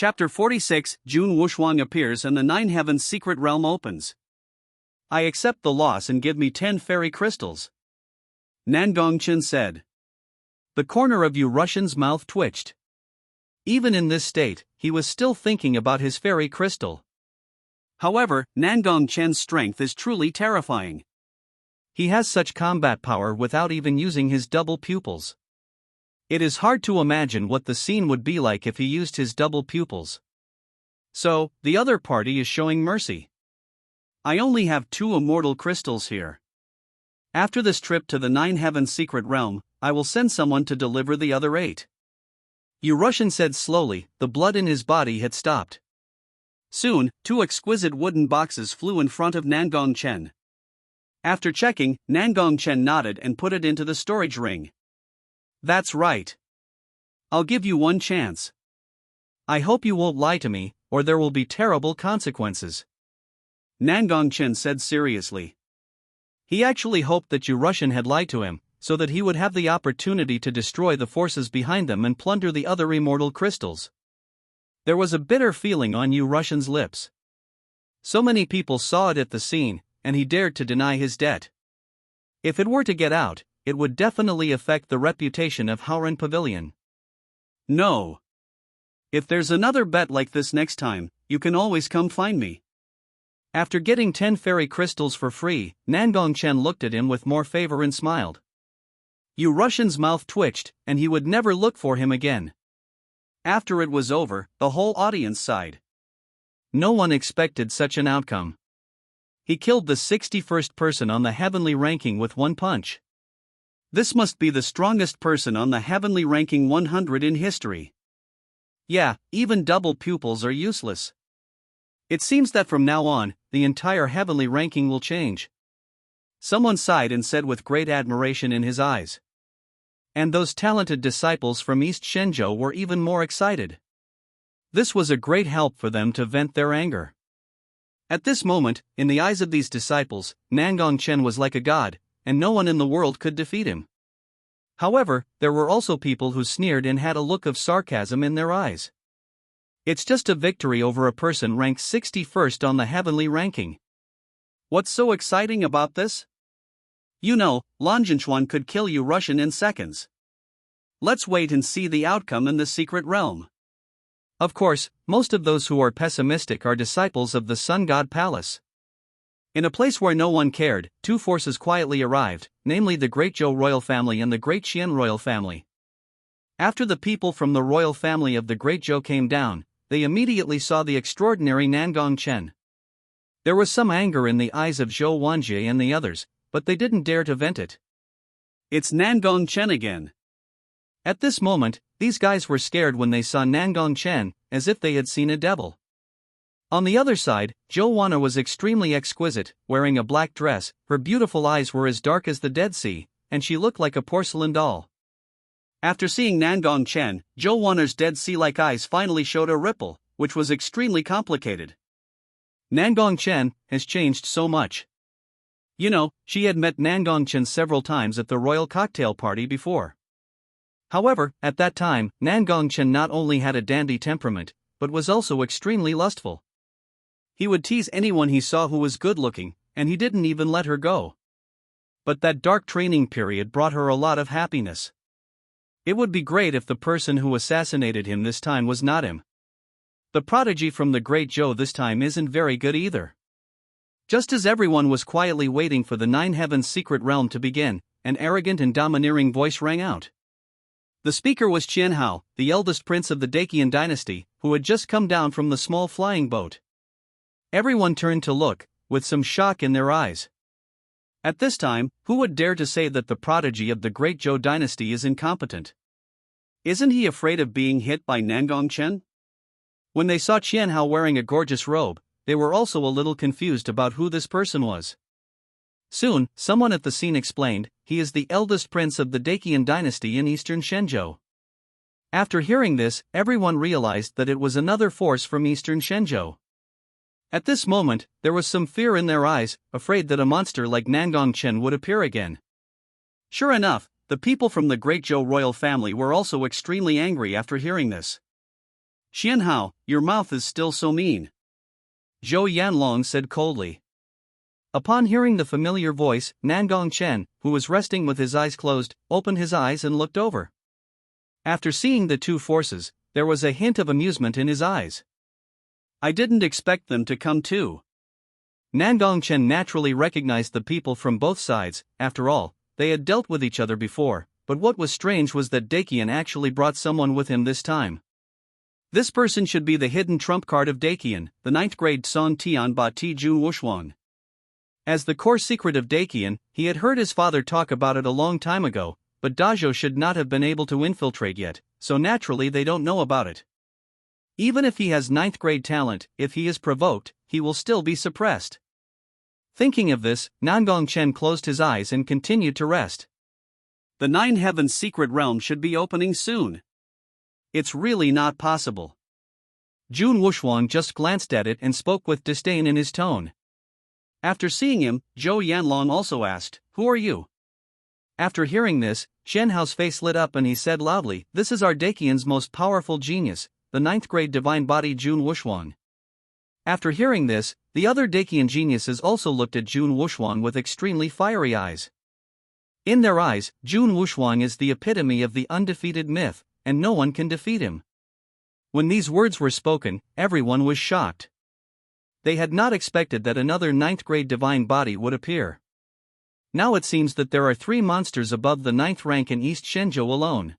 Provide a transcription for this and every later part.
Chapter 46, Jun Wushuang appears and the Nine Heavens secret realm opens. I accept the loss and give me 10 fairy crystals. Nangong Chen said. The corner of Yu Russian's mouth twitched. Even in this state, he was still thinking about his fairy crystal. However, Nangong Chen's strength is truly terrifying. He has such combat power without even using his double pupils. It is hard to imagine what the scene would be like if he used his double pupils. So, the other party is showing mercy. I only have 2 immortal crystals here. After this trip to the Nine Heavens secret realm, I will send someone to deliver the other 8. Yu Russian said slowly, the blood in his body had stopped. Soon, 2 exquisite wooden boxes flew in front of Nangong Chen. After checking, Nangong Chen nodded and put it into the storage ring. That's right. I'll give you 1 chance. I hope you won't lie to me, or there will be terrible consequences. Nangong Chen said seriously. He actually hoped that Yu Russian had lied to him, so that he would have the opportunity to destroy the forces behind them and plunder the other immortal crystals. There was a bitter feeling on Yu Russian's lips. So many people saw it at the scene, and he dared to deny his debt. If it were to get out, it would definitely affect the reputation of Howren Pavilion. No. If there's another bet like this next time, you can always come find me. After getting 10 fairy crystals for free, Nangong Chen looked at him with more favor and smiled. Yu Russian's mouth twitched, and he would never look for him again. After it was over, the whole audience sighed. No one expected such an outcome. He killed the 61st person on the heavenly ranking with 1 punch. This must be the strongest person on the heavenly ranking 100 in history. Yeah, even double pupils are useless. It seems that from now on, the entire heavenly ranking will change. Someone sighed and said with great admiration in his eyes. And those talented disciples from East Shenzhou were even more excited. This was a great help for them to vent their anger. At this moment, in the eyes of these disciples, Nangong Chen was like a god, and no one in the world could defeat him. However, there were also people who sneered and had a look of sarcasm in their eyes. It's just a victory over a person ranked 61st on the heavenly ranking. What's so exciting about this? You know, Longjinchuan could kill Yu Russian in seconds. Let's wait and see the outcome in the secret realm. Of course, most of those who are pessimistic are disciples of the Sun God Palace. In a place where no one cared, 2 forces quietly arrived, namely the Great Zhou royal family and the Great Qian royal family. After the people from the royal family of the Great Zhou came down, they immediately saw the extraordinary Nangong Chen. There was some anger in the eyes of Zhou Wanjie and the others, but they didn't dare to vent it. It's Nangong Chen again. At this moment, these guys were scared when they saw Nangong Chen, as if they had seen a devil. On the other side, Zhou Wana was extremely exquisite, wearing a black dress, her beautiful eyes were as dark as the Dead Sea, and she looked like a porcelain doll. After seeing Nangong Chen, Zhou Wana's Dead Sea-like eyes finally showed a ripple, which was extremely complicated. Nangong Chen has changed so much. You know, she had met Nangong Chen several times at the royal cocktail party before. However, at that time, Nangong Chen not only had a dandy temperament, but was also extremely lustful. He would tease anyone he saw who was good-looking, and he didn't even let her go. But that dark training period brought her a lot of happiness. It would be great if the person who assassinated him this time was not him. The prodigy from the Great Zhou this time isn't very good either. Just as everyone was quietly waiting for the Nine Heavens secret realm to begin, an arrogant and domineering voice rang out. The speaker was Qian Hao, the eldest prince of the Daqian dynasty, who had just come down from the small flying boat. Everyone turned to look, with some shock in their eyes. At this time, who would dare to say that the prodigy of the Great Zhou Dynasty is incompetent? Isn't he afraid of being hit by Nangong Chen? When they saw Qian Hao wearing a gorgeous robe, they were also a little confused about who this person was. Soon, someone at the scene explained, he is the eldest prince of the Daqian dynasty in eastern Shenzhou. After hearing this, everyone realized that it was another force from eastern Shenzhou. At this moment, there was some fear in their eyes, afraid that a monster like Nangong Chen would appear again. Sure enough, the people from the Great Zhou royal family were also extremely angry after hearing this. Xianhao, your mouth is still so mean, Zhou Yanlong said coldly. Upon hearing the familiar voice, Nangong Chen, who was resting with his eyes closed, opened his eyes and looked over. After seeing the two forces, there was a hint of amusement in his eyes. I didn't expect them to come too. Nangong Chen naturally recognized the people from both sides. After all, they had dealt with each other before, but what was strange was that Daqian actually brought someone with him this time. This person should be the hidden trump card of Daqian, the 9th grade Song Tian Ba Ti Jun Wushuang. As the core secret of Daqian, he had heard his father talk about it a long time ago, but Dazhou should not have been able to infiltrate yet, so naturally they don't know about it. Even if he has 9th grade talent, if he is provoked, he will still be suppressed. Thinking of this, Nangong Chen closed his eyes and continued to rest. The 9 Heavens secret realm should be opening soon. It's really not possible. Jun Wushuang just glanced at it and spoke with disdain in his tone. After seeing him, Zhou Yanlong also asked, "Who are you?" After hearing this, Xianhao's face lit up and he said loudly, "This is our Daqian's most powerful genius, the 9th grade divine body Jun Wushuang." After hearing this, the other Daqian geniuses also looked at Jun Wushuang with extremely fiery eyes. In their eyes, Jun Wushuang is the epitome of the undefeated myth, and no one can defeat him. When these words were spoken, everyone was shocked. They had not expected that another 9th grade divine body would appear. Now it seems that there are 3 monsters above the 9th rank in East Shenzhou alone.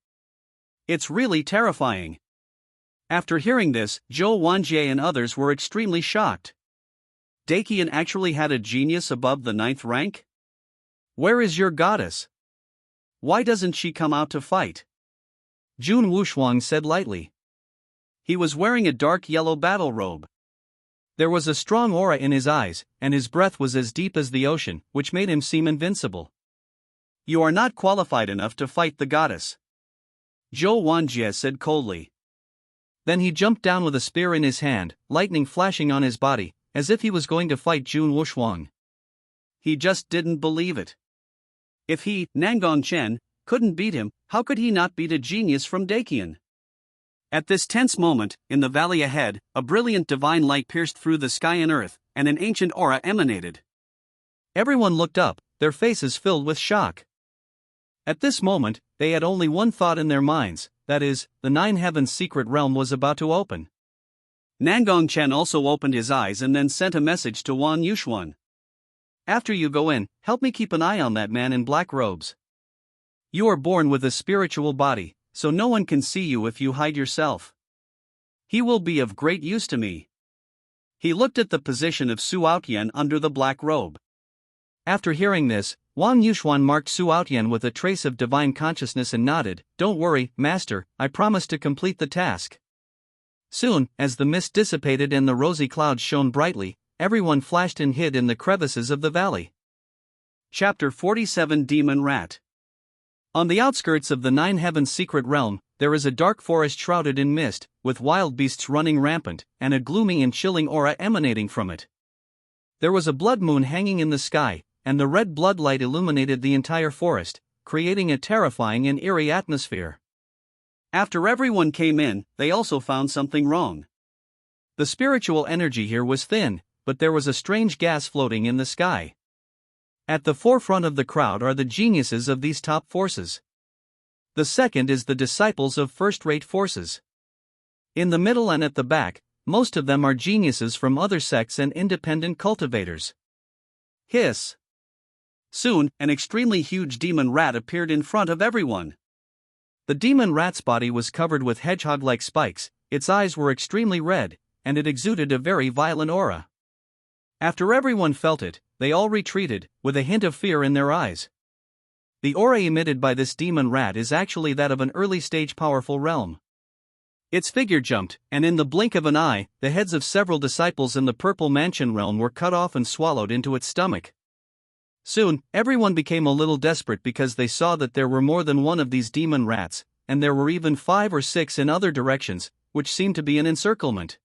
It's really terrifying. After hearing this, Zhou Wanjie and others were extremely shocked. Daqian actually had a genius above the 9th rank? Where is your goddess? Why doesn't she come out to fight? Jun Wushuang said lightly. He was wearing a dark yellow battle robe. There was a strong aura in his eyes, and his breath was as deep as the ocean, which made him seem invincible. You are not qualified enough to fight the goddess, Zhou Wanjie said coldly. Then he jumped down with a spear in his hand, lightning flashing on his body, as if he was going to fight Jun Wushuang. He just didn't believe it. If he, Nangong Chen, couldn't beat him, how could he not beat a genius from Daqian? At this tense moment, in the valley ahead, a brilliant divine light pierced through the sky and earth, and an ancient aura emanated. Everyone looked up, their faces filled with shock. At this moment, they had only one thought in their minds, that is, the 9 Heavens secret realm was about to open. Nangong Chen also opened his eyes and then sent a message to Wan Yushuan. After you go in, help me keep an eye on that man in black robes. You are born with a spiritual body, so no one can see you if you hide yourself. He will be of great use to me. He looked at the position of Su Aotian under the black robe. After hearing this, Wang Yushuan marked Su Aotian with a trace of divine consciousness and nodded, "Don't worry, master, I promise to complete the task." Soon, as the mist dissipated and the rosy clouds shone brightly, everyone flashed and hid in the crevices of the valley. Chapter 47 Demon Rat. On the outskirts of the 9 Heavens secret realm, there is a dark forest shrouded in mist, with wild beasts running rampant, and a gloomy and chilling aura emanating from it. There was a blood moon hanging in the sky, and the red blood light illuminated the entire forest, creating a terrifying and eerie atmosphere. After everyone came in, they also found something wrong. The spiritual energy here was thin, but there was a strange gas floating in the sky. At the forefront of the crowd are the geniuses of these top forces. The second is the disciples of first-rate forces. In the middle and at the back, most of them are geniuses from other sects and independent cultivators. Hiss! Soon, an extremely huge demon rat appeared in front of everyone. The demon rat's body was covered with hedgehog-like spikes, its eyes were extremely red, and it exuded a very violent aura. After everyone felt it, they all retreated, with a hint of fear in their eyes. The aura emitted by this demon rat is actually that of an early-stage powerful realm. Its figure jumped, and in the blink of an eye, the heads of several disciples in the Purple Mansion realm were cut off and swallowed into its stomach. Soon, everyone became a little desperate because they saw that there were more than one of these demon rats, and there were even 5 or 6 in other directions, which seemed to be an encirclement.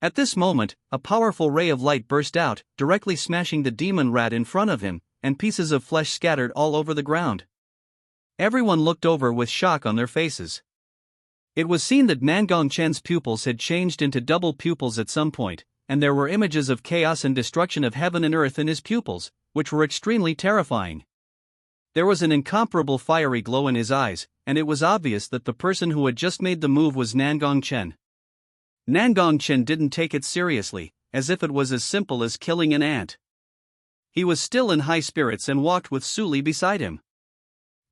At this moment, a powerful ray of light burst out, directly smashing the demon rat in front of him, and pieces of flesh scattered all over the ground. Everyone looked over with shock on their faces. It was seen that Nangong Chen's pupils had changed into double pupils at some point, and there were images of chaos and destruction of heaven and earth in his pupils, which were extremely terrifying. There was an incomparable fiery glow in his eyes, and it was obvious that the person who had just made the move was Nangong Chen. Nangong Chen didn't take it seriously, as if it was as simple as killing an ant. He was still in high spirits and walked with Su Li beside him.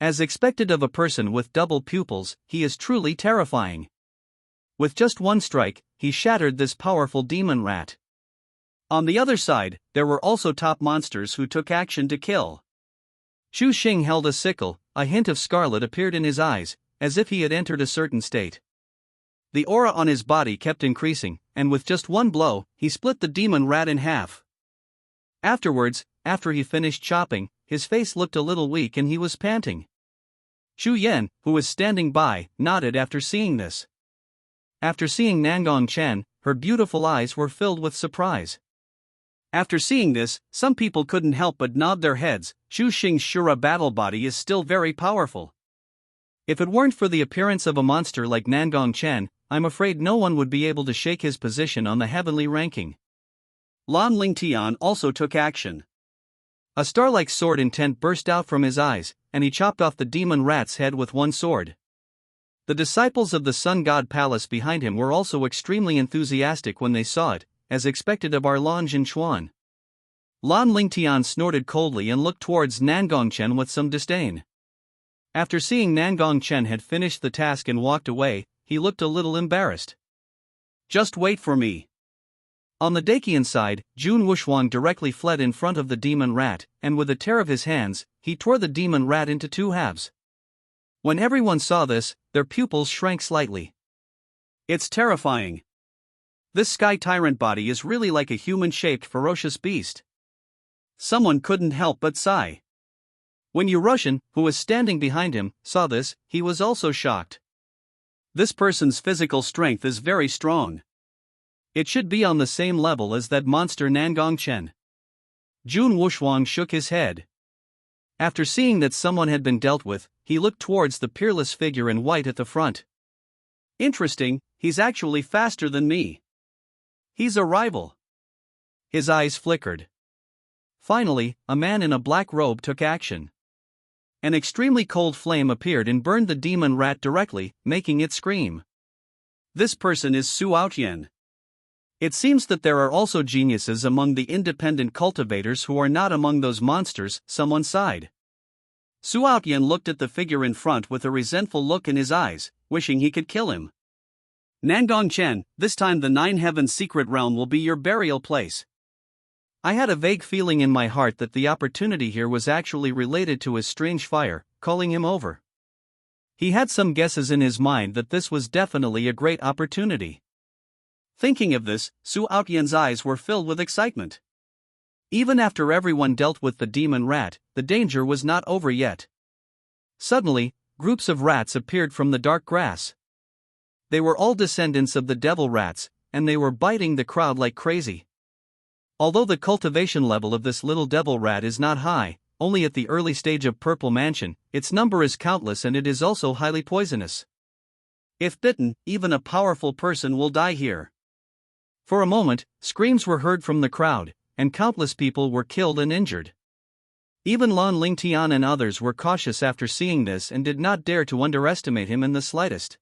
As expected of a person with double pupils, he is truly terrifying. With just one strike, he shattered this powerful demon rat. On the other side, there were also top monsters who took action to kill. Xu Xing held a sickle, a hint of scarlet appeared in his eyes, as if he had entered a certain state. The aura on his body kept increasing, and with just one blow, he split the demon rat in half. Afterwards, after he finished chopping, his face looked a little weak and he was panting. Xu Yan, who was standing by, nodded after seeing this. After seeing Nangong Chen, her beautiful eyes were filled with surprise. After seeing this, some people couldn't help but nod their heads. Xu Xing's Shura battle body is still very powerful. If it weren't for the appearance of a monster like Nangong Chen, I'm afraid no one would be able to shake his position on the heavenly ranking. Lan Lingtian also took action. A star-like sword intent burst out from his eyes, and he chopped off the demon rat's head with one sword. The disciples of the Sun God Palace behind him were also extremely enthusiastic when they saw it, as expected of our Lan Jinchuan. Lan Lingtian snorted coldly and looked towards Nangong Chen with some disdain. After seeing Nangong Chen had finished the task and walked away, he looked a little embarrassed. Just wait for me. On the Dakian side, Jun Wuxuang directly fled in front of the demon rat, and with a tear of his hands, he tore the demon rat into two halves. When everyone saw this, their pupils shrank slightly. It's terrifying. This sky tyrant body is really like a human-shaped ferocious beast. Someone couldn't help but sigh. When Yu Rushan, who was standing behind him, saw this, he was also shocked. This person's physical strength is very strong. It should be on the same level as that monster Nangong Chen. Jun Wuxuang shook his head. After seeing that someone had been dealt with, he looked towards the peerless figure in white at the front. Interesting, he's actually faster than me. He's a rival. His eyes flickered. Finally, a man in a black robe took action. An extremely cold flame appeared and burned the demon rat directly, making it scream. This person is Su Outyan. It seems that there are also geniuses among the independent cultivators who are not among those monsters, someone sighed. Su Outyan looked at the figure in front with a resentful look in his eyes, wishing he could kill him. Nangong Chen, this time the Nine Heavens secret realm will be your burial place. I had a vague feeling in my heart that the opportunity here was actually related to his strange fire, calling him over. He had some guesses in his mind that this was definitely a great opportunity. Thinking of this, Su Outyan's eyes were filled with excitement. Even after everyone dealt with the demon rat, the danger was not over yet. Suddenly, groups of rats appeared from the dark grass. They were all descendants of the devil rats, and they were biting the crowd like crazy. Although the cultivation level of this little devil rat is not high, only at the early stage of Purple Mansion, its number is countless and it is also highly poisonous. If bitten, even a powerful person will die here. For a moment, screams were heard from the crowd, and countless people were killed and injured. Even Lan Lingtian and others were cautious after seeing this and did not dare to underestimate him in the slightest.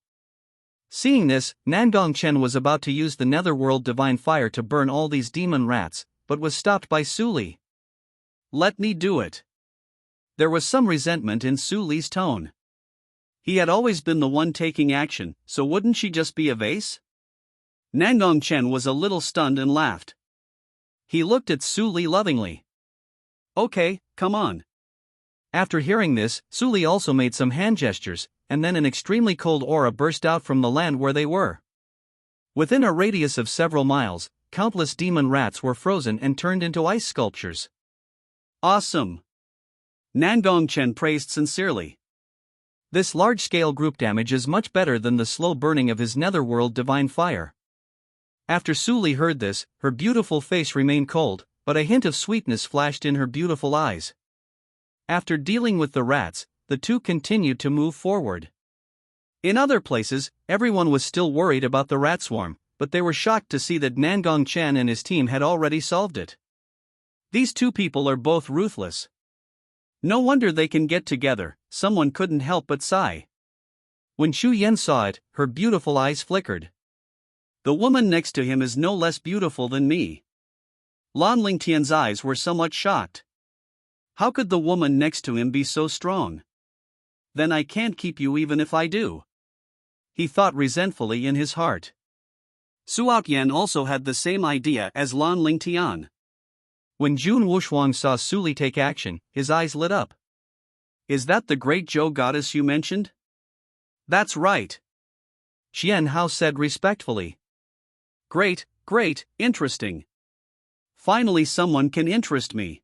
Seeing this, Nangong Chen was about to use the netherworld divine fire to burn all these demon rats, but was stopped by Su Li. Let me do it. There was some resentment in Su Li's tone. He had always been the one taking action, so wouldn't she just be a vase? Nangong Chen was a little stunned and laughed. He looked at Su Li lovingly. Okay, come on. After hearing this, Su Li also made some hand gestures, and then an extremely cold aura burst out from the land where they were. Within a radius of several miles, countless demon rats were frozen and turned into ice sculptures. Awesome! Nangong Chen praised sincerely. This large-scale group damage is much better than the slow burning of his netherworld divine fire. After Su Li heard this, her beautiful face remained cold, but a hint of sweetness flashed in her beautiful eyes. After dealing with the rats, the two continued to move forward. In other places, everyone was still worried about the rat swarm, but they were shocked to see that Nangong Chen and his team had already solved it. These two people are both ruthless. No wonder they can get together, someone couldn't help but sigh. When Xu Yan saw it, her beautiful eyes flickered. The woman next to him is no less beautiful than me. Lan Lingtian's eyes were somewhat shocked. How could the woman next to him be so strong? Then I can't keep you even if I do. He thought resentfully in his heart. Suout Yan also had the same idea as Lan Lingtian. When Jun Wushuang saw Suli take action, his eyes lit up. Is that the Great Zhou goddess you mentioned? That's right. Xian Hao said respectfully. Great, interesting. Finally someone can interest me.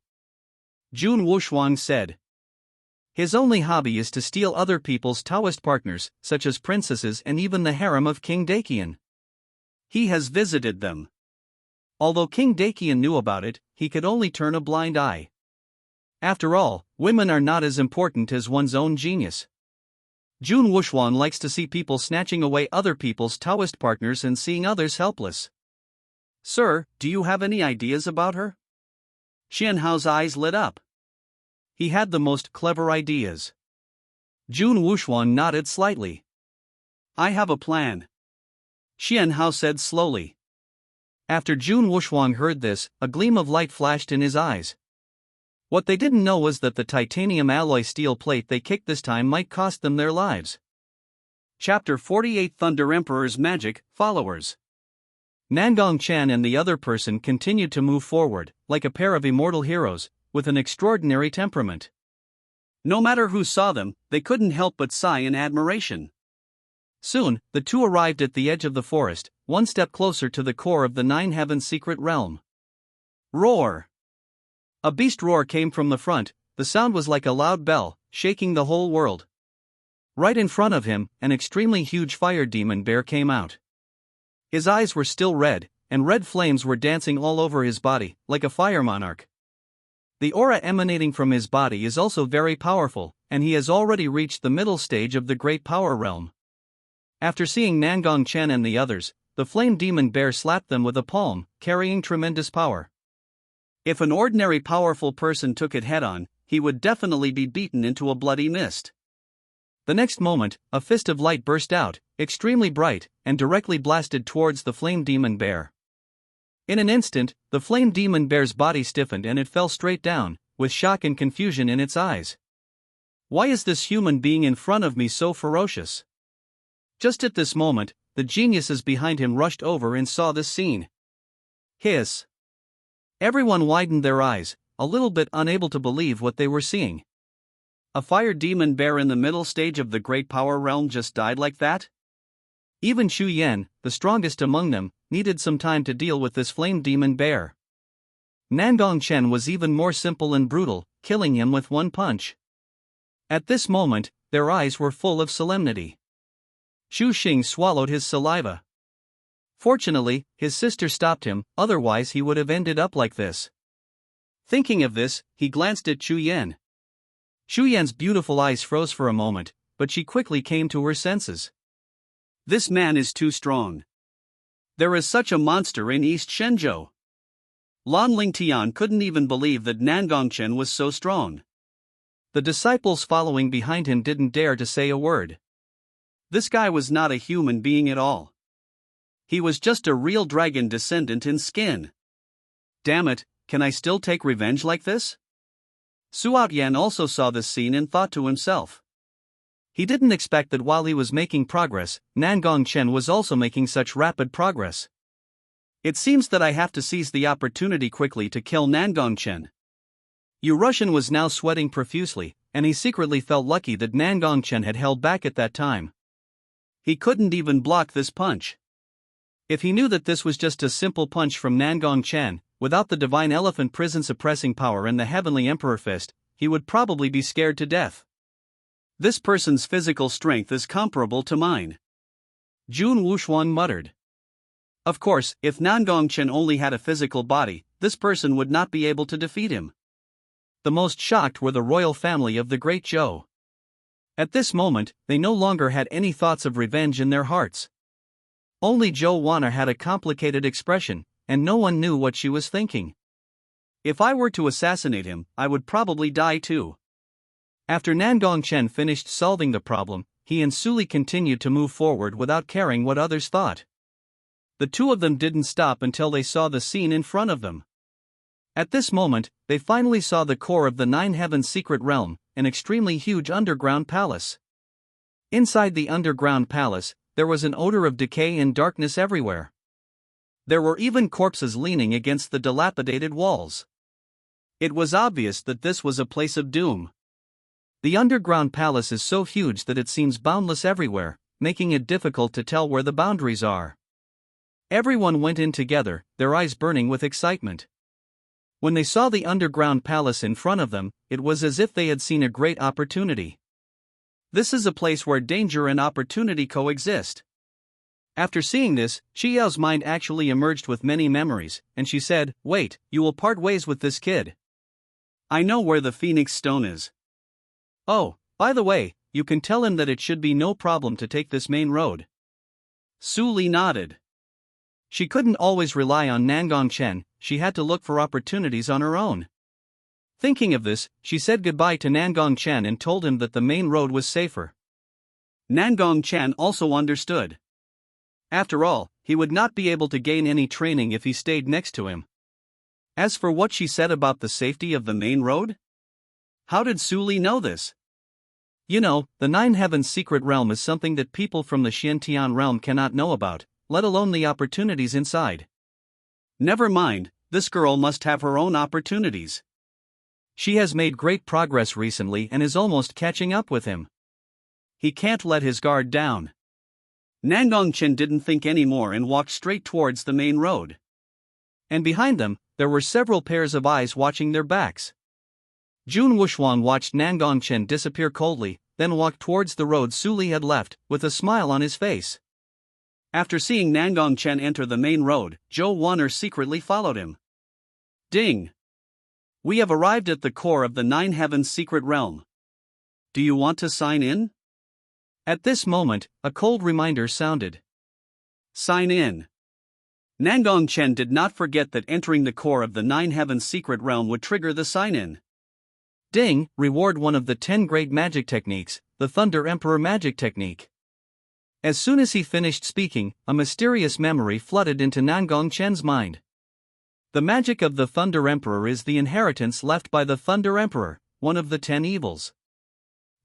Jun Wushuang said. His only hobby is to steal other people's Taoist partners, such as princesses and even the harem of King Daqian. He has visited them. Although King Daqian knew about it, he could only turn a blind eye. After all, women are not as important as one's own genius. Jun Wushuang likes to see people snatching away other people's Taoist partners and seeing others helpless. Sir, do you have any ideas about her? Xian Hao's eyes lit up. He had the most clever ideas. Jun Wushuang nodded slightly. I have a plan. Xian Hao said slowly. After Jun Wushuang heard this, a gleam of light flashed in his eyes. What they didn't know was that the titanium alloy steel plate they kicked this time might cost them their lives. Chapter 48 Thunder Emperor's Magic, Followers. Nangong Chen and the other person continued to move forward, like a pair of immortal heroes, with an extraordinary temperament. No matter who saw them, they couldn't help but sigh in admiration. Soon, the two arrived at the edge of the forest, one step closer to the core of the Nine Heavens secret realm. Roar! A beast roar came from the front. The sound was like a loud bell, shaking the whole world. Right in front of him, an extremely huge fire demon bear came out. His eyes were still red, and red flames were dancing all over his body, like a fire monarch. The aura emanating from his body is also very powerful, and he has already reached the middle stage of the Great Power Realm. After seeing Nangong Chen and the others, the flame demon bear slapped them with a palm, carrying tremendous power. If an ordinary powerful person took it head-on, he would definitely be beaten into a bloody mist. The next moment, a fist of light burst out, extremely bright, and directly blasted towards the flame demon bear. In an instant, the flame demon bear's body stiffened and it fell straight down, with shock and confusion in its eyes. Why is this human being in front of me so ferocious? Just at this moment, the geniuses behind him rushed over and saw this scene. Hiss! Everyone widened their eyes, a little bit unable to believe what they were seeing. A fire demon bear in the middle stage of the Great Power Realm just died like that? Even Xu Yan, the strongest among them, needed some time to deal with this flame demon bear. Nangong Chen was even more simple and brutal, killing him with one punch. At this moment, their eyes were full of solemnity. Xu Xing swallowed his saliva. Fortunately, his sister stopped him, otherwise he would have ended up like this. Thinking of this, he glanced at Xu Yan. Xu Yan's beautiful eyes froze for a moment, but she quickly came to her senses. This man is too strong. There is such a monster in East Shenzhou. Lan Lingtian couldn't even believe that Nangong Chen was so strong. The disciples following behind him didn't dare to say a word. This guy was not a human being at all. He was just a real dragon descendant in skin. Damn it, can I still take revenge like this? Suout Yan also saw this scene and thought to himself. He didn't expect that while he was making progress, Nangong Chen was also making such rapid progress. It seems that I have to seize the opportunity quickly to kill Nangong Chen. Yu Russian was now sweating profusely, and he secretly felt lucky that Nangong Chen had held back at that time. He couldn't even block this punch. If he knew that this was just a simple punch from Nangong Chen, without the divine elephant prison suppressing power and the heavenly emperor fist, he would probably be scared to death. This person's physical strength is comparable to mine. Jun Wushuang muttered. Of course, if Nangong Chen only had a physical body, this person would not be able to defeat him. The most shocked were the royal family of the Great Zhou. At this moment, they no longer had any thoughts of revenge in their hearts. Only Zhou Wanner had a complicated expression, and no one knew what she was thinking. If I were to assassinate him, I would probably die too. After Nangong Chen finished solving the problem, he and Suli continued to move forward without caring what others thought. The two of them didn't stop until they saw the scene in front of them. At this moment, they finally saw the core of the Nine Heavens secret realm, an extremely huge underground palace. Inside the underground palace, there was an odor of decay and darkness everywhere. There were even corpses leaning against the dilapidated walls. It was obvious that this was a place of doom. The underground palace is so huge that it seems boundless everywhere, making it difficult to tell where the boundaries are. Everyone went in together, their eyes burning with excitement. When they saw the underground palace in front of them, it was as if they had seen a great opportunity. This is a place where danger and opportunity coexist. After seeing this, Qiao's mind actually emerged with many memories, and she said, "Wait, you will part ways with this kid. I know where the Phoenix Stone is. Oh, by the way, you can tell him that it should be no problem to take this main road." Su Li nodded. She couldn't always rely on Nangong Chen, she had to look for opportunities on her own. Thinking of this, she said goodbye to Nangong Chen and told him that the main road was safer. Nangong Chen also understood. After all, he would not be able to gain any training if he stayed next to him. As for what she said about the safety of the main road? How did Su Li know this? You know, the Nine Heavens secret realm is something that people from the Xiantian realm cannot know about, let alone the opportunities inside. Never mind, this girl must have her own opportunities. She has made great progress recently and is almost catching up with him. He can't let his guard down. Nangong Chen didn't think anymore and walked straight towards the main road. And behind them, there were several pairs of eyes watching their backs. Jun Wuxuan watched Nangong Chen disappear coldly, then walked towards the road Su Li had left, with a smile on his face. After seeing Nangong Chen enter the main road, Zhou Wanner secretly followed him. Ding! We have arrived at the core of the Nine Heavens secret realm. Do you want to sign in? At this moment, a cold reminder sounded. Sign in. Nangong Chen did not forget that entering the core of the Nine Heavens secret realm would trigger the sign-in. Ding! Reward one of the 10 great magic techniques, the Thunder Emperor magic technique. As soon as he finished speaking, a mysterious memory flooded into Nangong Chen's mind. The magic of the Thunder Emperor is the inheritance left by the Thunder Emperor, one of the 10 evils.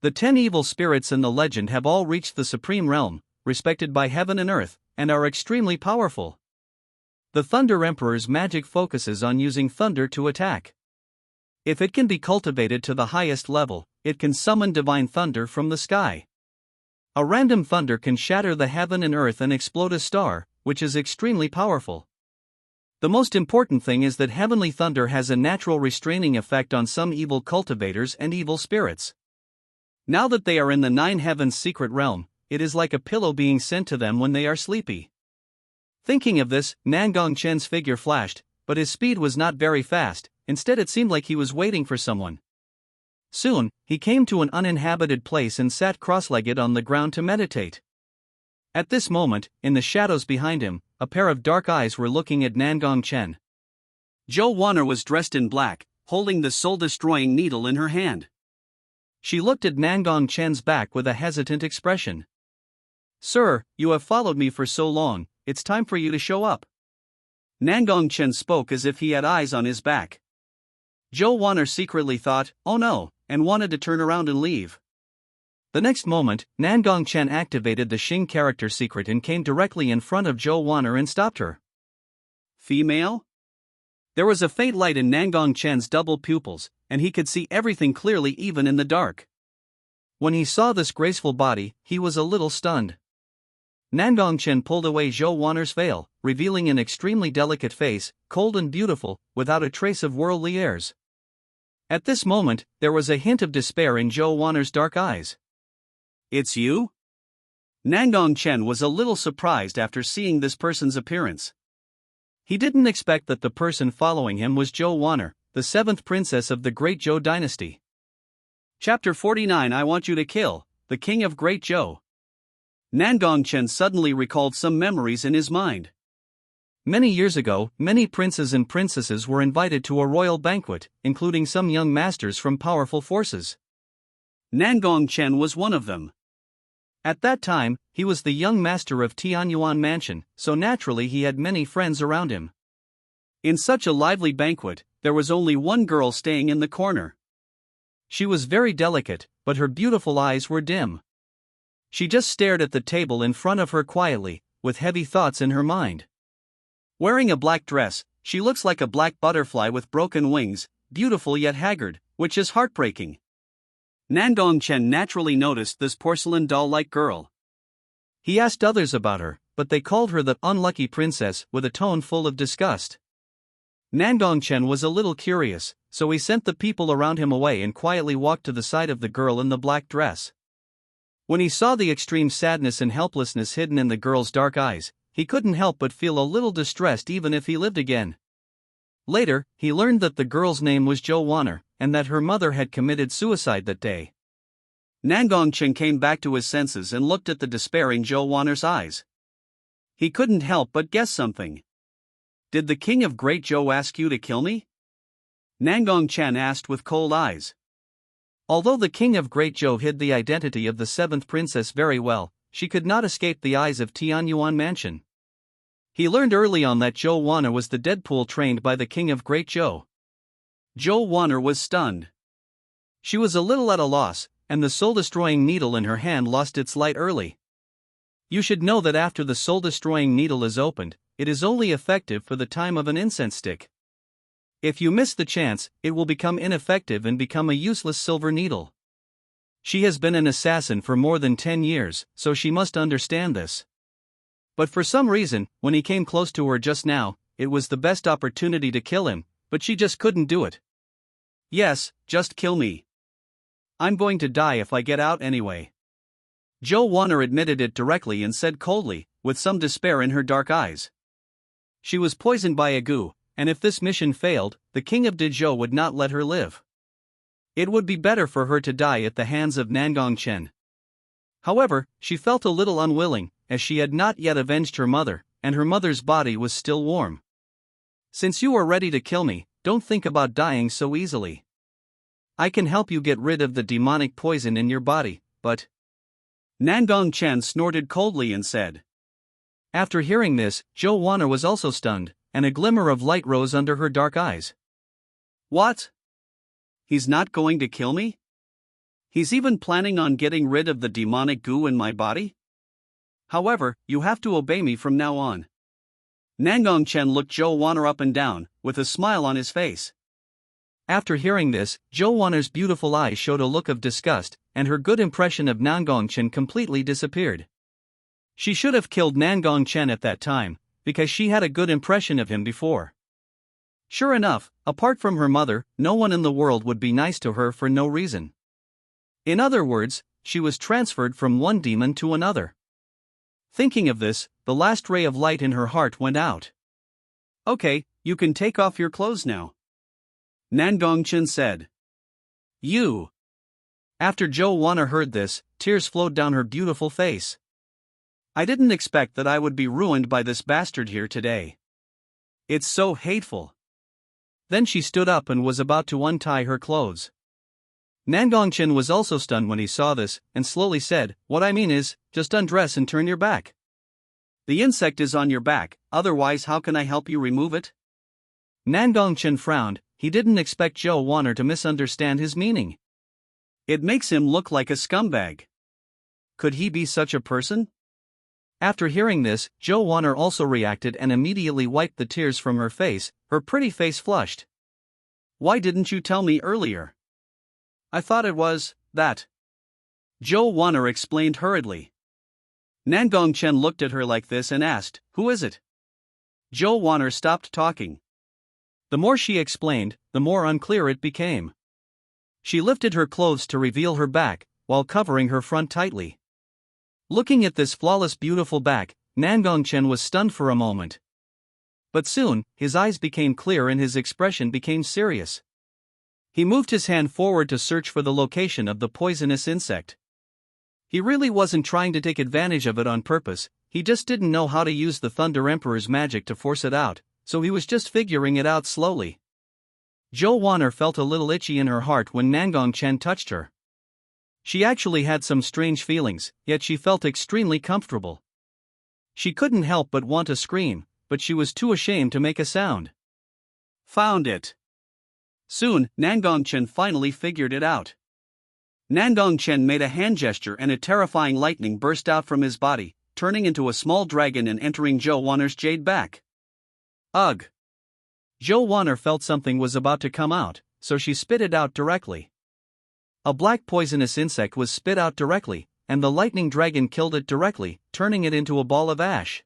The 10 evil spirits in the legend have all reached the supreme realm, respected by heaven and earth, and are extremely powerful. The Thunder Emperor's magic focuses on using thunder to attack. If it can be cultivated to the highest level, it can summon divine thunder from the sky. A random thunder can shatter the heaven and earth and explode a star, which is extremely powerful. The most important thing is that heavenly thunder has a natural restraining effect on some evil cultivators and evil spirits. Now that they are in the Nine Heavens secret realm, it is like a pillow being sent to them when they are sleepy. Thinking of this, Nangong Chen's figure flashed, but his speed was not very fast, instead it seemed like he was waiting for someone. Soon, he came to an uninhabited place and sat cross-legged on the ground to meditate. At this moment, in the shadows behind him, a pair of dark eyes were looking at Nangong Chen. Zhou Wanner was dressed in black, holding the soul-destroying needle in her hand. She looked at Nangong Chen's back with a hesitant expression. "Sir, you have followed me for so long, it's time for you to show up." Nangong Chen spoke as if he had eyes on his back. Zhou Wanner secretly thought, "Oh no," and wanted to turn around and leave. The next moment, Nangong Chen activated the Xing character secret and came directly in front of Zhou Wanner and stopped her. Female? There was a faint light in Nangong Chen's double pupils, and he could see everything clearly even in the dark. When he saw this graceful body, he was a little stunned. Nangong Chen pulled away Zhou Wanner's veil, revealing an extremely delicate face, cold and beautiful, without a trace of worldly airs. At this moment, there was a hint of despair in Zhou Wanner's dark eyes. "It's you?" Nangong Chen was a little surprised after seeing this person's appearance. He didn't expect that the person following him was Zhou Wanner, the 7th princess of the Great Zhou Dynasty. Chapter 49 I Want You to Kill, the king of Great Zhou. Nangong Chen suddenly recalled some memories in his mind. Many years ago, many princes and princesses were invited to a royal banquet, including some young masters from powerful forces. Nangong Chen was one of them. At that time, he was the young master of Tianyuan Mansion, so naturally he had many friends around him. In such a lively banquet, there was only one girl staying in the corner. She was very delicate, but her beautiful eyes were dim. She just stared at the table in front of her quietly, with heavy thoughts in her mind. Wearing a black dress, she looks like a black butterfly with broken wings, beautiful yet haggard, which is heartbreaking. Nangong Chen naturally noticed this porcelain doll-like girl. He asked others about her, but they called her the unlucky princess with a tone full of disgust. Nangong Chen was a little curious, so he sent the people around him away and quietly walked to the side of the girl in the black dress. When he saw the extreme sadness and helplessness hidden in the girl's dark eyes, he couldn't help but feel a little distressed even if he lived again. Later, he learned that the girl's name was Zhou Waner, and that her mother had committed suicide that day. Nangong Chen came back to his senses and looked at the despairing Zhou Waner's eyes. He couldn't help but guess something. "Did the king of Great Zhou ask you to kill me?" Nangong Chen asked with cold eyes. Although the king of Great Zhou hid the identity of the seventh princess very well, she could not escape the eyes of Tianyuan Mansion. He learned early on that Zhou Waner was the Deadpool trained by the king of Great Zhou. Zhou Waner was stunned. She was a little at a loss, and the soul-destroying needle in her hand lost its light early. You should know that after the soul-destroying needle is opened, it is only effective for the time of an incense stick. If you miss the chance, it will become ineffective and become a useless silver needle. She has been an assassin for more than 10 years, so she must understand this. But for some reason, when he came close to her just now, it was the best opportunity to kill him, but she just couldn't do it. "Yes, just kill me. I'm going to die if I get out anyway." Zhou Waner admitted it directly and said coldly, with some despair in her dark eyes. She was poisoned by a goo, and if this mission failed, the king of Dezhou would not let her live. It would be better for her to die at the hands of Nangong Chen. However, she felt a little unwilling, as she had not yet avenged her mother, and her mother's body was still warm. "Since you are ready to kill me, don't think about dying so easily. I can help you get rid of the demonic poison in your body, but..." Nangong Chen snorted coldly and said. After hearing this, Zhou Waner was also stunned, and a glimmer of light rose under her dark eyes. "What? He's not going to kill me? He's even planning on getting rid of the demonic goo in my body? However, you have to obey me from now on." Nangong Chen looked Zhou Waner up and down, with a smile on his face. After hearing this, Zhou Waner's beautiful eyes showed a look of disgust, and her good impression of Nangong Chen completely disappeared. She should have killed Nangong Chen at that time, because she had a good impression of him before. Sure enough, apart from her mother, no one in the world would be nice to her for no reason. In other words, she was transferred from one demon to another. Thinking of this, the last ray of light in her heart went out. "Okay, you can take off your clothes now," Nangong Chen said. "You." After Zhou Waner heard this, tears flowed down her beautiful face. "I didn't expect that I would be ruined by this bastard here today. It's so hateful." Then she stood up and was about to untie her clothes. Nangong Chen was also stunned when he saw this, and slowly said, "What I mean is, just undress and turn your back. The insect is on your back, otherwise how can I help you remove it?" Nangong Chen frowned. He didn't expect Zhou Waner to misunderstand his meaning. It makes him look like a scumbag. Could he be such a person? After hearing this, Zhou Waner also reacted and immediately wiped the tears from her face. Her pretty face flushed. "Why didn't you tell me earlier? I thought it was that." Zhou Waner explained hurriedly. Nangong Chen looked at her like this and asked, "Who is it?" Zhou Waner stopped talking. The more she explained, the more unclear it became. She lifted her clothes to reveal her back, while covering her front tightly. Looking at this flawless beautiful back, Nangong Chen was stunned for a moment. But soon, his eyes became clear and his expression became serious. He moved his hand forward to search for the location of the poisonous insect. He really wasn't trying to take advantage of it on purpose, he just didn't know how to use the Thunder Emperor's magic to force it out, so he was just figuring it out slowly. Zhou Wan'er felt a little itchy in her heart when Nangong Chen touched her. She actually had some strange feelings, yet she felt extremely comfortable. She couldn't help but want to scream, but she was too ashamed to make a sound. Found it. Soon, Nangong Chen finally figured it out. Nangong Chen made a hand gesture and a terrifying lightning burst out from his body, turning into a small dragon and entering Zhou Wan'er's jade back. Ugh! Zhou Wan'er felt something was about to come out, so she spit it out directly. A black poisonous insect was spit out directly, and the lightning dragon killed it directly, turning it into a ball of ash.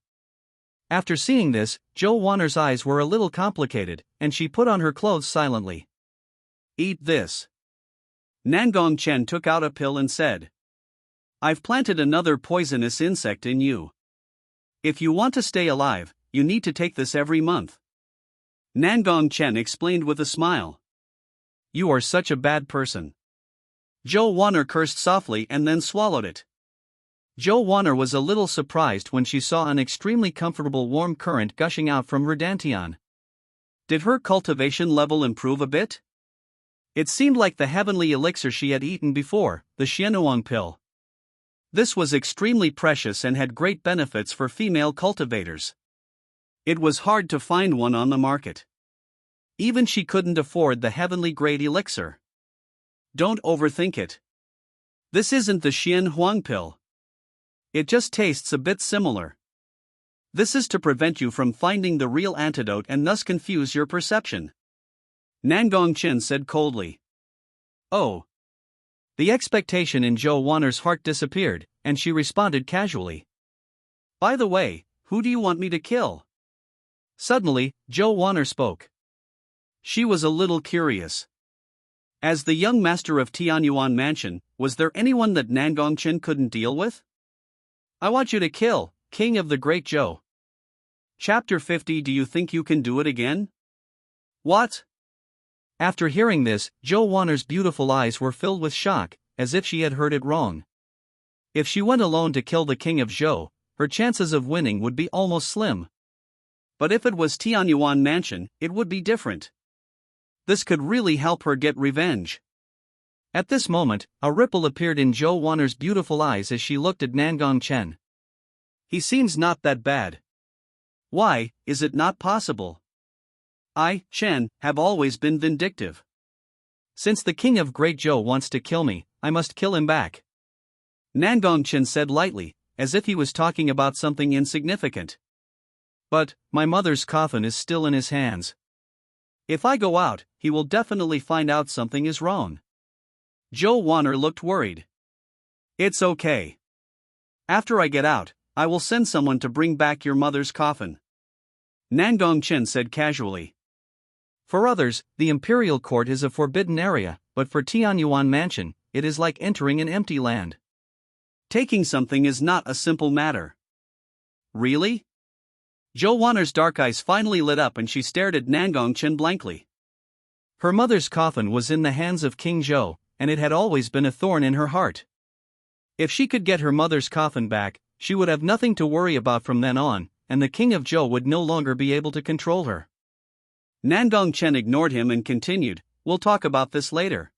After seeing this, Zhou Wan'er's eyes were a little complicated, and she put on her clothes silently. Eat this. Nangong Chen took out a pill and said, I've planted another poisonous insect in you. If you want to stay alive, you need to take this every month. Nangong Chen explained with a smile. You are such a bad person. Zhou Wan'er cursed softly and then swallowed it. Zhou Wan'er was a little surprised when she saw an extremely comfortable warm current gushing out from her dantian. Did her cultivation level improve a bit? It seemed like the heavenly elixir she had eaten before, the Tianyuan pill. This was extremely precious and had great benefits for female cultivators. It was hard to find one on the market. Even she couldn't afford the heavenly grade elixir. Don't overthink it. This isn't the Xian Huang pill. It just tastes a bit similar. This is to prevent you from finding the real antidote and thus confuse your perception. Nangong Chen said coldly. Oh. The expectation in Zhou Wan'er's heart disappeared, and she responded casually. By the way, who do you want me to kill? Suddenly, Zhou Wan'er spoke. She was a little curious. As the young master of Tianyuan Mansion, was there anyone that Nangong Chen couldn't deal with? I want you to kill, King of the Great Zhou. Chapter 50. Do you think you can do it again? What? After hearing this, Zhou Wan'er's beautiful eyes were filled with shock, as if she had heard it wrong. If she went alone to kill the King of Zhou, her chances of winning would be almost slim. But if it was Tianyuan Mansion, it would be different. This could really help her get revenge. At this moment, a ripple appeared in Zhou Wan'er's beautiful eyes as she looked at Nangong Chen. He seems not that bad. Why, is it not possible? I, Chen, have always been vindictive. Since the King of Great Zhou wants to kill me, I must kill him back. Nangong Chen said lightly, as if he was talking about something insignificant. But, my mother's coffin is still in his hands. If I go out, he will definitely find out something is wrong. Zhou Wan'er looked worried. It's okay. After I get out, I will send someone to bring back your mother's coffin. Nangong Chen said casually. For others, the imperial court is a forbidden area, but for Tianyuan Mansion, it is like entering an empty land. Taking something is not a simple matter. Really? Zhou Wan'er's dark eyes finally lit up and she stared at Nangong Chen blankly. Her mother's coffin was in the hands of King Zhou, and it had always been a thorn in her heart. If she could get her mother's coffin back, she would have nothing to worry about from then on, and the King of Zhou would no longer be able to control her. Nangong Chen ignored him and continued, We'll talk about this later.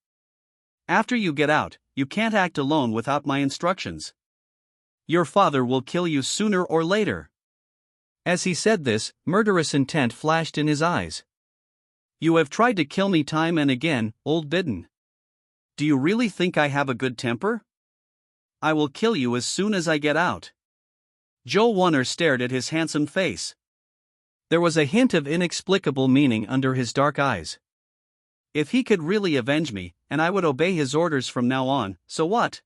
After you get out, you can't act alone without my instructions. Your father will kill you sooner or later. As he said this, murderous intent flashed in his eyes. You have tried to kill me time and again, old bidden. Do you really think I have a good temper? I will kill you as soon as I get out. Zhou Wan'er stared at his handsome face. There was a hint of inexplicable meaning under his dark eyes. If he could really avenge me, and I would obey his orders from now on, so what?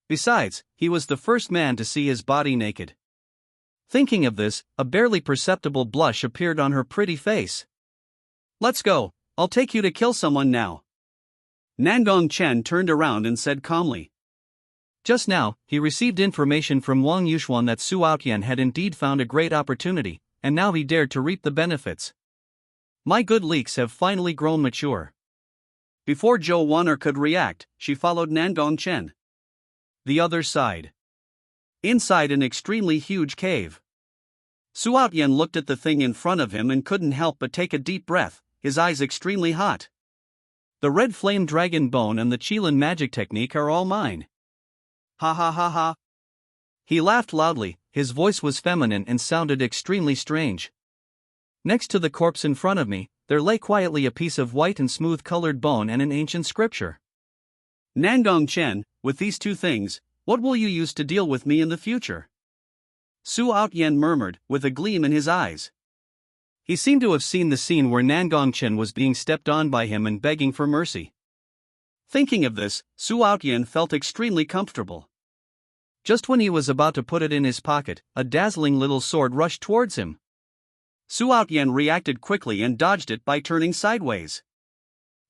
Besides, he was the first man to see his body naked. Thinking of this, a barely perceptible blush appeared on her pretty face. Let's go, I'll take you to kill someone now. Nangong Chen turned around and said calmly. Just now, he received information from Wang Yuxuan that Su Aotian had indeed found a great opportunity, and now he dared to reap the benefits. My good leeks have finally grown mature. Before Zhou Wan'er could react, she followed Nangong Chen. The other side. Inside an extremely huge cave. Su Outyen looked at the thing in front of him and couldn't help but take a deep breath, his eyes extremely hot. The red flame dragon bone and the Qilin magic technique are all mine. Ha ha ha ha. He laughed loudly, his voice was feminine and sounded extremely strange. Next to the corpse in front of me, there lay quietly a piece of white and smooth-colored bone and an ancient scripture. Nangong Chen, with these two things, what will you use to deal with me in the future? Su Outyen murmured, with a gleam in his eyes. He seemed to have seen the scene where Nangong Chen was being stepped on by him and begging for mercy. Thinking of this, Su Outyen felt extremely comfortable. Just when he was about to put it in his pocket, a dazzling little sword rushed towards him. Su Outyen reacted quickly and dodged it by turning sideways.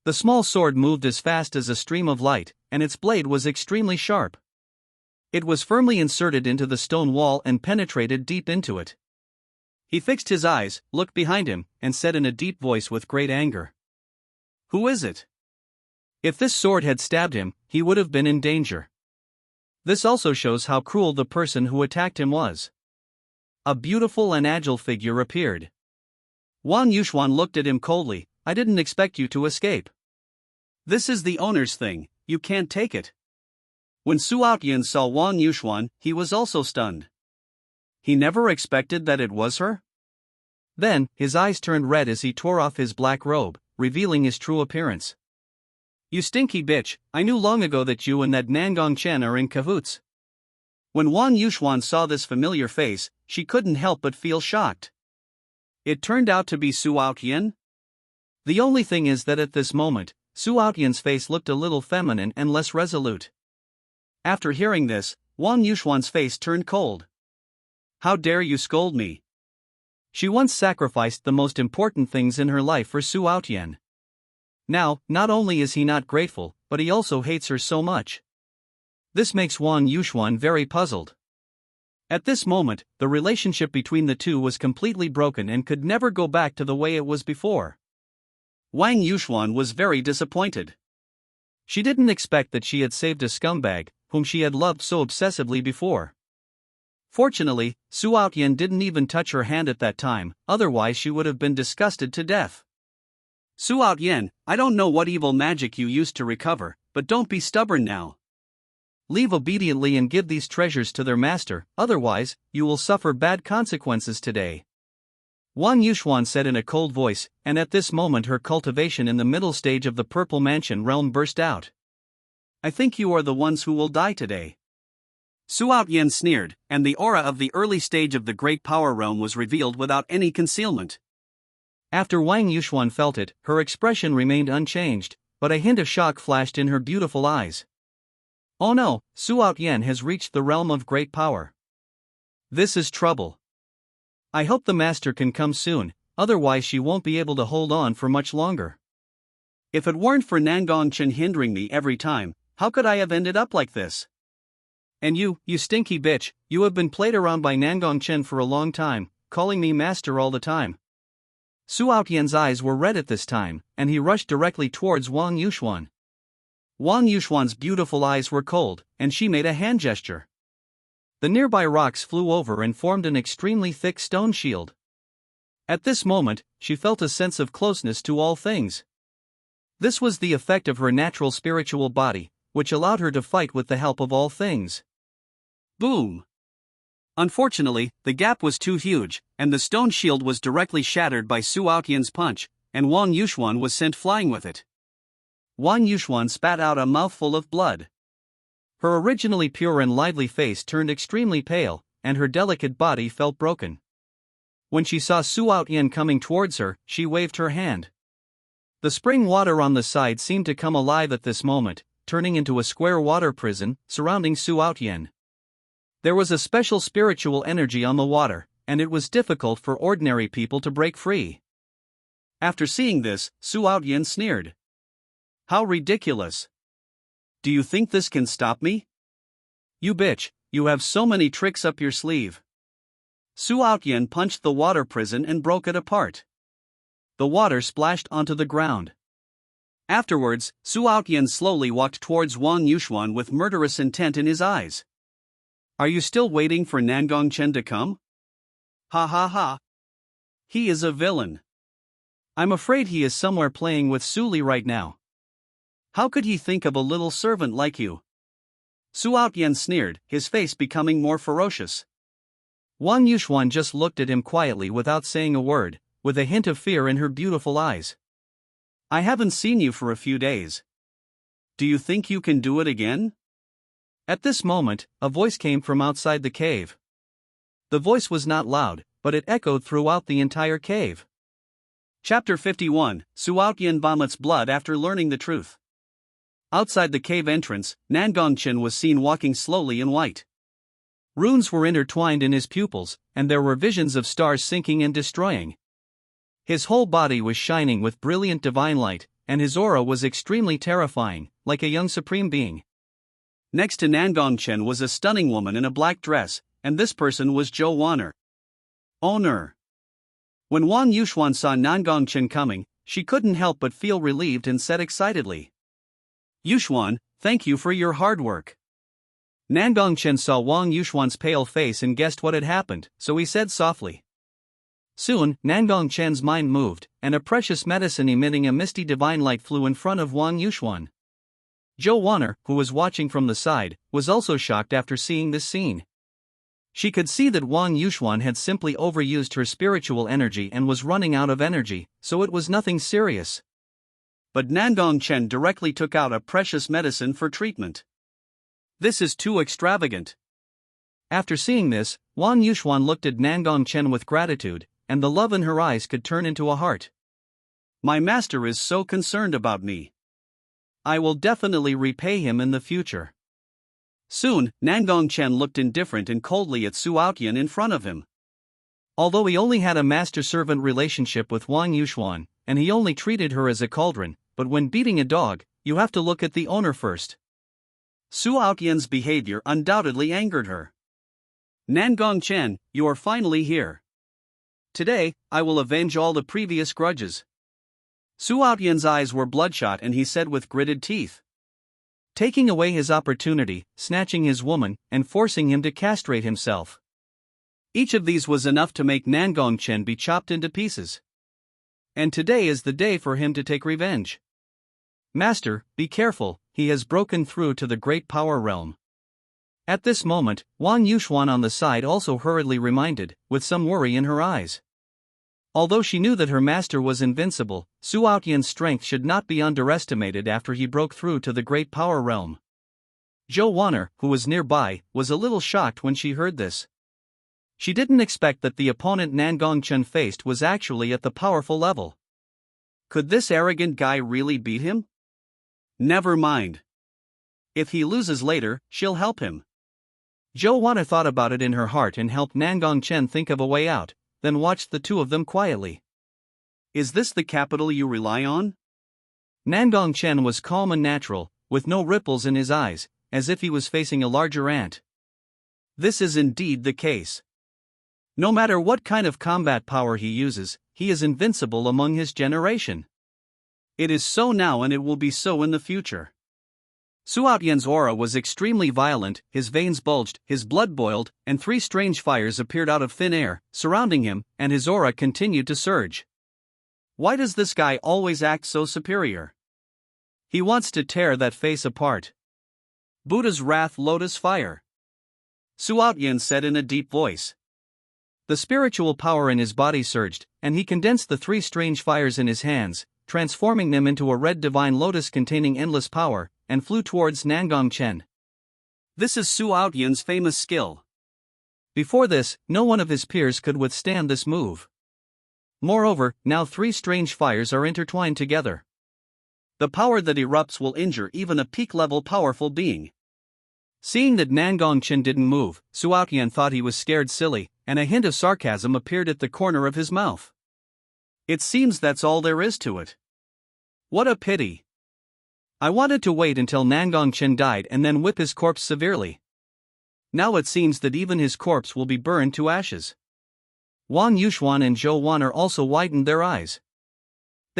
The small sword moved as fast as a stream of light, and its blade was extremely sharp. It was firmly inserted into the stone wall and penetrated deep into it. He fixed his eyes, looked behind him, and said in a deep voice with great anger, "Who is it?" If this sword had stabbed him, he would have been in danger. This also shows how cruel the person who attacked him was. A beautiful and agile figure appeared. Wang Yuxuan looked at him coldly. "I didn't expect you to escape. This is the owner's thing, you can't take it." When Su Outyen saw Wang Yuxuan, he was also stunned. He never expected that it was her? Then, his eyes turned red as he tore off his black robe, revealing his true appearance. "You stinky bitch, I knew long ago that you and that Nangong Chen are in cahoots." When Wang Yuxuan saw this familiar face, she couldn't help but feel shocked. It turned out to be Su Outyen? The only thing is that at this moment, Su Outyen's face looked a little feminine and less resolute. After hearing this, Wang Yuxuan's face turned cold. "How dare you scold me?" She once sacrificed the most important things in her life for Su Outyen. Now, not only is he not grateful, but he also hates her so much. This makes Wang Yuxuan very puzzled. At this moment, the relationship between the two was completely broken and could never go back to the way it was before. Wang Yuxuan was very disappointed. She didn't expect that she had saved a scumbag, whom she had loved so obsessively before. Fortunately, Su Outyen didn't even touch her hand at that time, otherwise she would have been disgusted to death. "Su Outyen, I don't know what evil magic you used to recover, but don't be stubborn now. Leave obediently and give these treasures to their master, otherwise, you will suffer bad consequences today." Wang Yuxuan said in a cold voice, and at this moment her cultivation in the middle stage of the Purple Mansion realm burst out. "I think you are the ones who will die today." Su Outyen sneered, and the aura of the early stage of the Great Power Realm was revealed without any concealment. After Wang Yuxuan felt it, her expression remained unchanged, but a hint of shock flashed in her beautiful eyes. "Oh no, Su Outyen has reached the realm of great power. This is trouble. I hope the master can come soon, otherwise she won't be able to hold on for much longer. If it weren't for Nangong Chen hindering me every time, how could I have ended up like this? And you stinky bitch, you have been played around by Nangong Chen for a long time, calling me master all the time." Su Outyen's eyes were red at this time, and he rushed directly towards Wang Yuxuan. Wang Yuxuan's beautiful eyes were cold, and she made a hand gesture. The nearby rocks flew over and formed an extremely thick stone shield. At this moment, she felt a sense of closeness to all things. This was the effect of her natural spiritual body, which allowed her to fight with the help of all things. Boom! Unfortunately, the gap was too huge, and the stone shield was directly shattered by Su Outyen's punch, and Wang Yuxuan was sent flying with it. Wang Yuxuan spat out a mouthful of blood. Her originally pure and lively face turned extremely pale, and her delicate body felt broken. When she saw Su Outyen coming towards her, she waved her hand. The spring water on the side seemed to come alive at this moment, turning into a square water prison, surrounding Su Outyen. There was a special spiritual energy on the water, and it was difficult for ordinary people to break free. After seeing this, Su Outyen sneered. "How ridiculous! Do you think this can stop me? You bitch, you have so many tricks up your sleeve." Su Outyen punched the water prison and broke it apart. The water splashed onto the ground. Afterwards, Su Outyan slowly walked towards Wang Yuxuan with murderous intent in his eyes. Are you still waiting for Nangong Chen to come? Ha ha ha. He is a villain. I'm afraid he is somewhere playing with Su Li right now. How could he think of a little servant like you? Su Outyan sneered, his face becoming more ferocious. Wang Yuxuan just looked at him quietly without saying a word, with a hint of fear in her beautiful eyes. I haven't seen you for a few days. Do you think you can do it again? At this moment, a voice came from outside the cave. The voice was not loud, but it echoed throughout the entire cave. Chapter 51, Su Outyan vomits blood after learning the truth. Outside the cave entrance, Nangong Chen was seen walking slowly in white. Runes were intertwined in his pupils, and there were visions of stars sinking and destroying. His whole body was shining with brilliant divine light, and his aura was extremely terrifying, like a young supreme being. Next to Nangong Chen was a stunning woman in a black dress, and this person was Zhou Waner. Owner. When Wang Yuxuan saw Nangong Chen coming, she couldn't help but feel relieved and said excitedly, Yuxuan, thank you for your hard work. Nangong Chen saw Wang Yuxuan's pale face and guessed what had happened, so he said softly. Soon, Nangong Chen's mind moved, and a precious medicine emitting a misty divine light flew in front of Wang Yuxuan. Zhou Waner, who was watching from the side, was also shocked after seeing this scene. She could see that Wang Yuxuan had simply overused her spiritual energy and was running out of energy, so it was nothing serious. But Nangong Chen directly took out a precious medicine for treatment. This is too extravagant. After seeing this, Wang Yuxuan looked at Nangong Chen with gratitude, and the love in her eyes could turn into a heart. My master is so concerned about me. I will definitely repay him in the future. Soon, Nangong Chen looked indifferent and coldly at Su Outyan in front of him. Although he only had a master-servant relationship with Wang Yuxuan, and he only treated her as a cauldron, but when beating a dog, you have to look at the owner first. Su Outyan's behavior undoubtedly angered her. Nangong Chen, you are finally here. Today, I will avenge all the previous grudges. Su Outyan's eyes were bloodshot and he said with gritted teeth. Taking away his opportunity, snatching his woman, and forcing him to castrate himself. Each of these was enough to make Nangong Chen be chopped into pieces. And today is the day for him to take revenge. Master, be careful, he has broken through to the great power realm. At this moment, Wang Yuxuan on the side also hurriedly reminded, with some worry in her eyes. Although she knew that her master was invincible, Su Outyan's strength should not be underestimated after he broke through to the great power realm. Zhou Waner, who was nearby, was a little shocked when she heard this. She didn't expect that the opponent Nangong Chen faced was actually at the powerful level. Could this arrogant guy really beat him? Never mind. If he loses later, she'll help him. Zhou Waner thought about it in her heart and helped Nangong Chen think of a way out, then watched the two of them quietly. Is this the capital you rely on? Nangong Chen was calm and natural, with no ripples in his eyes, as if he was facing a larger ant. This is indeed the case. No matter what kind of combat power he uses, he is invincible among his generation. It is so now and it will be so in the future. Su Outyan's aura was extremely violent, his veins bulged, his blood boiled, and three strange fires appeared out of thin air, surrounding him, and his aura continued to surge. Why does this guy always act so superior? He wants to tear that face apart. Buddha's wrath lotus fire. Su Outyan said in a deep voice. The spiritual power in his body surged, and he condensed the three strange fires in his hands, transforming them into a red divine lotus containing endless power, and flew towards Nangong Chen. This is Su Outyan's famous skill. Before this, no one of his peers could withstand this move. Moreover, now three strange fires are intertwined together. The power that erupts will injure even a peak-level powerful being. Seeing that Nangong Chen didn't move, Su Outyan thought he was scared silly, and a hint of sarcasm appeared at the corner of his mouth. It seems that's all there is to it. What a pity. I wanted to wait until Nangong Chen died and then whip his corpse severely. Now it seems that even his corpse will be burned to ashes. Wang Yuxuan and Zhou Waner also widened their eyes.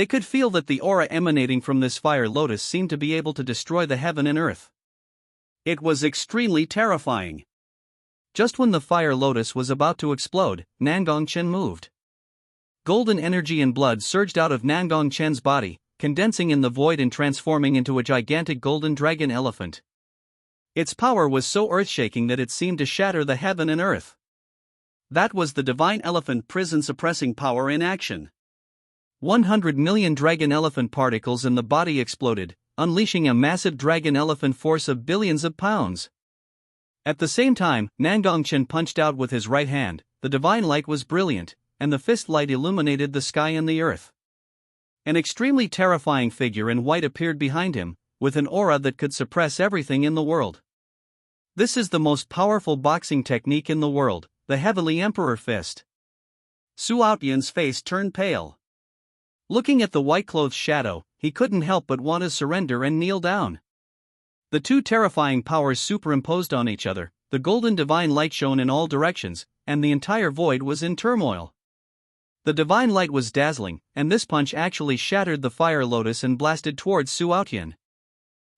They could feel that the aura emanating from this fire lotus seemed to be able to destroy the heaven and earth. It was extremely terrifying. Just when the fire lotus was about to explode, Nangong Chen moved. Golden energy and blood surged out of Nangong Chen's body, condensing in the void and transforming into a gigantic golden dragon elephant. Its power was so earth-shaking that it seemed to shatter the heaven and earth. That was the divine elephant prison-suppressing power in action. 100 million dragon elephant particles in the body exploded, unleashing a massive dragon elephant force of billions of pounds. At the same time, Nangong Chen punched out with his right hand. The divine light was brilliant, and the fist light illuminated the sky and the earth. An extremely terrifying figure in white appeared behind him, with an aura that could suppress everything in the world. This is the most powerful boxing technique in the world, the Heavenly Emperor Fist. Su Outyan's face turned pale. Looking at the white-clothed shadow, he couldn't help but want to surrender and kneel down. The two terrifying powers superimposed on each other, the golden divine light shone in all directions, and the entire void was in turmoil. The divine light was dazzling, and this punch actually shattered the fire lotus and blasted towards Su Outyan.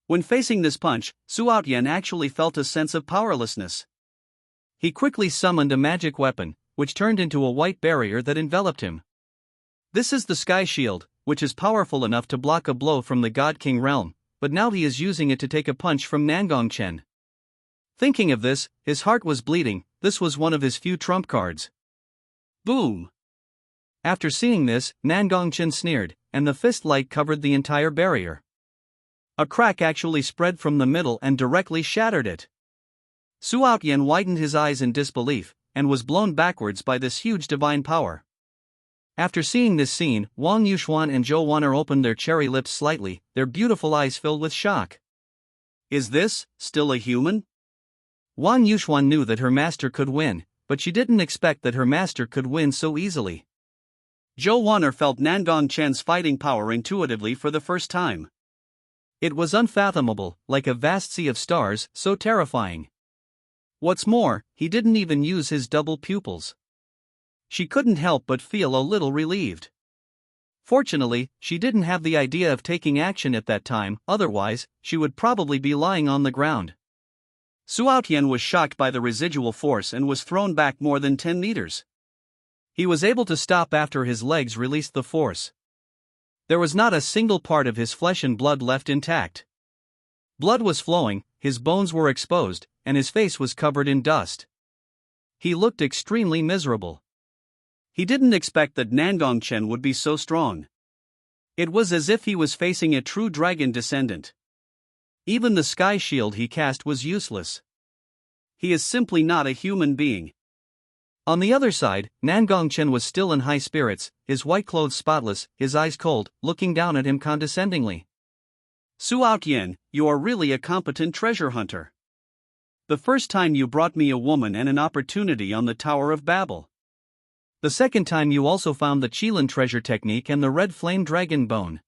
When facing this punch, Su Outyan actually felt a sense of powerlessness. He quickly summoned a magic weapon, which turned into a white barrier that enveloped him. This is the Sky Shield, which is powerful enough to block a blow from the God King realm, but now he is using it to take a punch from Nangong Chen. Thinking of this, his heart was bleeding. This was one of his few trump cards. Boom! After seeing this, Nangong Chen sneered, and the fist light covered the entire barrier. A crack actually spread from the middle and directly shattered it. Su Outyan widened his eyes in disbelief, and was blown backwards by this huge divine power. After seeing this scene, Wang Yuxuan and Zhou Wan'er opened their cherry lips slightly, their beautiful eyes filled with shock. Is this still a human? Wang Yuxuan knew that her master could win, but she didn't expect that her master could win so easily. Zhou Wan'er felt Nangong Chen's fighting power intuitively for the first time. It was unfathomable, like a vast sea of stars, so terrifying. What's more, he didn't even use his double pupils. She couldn't help but feel a little relieved. Fortunately, she didn't have the idea of taking action at that time, otherwise, she would probably be lying on the ground. Su Outyan was shocked by the residual force and was thrown back more than 10 meters. He was able to stop after his legs released the force. There was not a single part of his flesh and blood left intact. Blood was flowing, his bones were exposed, and his face was covered in dust. He looked extremely miserable. He didn't expect that Nangong Chen would be so strong. It was as if he was facing a true dragon descendant. Even the sky shield he cast was useless. He is simply not a human being. On the other side, Nangong Chen was still in high spirits, his white clothes spotless, his eyes cold, looking down at him condescendingly. Su Outyan, you are really a competent treasure hunter. The first time you brought me a woman and an opportunity on the Tower of Babel. The second time you also found the Qilin treasure technique and the red flame dragon bone.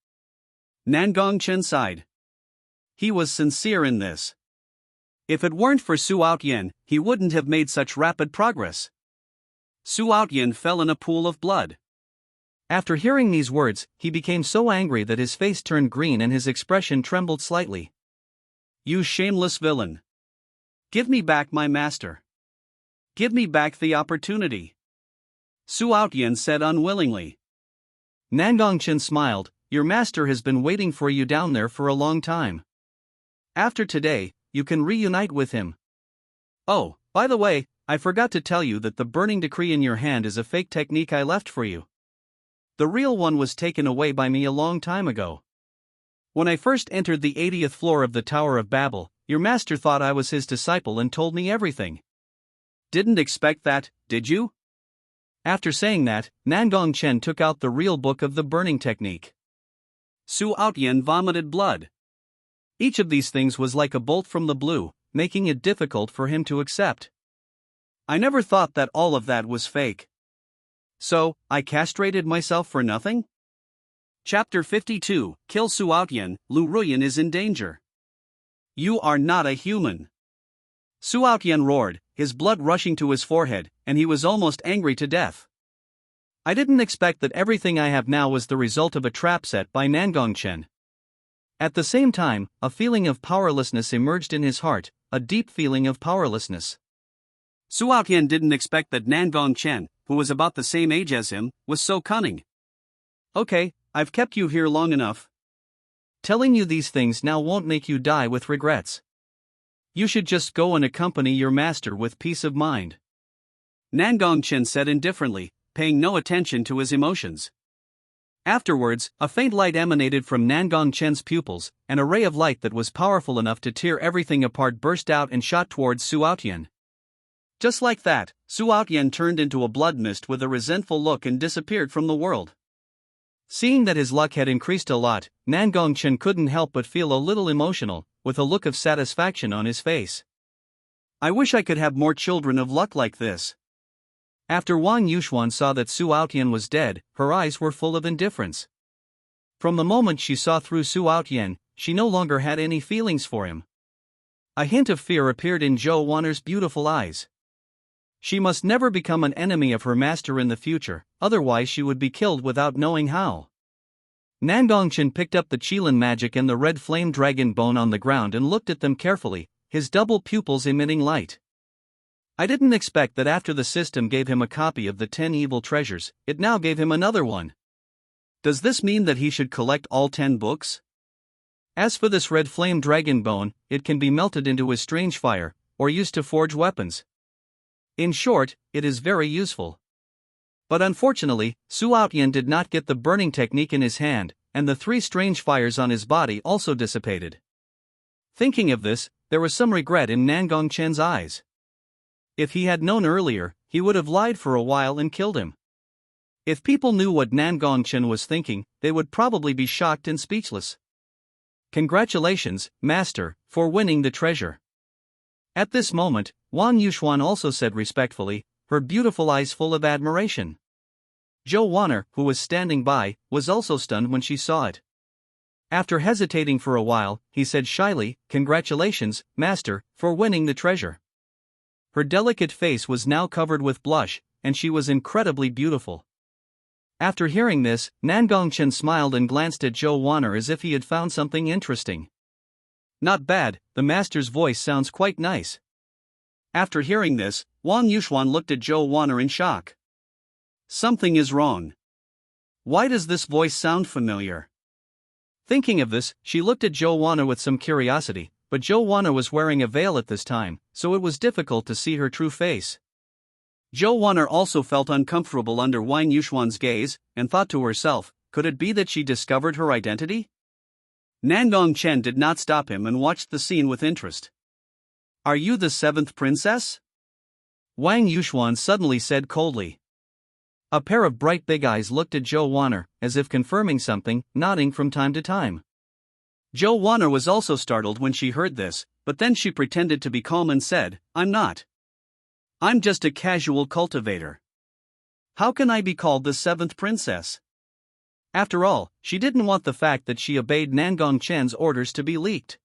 Nangong Chen sighed. He was sincere in this. If it weren't for Su Outyan, he wouldn't have made such rapid progress. Su Outyan fell in a pool of blood. After hearing these words, he became so angry that his face turned green and his expression trembled slightly. You shameless villain! Give me back my master. Give me back the opportunity. Su Outyan said unwillingly. Nangong Chen smiled. Your master has been waiting for you down there for a long time. After today, you can reunite with him. Oh, by the way, I forgot to tell you that the burning decree in your hand is a fake technique I left for you. The real one was taken away by me a long time ago. When I first entered the 80th floor of the Tower of Babel, your master thought I was his disciple and told me everything. Didn't expect that, did you? After saying that, Nangong Chen took out the real book of the burning technique. Su Outyan vomited blood. Each of these things was like a bolt from the blue, making it difficult for him to accept. I never thought that all of that was fake. So, I castrated myself for nothing? Chapter 52, Kill Su Outyan, Lu Ruyan is in danger. You are not a human. Su Outyan roared, his blood rushing to his forehead, and he was almost angry to death. I didn't expect that everything I have now was the result of a trap set by Nangong Chen. At the same time, a feeling of powerlessness emerged in his heart, a deep feeling of powerlessness. Su Aotian didn't expect that Nangong Chen, who was about the same age as him, was so cunning. Okay, I've kept you here long enough. Telling you these things now won't make you die with regrets. You should just go and accompany your master with peace of mind. Nangong Chen said indifferently, paying no attention to his emotions. Afterwards, a faint light emanated from Nangong Chen's pupils, and a ray of light that was powerful enough to tear everything apart burst out and shot towards Su Aotian. Just like that, Su Aotian turned into a blood mist with a resentful look and disappeared from the world. Seeing that his luck had increased a lot, Nangong Chen couldn't help but feel a little emotional, with a look of satisfaction on his face. I wish I could have more children of luck like this. After Wang Yuxuan saw that Su Aotian was dead, her eyes were full of indifference. From the moment she saw through Su Aotian, she no longer had any feelings for him. A hint of fear appeared in Zhou Wanner's beautiful eyes. She must never become an enemy of her master in the future, otherwise she would be killed without knowing how. Nangong Chen picked up the Qilin magic and the red flame dragon bone on the ground and looked at them carefully, his double pupils emitting light. I didn't expect that after the system gave him a copy of the 10 evil treasures, it now gave him another one. Does this mean that he should collect all 10 books? As for this red flame dragon bone, it can be melted into his strange fire, or used to forge weapons. In short, it is very useful. But unfortunately, Su Aotian did not get the burning technique in his hand, and the 3 strange fires on his body also dissipated. Thinking of this, there was some regret in Nangong Chen's eyes. If he had known earlier, he would have lied for a while and killed him. If people knew what Nangong Chen was thinking, they would probably be shocked and speechless. Congratulations, Master, for winning the treasure. At this moment, Wang Yuxuan also said respectfully, her beautiful eyes full of admiration. Zhou Wanner, who was standing by, was also stunned when she saw it. After hesitating for a while, he said shyly, "Congratulations, Master, for winning the treasure." Her delicate face was now covered with blush, and she was incredibly beautiful. After hearing this, Nangong Chen smiled and glanced at Zhou Wanner as if he had found something interesting. Not bad, the master's voice sounds quite nice. After hearing this, Wang Yuxuan looked at Zhou Wanner in shock. Something is wrong. Why does this voice sound familiar? Thinking of this, she looked at Zhou Wanner with some curiosity, but Zhou Wanner was wearing a veil at this time, so it was difficult to see her true face. Zhou Wanner also felt uncomfortable under Wang Yuxuan's gaze, and thought to herself, could it be that she discovered her identity? Nangong Chen did not stop him and watched the scene with interest. Are you the 7th princess? Wang Yuxuan suddenly said coldly. A pair of bright big eyes looked at Zhou Wanner, as if confirming something, nodding from time to time. Zhou Wanner was also startled when she heard this, but then she pretended to be calm and said, I'm not. I'm just a casual cultivator. How can I be called the 7th princess? After all, she didn't want the fact that she obeyed Nangong Chen's orders to be leaked.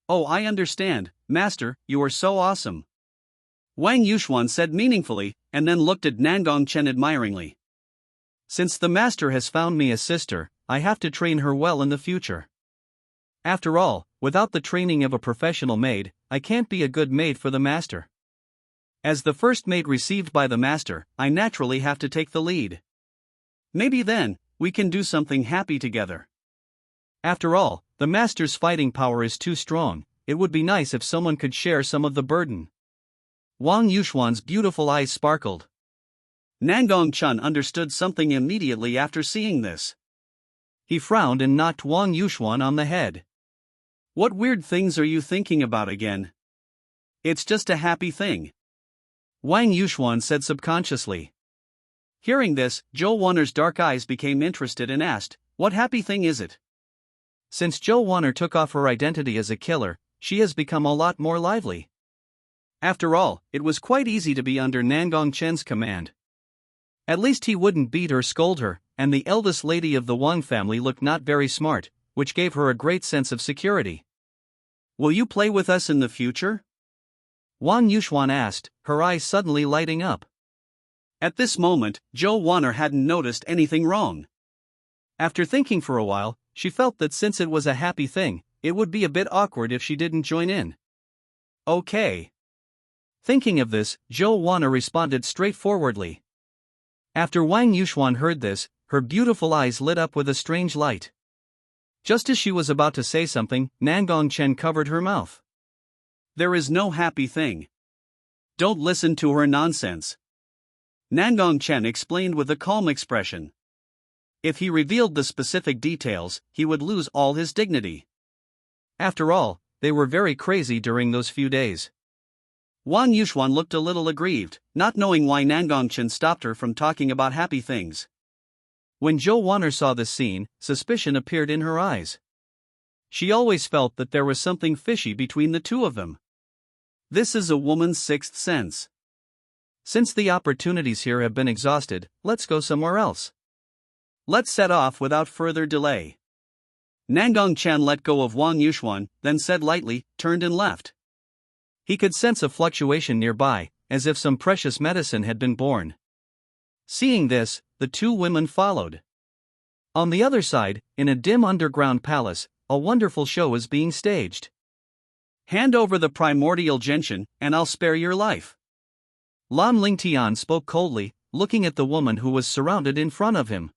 Oh, I understand, Master, you are so awesome. Wang Yuxuan said meaningfully, and then looked at Nangong Chen admiringly. Since the Master has found me a sister, I have to train her well in the future. After all, without the training of a professional maid, I can't be a good maid for the Master. As the first maid received by the Master, I naturally have to take the lead. Maybe then, we can do something happy together. After all, the Master's fighting power is too strong, it would be nice if someone could share some of the burden. Wang Yuxuan's beautiful eyes sparkled. Nangong Chen understood something immediately after seeing this. He frowned and knocked Wang Yuxuan on the head. What weird things are you thinking about again? It's just a happy thing. Wang Yuxuan said subconsciously. Hearing this, Zhou Wanner's dark eyes became interested and asked, what happy thing is it? Since Zhou Wanner took off her identity as a killer, she has become a lot more lively. After all, it was quite easy to be under Nangong Chen's command. At least he wouldn't beat or scold her, and the eldest lady of the Wang family looked not very smart, which gave her a great sense of security. Will you play with us in the future? Wang Yuxuan asked, her eyes suddenly lighting up. At this moment, Zhou Wanner hadn't noticed anything wrong. After thinking for a while, she felt that since it was a happy thing, it would be a bit awkward if she didn't join in. Okay. Thinking of this, Zhou Wanner responded straightforwardly. After Wang Yuxuan heard this, her beautiful eyes lit up with a strange light. Just as she was about to say something, Nangong Chen covered her mouth. There is no happy thing. Don't listen to her nonsense. Nangong Chen explained with a calm expression. If he revealed the specific details, he would lose all his dignity. After all, they were very crazy during those few days. Wang Yuxuan looked a little aggrieved, not knowing why Nangong Chen stopped her from talking about happy things. When Zhou Wanner saw this scene, suspicion appeared in her eyes. She always felt that there was something fishy between the two of them. This is a woman's sixth sense. Since the opportunities here have been exhausted, let's go somewhere else. Let's set off without further delay. Nangong Chen let go of Wang Yuxuan, then said lightly, turned and left. He could sense a fluctuation nearby, as if some precious medicine had been born. Seeing this, the two women followed. On the other side, in a dim underground palace, a wonderful show is being staged. Hand over the primordial gentian, and I'll spare your life. Lan Lingtian spoke coldly, looking at the woman who was surrounded in front of him.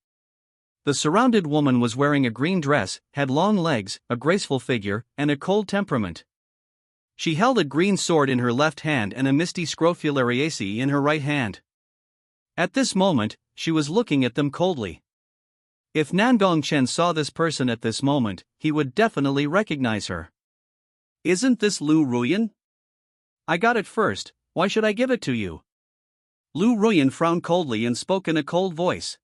The surrounded woman was wearing a green dress, had long legs, a graceful figure, and a cold temperament. She held a green sword in her left hand and a misty scrofulariaceae in her right hand. At this moment, she was looking at them coldly. If Nangong Chen saw this person at this moment, he would definitely recognize her. Isn't this Lu Ruyan? I got it first, why should I give it to you? Lu Ruyan frowned coldly and spoke in a cold voice.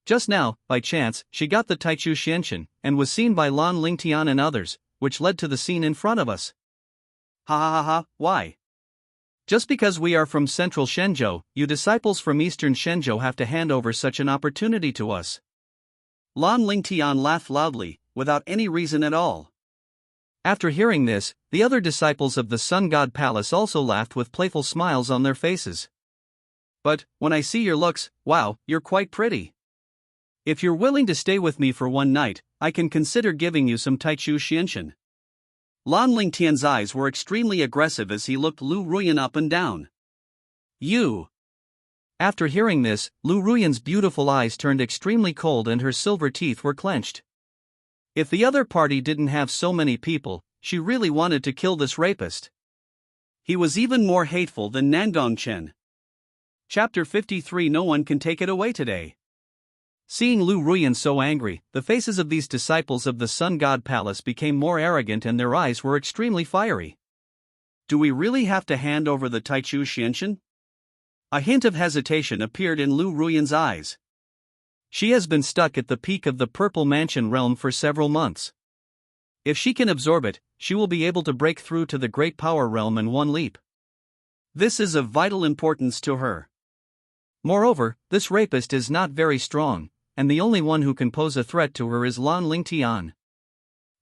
Just now, by chance, she got the Taichu Xianxian, and was seen by Lan Lingtian and others, which led to the scene in front of us. Ha ha ha ha, why? Just because we are from central Shenzhou, you disciples from eastern Shenzhou have to hand over such an opportunity to us. Lan Lingtian laughed loudly, without any reason at all. After hearing this, the other disciples of the Sun God Palace also laughed with playful smiles on their faces. But, when I see your looks, wow, you're quite pretty. If you're willing to stay with me for one night, I can consider giving you some Taichu Xianxian. Lan Lingtian's eyes were extremely aggressive as he looked Lu Ruyan up and down. You. After hearing this, Lu Ruyan's beautiful eyes turned extremely cold and her silver teeth were clenched. If the other party didn't have so many people, she really wanted to kill this rapist. He was even more hateful than Nangong Chen. Chapter 53. No one can take it away today. Seeing Lu Ruyan so angry, the faces of these disciples of the Sun God Palace became more arrogant and their eyes were extremely fiery. Do we really have to hand over the Taichu Xianxian? A hint of hesitation appeared in Lu Ruyan's eyes. She has been stuck at the peak of the Purple Mansion realm for several months. If she can absorb it, she will be able to break through to the Great Power realm in one leap. This is of vital importance to her. Moreover, this rapist is not very strong, and the only one who can pose a threat to her is Lan Lingtian.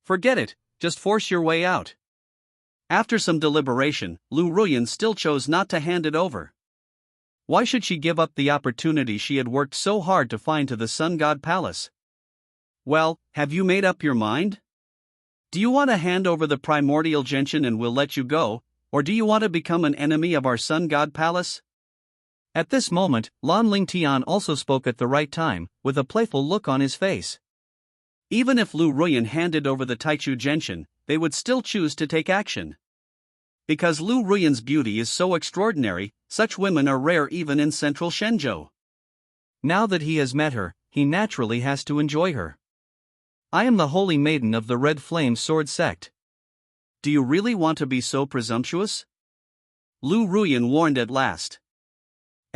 Forget it, just force your way out. After some deliberation, Lu Ruyan still chose not to hand it over. Why should she give up the opportunity she had worked so hard to find to the Sun God Palace? Well, have you made up your mind? Do you want to hand over the primordial gentian and we'll let you go, or do you want to become an enemy of our Sun God Palace? At this moment, Lan Lingtian also spoke at the right time, with a playful look on his face. Even if Lu Ruyan handed over the Taichu gentian, they would still choose to take action. Because Lu Ruyan's beauty is so extraordinary, such women are rare even in central Shenzhou. Now that he has met her, he naturally has to enjoy her. I am the holy maiden of the Red Flame Sword sect. Do you really want to be so presumptuous? Lu Ruyan warned at last.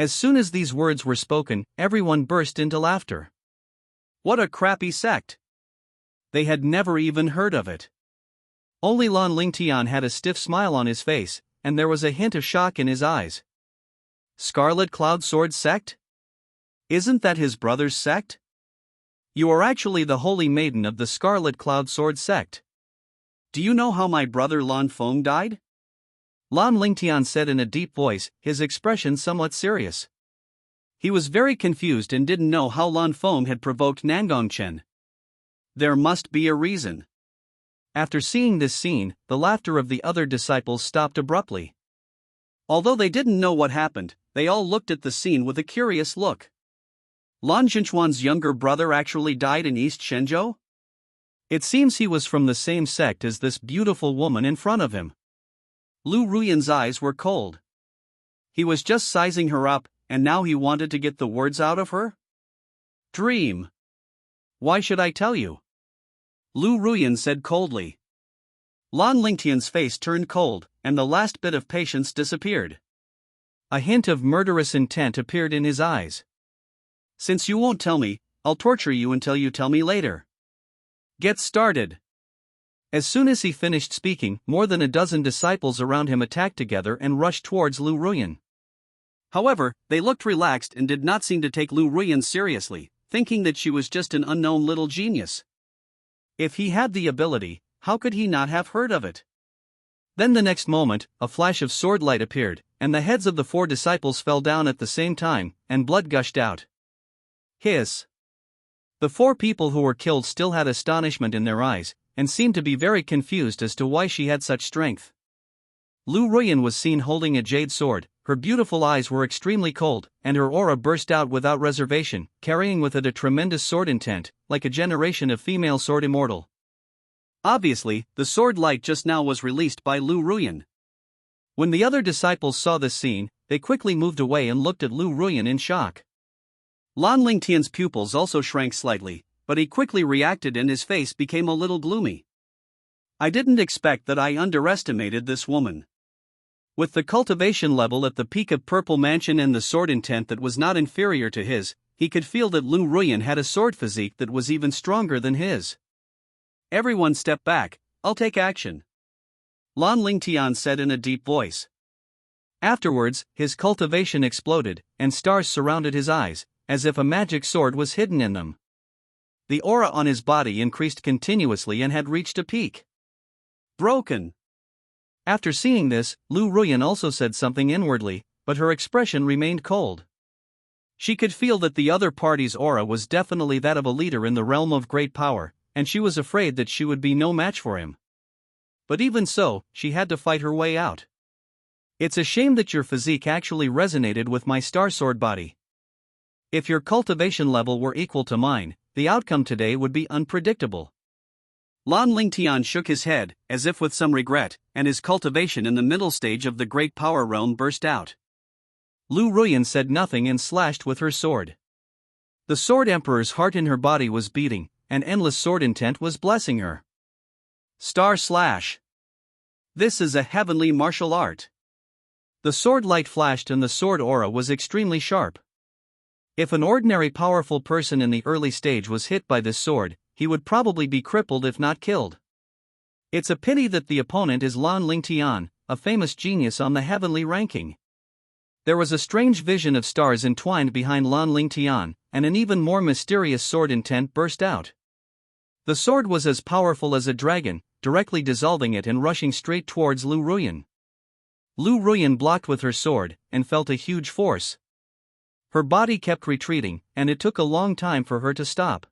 As soon as these words were spoken, everyone burst into laughter. What a crappy sect! They had never even heard of it. Only Lan Lingtian had a stiff smile on his face, and there was a hint of shock in his eyes. Scarlet Cloud Sword sect? Isn't that his brother's sect? You are actually the holy maiden of the Scarlet Cloud Sword sect. Do you know how my brother Lan Feng died? Lan Lingtian said in a deep voice, his expression somewhat serious. He was very confused and didn't know how Lan Feng had provoked Nangong Chen. There must be a reason. After seeing this scene, the laughter of the other disciples stopped abruptly. Although they didn't know what happened, they all looked at the scene with a curious look. Lan Zhenchuan's younger brother actually died in East Shenzhou? It seems he was from the same sect as this beautiful woman in front of him. Lu Ruyan's eyes were cold. He was just sizing her up, and now he wanted to get the words out of her? Dream. Why should I tell you? Lu Ruyan said coldly. Lan Lingtian's face turned cold, and the last bit of patience disappeared. A hint of murderous intent appeared in his eyes. Since you won't tell me, I'll torture you until you tell me later. Get started. As soon as he finished speaking, more than a dozen disciples around him attacked together and rushed towards Lu Ruyan. However, they looked relaxed and did not seem to take Lu Ruyan seriously, thinking that she was just an unknown little genius. If he had the ability, how could he not have heard of it? Then the next moment, a flash of sword light appeared, and the heads of the 4 disciples fell down at the same time, and blood gushed out. Hiss. The 4 people who were killed still had astonishment in their eyes, and seemed to be very confused as to why she had such strength. Lu Ruyan was seen holding a jade sword, her beautiful eyes were extremely cold, and her aura burst out without reservation, carrying with it a tremendous sword intent, like a generation of female sword immortal. Obviously, the sword light just now was released by Lu Ruyan. When the other disciples saw this scene, they quickly moved away and looked at Lu Ruyan in shock. Lan Lingtian's pupils also shrank slightly, but he quickly reacted and his face became a little gloomy. I didn't expect that. I underestimated this woman. With the cultivation level at the peak of Purple Mansion and the sword intent that was not inferior to his, he could feel that Lu Ruyan had a sword physique that was even stronger than his. Everyone step back, I'll take action. Lan Lingtian said in a deep voice. Afterwards, his cultivation exploded, and stars surrounded his eyes, as if a magic sword was hidden in them. The aura on his body increased continuously and had reached a peak. Broken. After seeing this, Lu Ruyan also said something inwardly, but her expression remained cold. She could feel that the other party's aura was definitely that of a leader in the realm of great power, and she was afraid that she would be no match for him. But even so, she had to fight her way out. It's a shame that your physique actually resonated with my star sword body. If your cultivation level were equal to mine, the outcome today would be unpredictable. Lan Lingtian shook his head, as if with some regret, and his cultivation in the middle stage of the great power realm burst out. Lu Ruyan said nothing and slashed with her sword. The sword emperor's heart in her body was beating, and endless sword intent was blessing her. Star slash. This is a heavenly martial art. The sword light flashed and the sword aura was extremely sharp. If an ordinary powerful person in the early stage was hit by this sword, he would probably be crippled if not killed. It's a pity that the opponent is Lan Lingtian, a famous genius on the heavenly ranking. There was a strange vision of stars entwined behind Lan Lingtian, and an even more mysterious sword intent burst out. The sword was as powerful as a dragon, directly dissolving it and rushing straight towards Lu Ruyan. Lu Ruyan blocked with her sword, and felt a huge force. Her body kept retreating, and it took a long time for her to stop.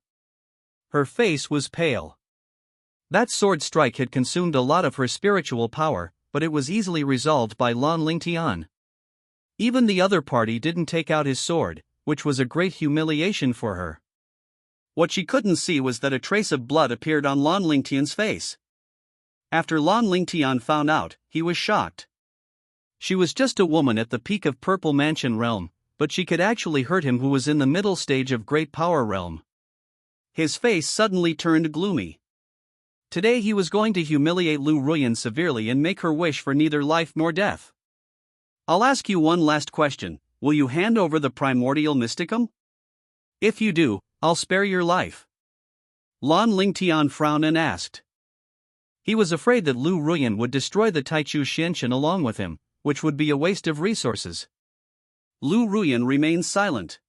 Her face was pale. That sword strike had consumed a lot of her spiritual power, but it was easily resolved by Lan Lingtian. Even the other party didn't take out his sword, which was a great humiliation for her. What she couldn't see was that a trace of blood appeared on Lan Lingtian's face. After Lan Lingtian found out, he was shocked. She was just a woman at the peak of Purple Mansion realm, but she could actually hurt him who was in the middle stage of Great Power realm. His face suddenly turned gloomy. Today he was going to humiliate Lu Ruyan severely and make her wish for neither life nor death. I'll ask you one last question, will you hand over the primordial mysticum? If you do, I'll spare your life. Lan Lingtian frowned and asked. He was afraid that Lu Ruyan would destroy the Taichu Xianqian along with him, which would be a waste of resources. Lu Ruyan remained silent.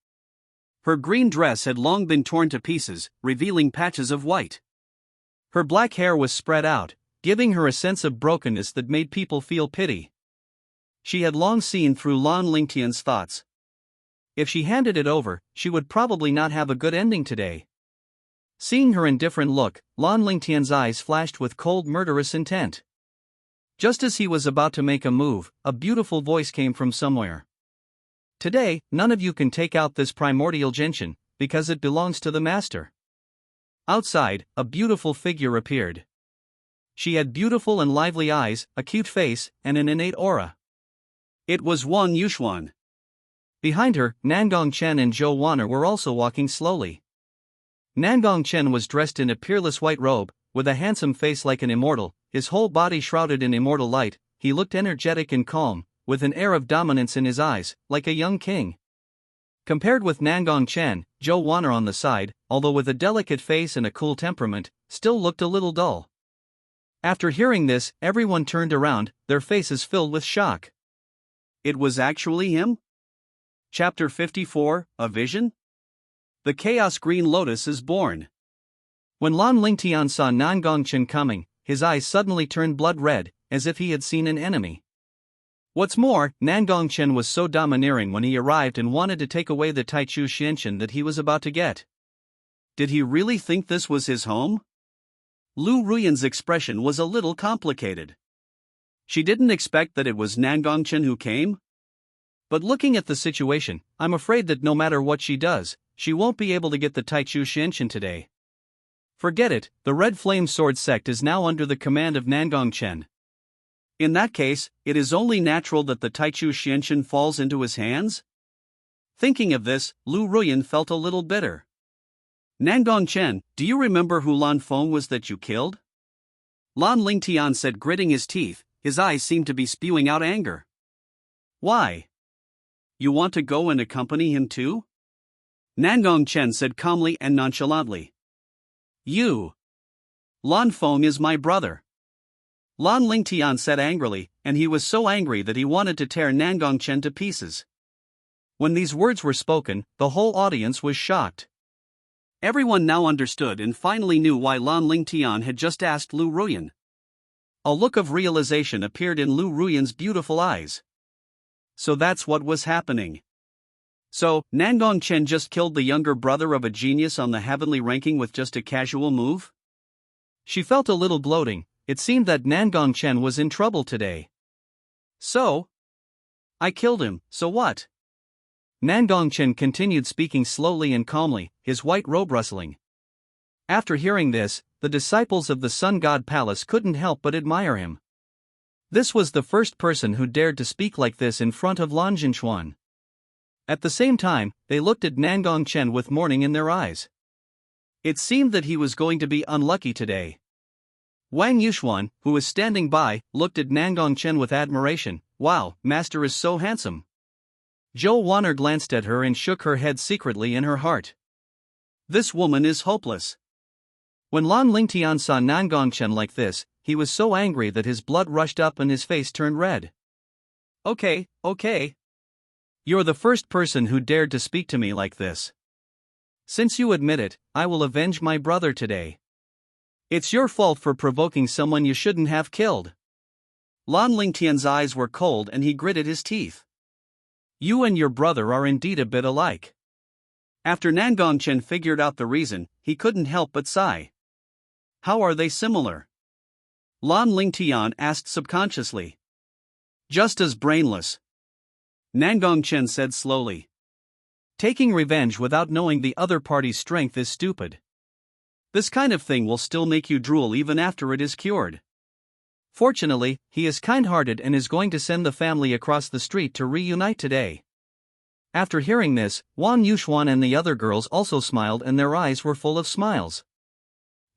Her green dress had long been torn to pieces, revealing patches of white. Her black hair was spread out, giving her a sense of brokenness that made people feel pity. She had long seen through Lan Lingtian's thoughts. If she handed it over, she would probably not have a good ending today. Seeing her indifferent look, Lan Lingtian's eyes flashed with cold murderous intent. Just as he was about to make a move, a beautiful voice came from somewhere. Today, none of you can take out this primordial gentian, because it belongs to the master. Outside, a beautiful figure appeared. She had beautiful and lively eyes, a cute face, and an innate aura. It was Wang Yuxuan. Behind her, Nangong Chen and Zhou Waner were also walking slowly. Nangong Chen was dressed in a peerless white robe, with a handsome face like an immortal, his whole body shrouded in immortal light. He looked energetic and calm, with an air of dominance in his eyes, like a young king. Compared with Nangong Chen, Zhou Waner on the side, although with a delicate face and a cool temperament, still looked a little dull. After hearing this, everyone turned around, their faces filled with shock. It was actually him? Chapter 54, A Vision? The Chaos Green Lotus is born. When Lan Lingtian saw Nangong Chen coming, his eyes suddenly turned blood red, as if he had seen an enemy. What's more, Nangong Chen was so domineering when he arrived and wanted to take away the Taichu Xianxian that he was about to get. Did he really think this was his home? Lu Ruyan's expression was a little complicated. She didn't expect that it was Nangong Chen who came. But looking at the situation, I'm afraid that no matter what she does, she won't be able to get the Taichu Xianxian today. Forget it, the Red Flame Sword sect is now under the command of Nangong Chen. In that case, it is only natural that the Taichu Xianxian falls into his hands? Thinking of this, Lu Ruyan felt a little bitter. Nangong Chen, do you remember who Lan Feng was that you killed? Lan Lingtian said, gritting his teeth. His eyes seemed to be spewing out anger. Why? You want to go and accompany him too? Nangong Chen said calmly and nonchalantly. You. Lan Feng is my brother. Lan Lingtian said angrily, and he was so angry that he wanted to tear Nangong Chen to pieces. When these words were spoken, the whole audience was shocked. Everyone now understood and finally knew why Lan Lingtian had just asked Lu Ruyan. A look of realization appeared in Lu Ruyan's beautiful eyes. So that's what was happening. So, Nangong Chen just killed the younger brother of a genius on the heavenly ranking with just a casual move? She felt a little bloating. It seemed that Nangong Chen was in trouble today. So? I killed him, so what? Nangong Chen continued speaking slowly and calmly, his white robe rustling. After hearing this, the disciples of the Sun God Palace couldn't help but admire him. This was the first person who dared to speak like this in front of Lan Jinchuan. At the same time, they looked at Nangong Chen with mourning in their eyes. It seemed that he was going to be unlucky today. Wang Yuxuan, who was standing by, looked at Nangong Chen with admiration. Wow, master is so handsome. Zhou Waner glanced at her and shook her head secretly in her heart. This woman is hopeless. When Lan Lingtian saw Nangong Chen like this, he was so angry that his blood rushed up and his face turned red. Okay. You're the first person who dared to speak to me like this. Since you admit it, I will avenge my brother today. It's your fault for provoking someone you shouldn't have killed. Lan Lingtian's eyes were cold and he gritted his teeth. You and your brother are indeed a bit alike. After Nangong Chen figured out the reason, he couldn't help but sigh. How are they similar? Lan Lingtian asked subconsciously. Just as brainless. Nangong Chen said slowly. Taking revenge without knowing the other party's strength is stupid. This kind of thing will still make you drool even after it is cured. Fortunately, he is kind-hearted and is going to send the family across the street to reunite today. After hearing this, Wang Yuxuan and the other girls also smiled and their eyes were full of smiles.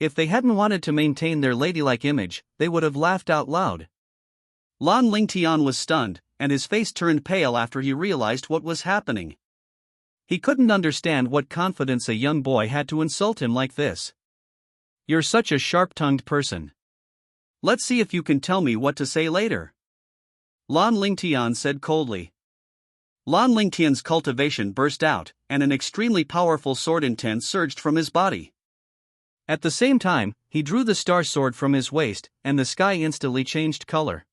If they hadn't wanted to maintain their ladylike image, they would have laughed out loud. Lan Lingtian was stunned, and his face turned pale after he realized what was happening. He couldn't understand what confidence a young boy had to insult him like this. You're such a sharp-tongued person. Let's see if you can tell me what to say later. Lan Lingtian said coldly. Lan Lingtian's cultivation burst out, and an extremely powerful sword intent surged from his body. At the same time, he drew the star sword from his waist, and the sky instantly changed color.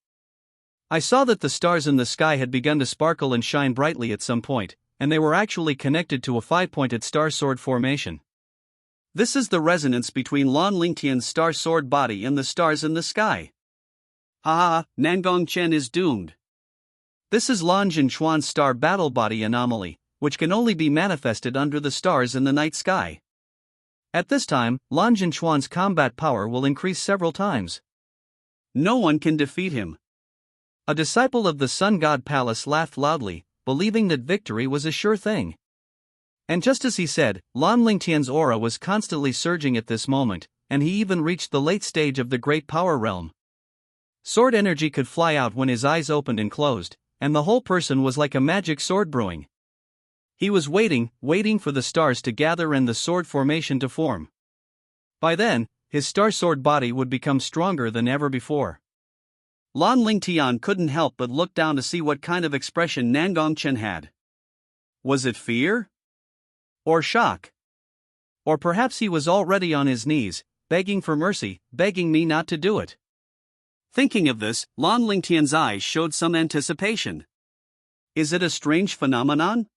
I saw that the stars in the sky had begun to sparkle and shine brightly at some point, and they were actually connected to a 5-pointed star sword formation. This is the resonance between Lan Lingtian's star sword body and the stars in the sky. Ah, Nangong Chen is doomed. This is Lan Jinchuan's star battle body anomaly, which can only be manifested under the stars in the night sky. At this time, Lan Jinchuan's combat power will increase several times. No one can defeat him. A disciple of the Sun God Palace laughed loudly, believing that victory was a sure thing. And just as he said, Lan Lingtian's aura was constantly surging at this moment, and he even reached the late stage of the Great Power Realm. Sword energy could fly out when his eyes opened and closed, and the whole person was like a magic sword brewing. He was waiting for the stars to gather and the sword formation to form. By then, his star sword body would become stronger than ever before. Lan Lingtian couldn't help but look down to see what kind of expression Nangong Chen had. Was it fear? Or shock? Or perhaps he was already on his knees, begging for mercy, begging me not to do it. Thinking of this, Lan Lingtian's eyes showed some anticipation. Is it a strange phenomenon?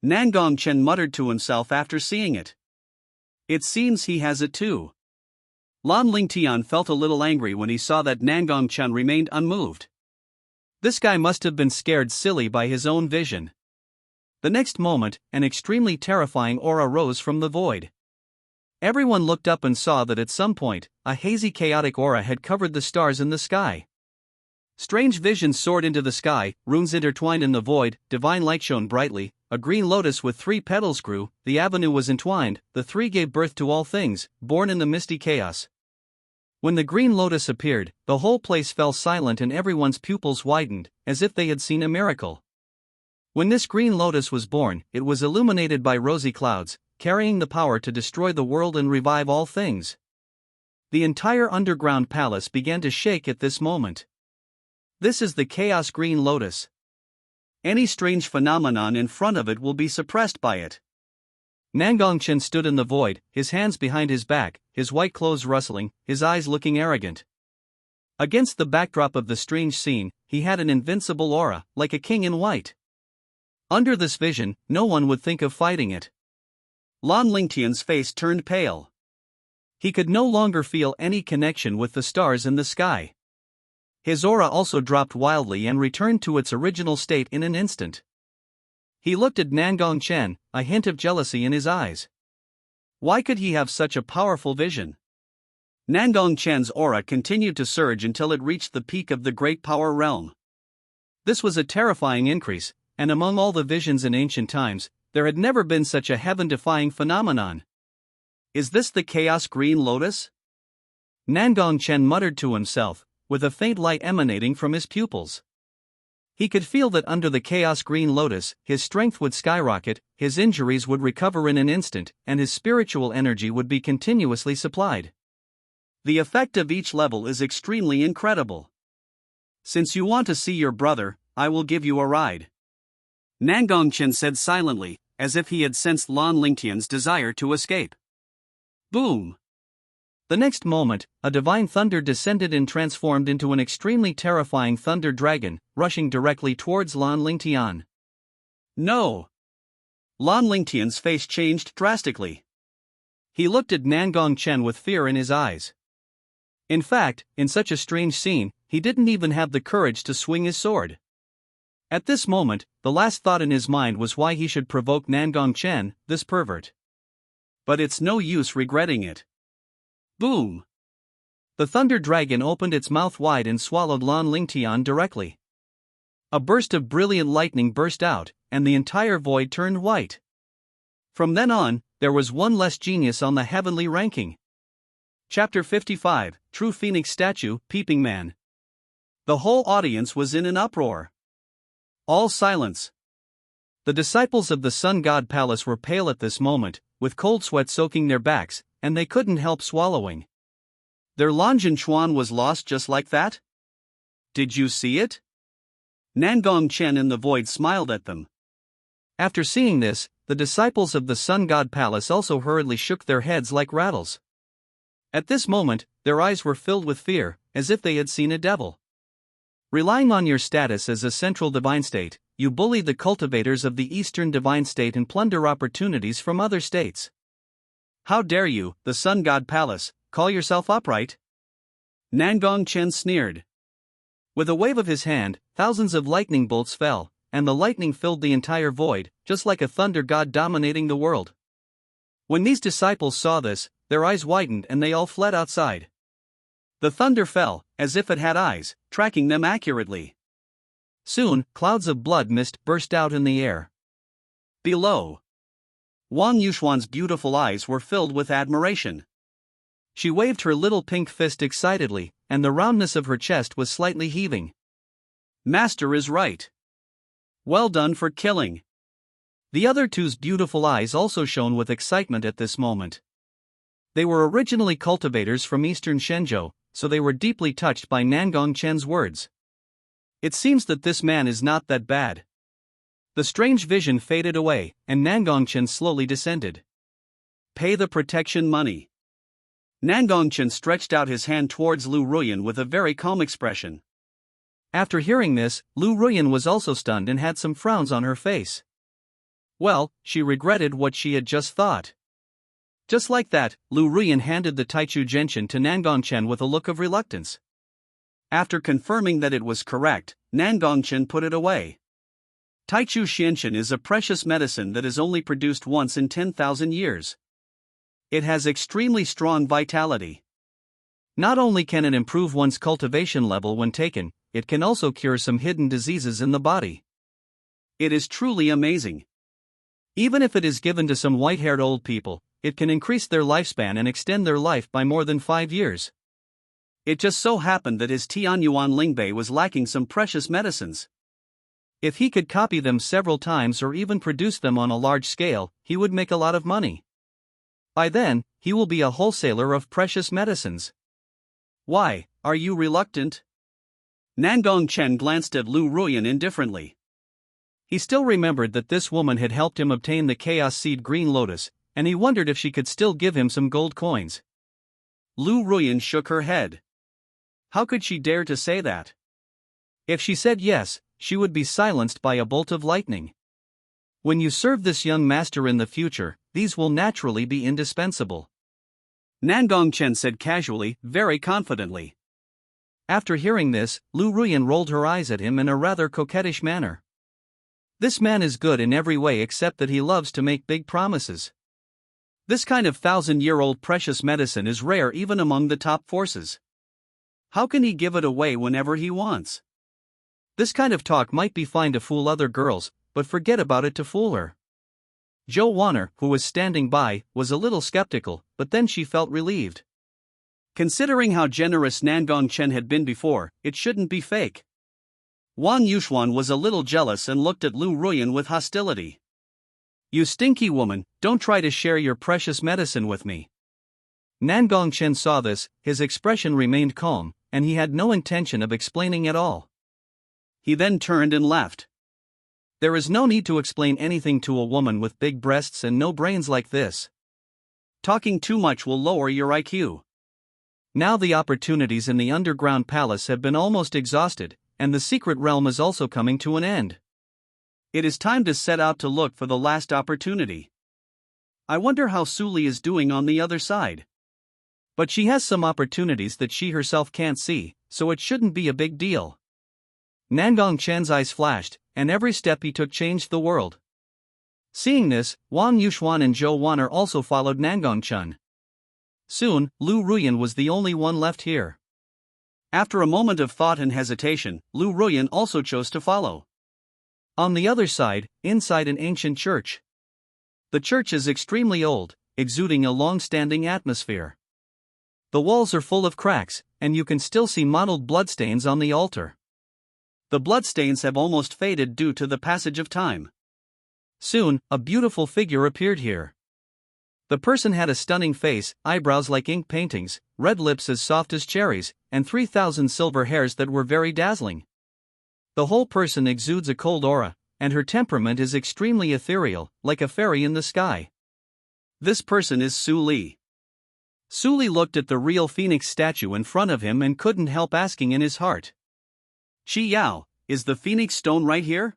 Nangong Chen muttered to himself after seeing it. It seems he has it too. Lan Lingtian felt a little angry when he saw that Nangong Chen remained unmoved. This guy must have been scared silly by his own vision. The next moment, an extremely terrifying aura rose from the void. Everyone looked up and saw that at some point, a hazy chaotic aura had covered the stars in the sky. Strange visions soared into the sky, runes intertwined in the void, divine light shone brightly, a green lotus with 3 petals grew, the avenue was entwined, the 3 gave birth to all things, born in the misty chaos. When the green lotus appeared, the whole place fell silent and everyone's pupils widened, as if they had seen a miracle. When this green lotus was born, it was illuminated by rosy clouds, carrying the power to destroy the world and revive all things. The entire underground palace began to shake at this moment. This is the Chaos Green Lotus. Any strange phenomenon in front of it will be suppressed by it. Nangong Chen stood in the void, his hands behind his back, his white clothes rustling, his eyes looking arrogant. Against the backdrop of the strange scene, he had an invincible aura, like a king in white. Under this vision, no one would think of fighting it. Lan Lingtian's face turned pale. He could no longer feel any connection with the stars in the sky. His aura also dropped wildly and returned to its original state in an instant. He looked at Nangong Chen, a hint of jealousy in his eyes. Why could he have such a powerful vision? Nangong Chen's aura continued to surge until it reached the peak of the Great Power Realm. This was a terrifying increase, and among all the visions in ancient times, there had never been such a heaven-defying phenomenon. Is this the Chaos Green Lotus? Nangong Chen muttered to himself, with a faint light emanating from his pupils. He could feel that under the Chaos Green Lotus, his strength would skyrocket, his injuries would recover in an instant, and his spiritual energy would be continuously supplied. The effect of each level is extremely incredible. Since you want to see your brother, I will give you a ride. Nangong Chen said silently, as if he had sensed Lan Lingtian's desire to escape. Boom! The next moment, a divine thunder descended and transformed into an extremely terrifying thunder dragon, rushing directly towards Lan Lingtian. No! Lan Lingtian's face changed drastically. He looked at Nangong Chen with fear in his eyes. In fact, in such a strange scene, he didn't even have the courage to swing his sword. At this moment, the last thought in his mind was why he should provoke Nangong Chen, this pervert. But it's no use regretting it. Boom! The thunder dragon opened its mouth wide and swallowed Lan Lingtian directly. A burst of brilliant lightning burst out, and the entire void turned white. From then on, there was one less genius on the heavenly ranking. Chapter 55, True Phoenix Statue, Peeping Man. The whole audience was in an uproar. All silence. The disciples of the Sun God Palace were pale at this moment, with cold sweat soaking their backs, and they couldn't help swallowing. Their Lan Jinchuan was lost just like that? Did you see it? Nangong Chen in the void smiled at them. After seeing this, the disciples of the Sun God Palace also hurriedly shook their heads like rattles. At this moment, their eyes were filled with fear, as if they had seen a devil. Relying on your status as a central divine state, you bully the cultivators of the Eastern Divine State and plunder opportunities from other states. How dare you, the Sun God Palace, call yourself upright? Nangong Chen sneered. With a wave of his hand, thousands of lightning bolts fell, and the lightning filled the entire void, just like a thunder god dominating the world. When these disciples saw this, their eyes widened and they all fled outside. The thunder fell, as if it had eyes, tracking them accurately. Soon, clouds of blood mist burst out in the air. Below, Wang Yuxuan's beautiful eyes were filled with admiration. She waved her little pink fist excitedly, and the roundness of her chest was slightly heaving. Master is right. Well done for killing. The other two's beautiful eyes also shone with excitement at this moment. They were originally cultivators from eastern Shenzhou, so they were deeply touched by Nangong Chen's words. It seems that this man is not that bad. The strange vision faded away, and Nangong Chen slowly descended. Pay the protection money. Nangong Chen stretched out his hand towards Lu Ruyan with a very calm expression. After hearing this, Lu Ruyan was also stunned and had some frowns on her face. Well, she regretted what she had just thought. Just like that, Lu Ruyan handed the Taichu Gentian to Nangong Chen with a look of reluctance. After confirming that it was correct, Nangong Chen put it away. Taichu Xianxian is a precious medicine that is only produced once in 10,000 years. It has extremely strong vitality. Not only can it improve one's cultivation level when taken, it can also cure some hidden diseases in the body. It is truly amazing. Even if it is given to some white-haired old people, it can increase their lifespan and extend their life by more than 5 years. It just so happened that his Tianyuan Lingbei was lacking some precious medicines. If he could copy them several times or even produce them on a large scale, he would make a lot of money. By then, he will be a wholesaler of precious medicines. Why, are you reluctant? Nangong Chen glanced at Lu Ruyan indifferently. He still remembered that this woman had helped him obtain the Chaos Seed Green Lotus, and he wondered if she could still give him some gold coins. Lu Ruyan shook her head. How could she dare to say that? If she said yes, she would be silenced by a bolt of lightning. When you serve this young master in the future, these will naturally be indispensable. Nangong Chen said casually, very confidently. After hearing this, Lu Ruyan rolled her eyes at him in a rather coquettish manner. This man is good in every way except that he loves to make big promises. This kind of 1,000-year-old precious medicine is rare even among the top forces. How can he give it away whenever he wants? This kind of talk might be fine to fool other girls, but forget about it to fool her. Zhou Wanner, who was standing by, was a little skeptical, but then she felt relieved. Considering how generous Nangong Chen had been before, it shouldn't be fake. Wang Yuxuan was a little jealous and looked at Lu Ruyan with hostility. You stinky woman, don't try to share your precious medicine with me. Nangong Chen saw this, his expression remained calm, and he had no intention of explaining at all. He then turned and left. There is no need to explain anything to a woman with big breasts and no brains like this. Talking too much will lower your IQ. Now the opportunities in the underground palace have been almost exhausted, and the secret realm is also coming to an end. It is time to set out to look for the last opportunity. I wonder how Suli is doing on the other side. But she has some opportunities that she herself can't see, so it shouldn't be a big deal. Nangong Chen's eyes flashed, and every step he took changed the world. Seeing this, Wang Yuxuan and Zhou Wanner also followed Nangong Chen. Soon, Lu Ruyan was the only one left here. After a moment of thought and hesitation, Lu Ruyan also chose to follow. On the other side, inside an ancient church. The church is extremely old, exuding a long-standing atmosphere. The walls are full of cracks, and you can still see mottled bloodstains on the altar. The bloodstains have almost faded due to the passage of time. Soon, a beautiful figure appeared here. The person had a stunning face, eyebrows like ink paintings, red lips as soft as cherries, and 3,000 silver hairs that were very dazzling. The whole person exudes a cold aura, and her temperament is extremely ethereal, like a fairy in the sky. This person is Suli. Suli looked at the real phoenix statue in front of him and couldn't help asking in his heart. Shi Yao, is the phoenix stone right here?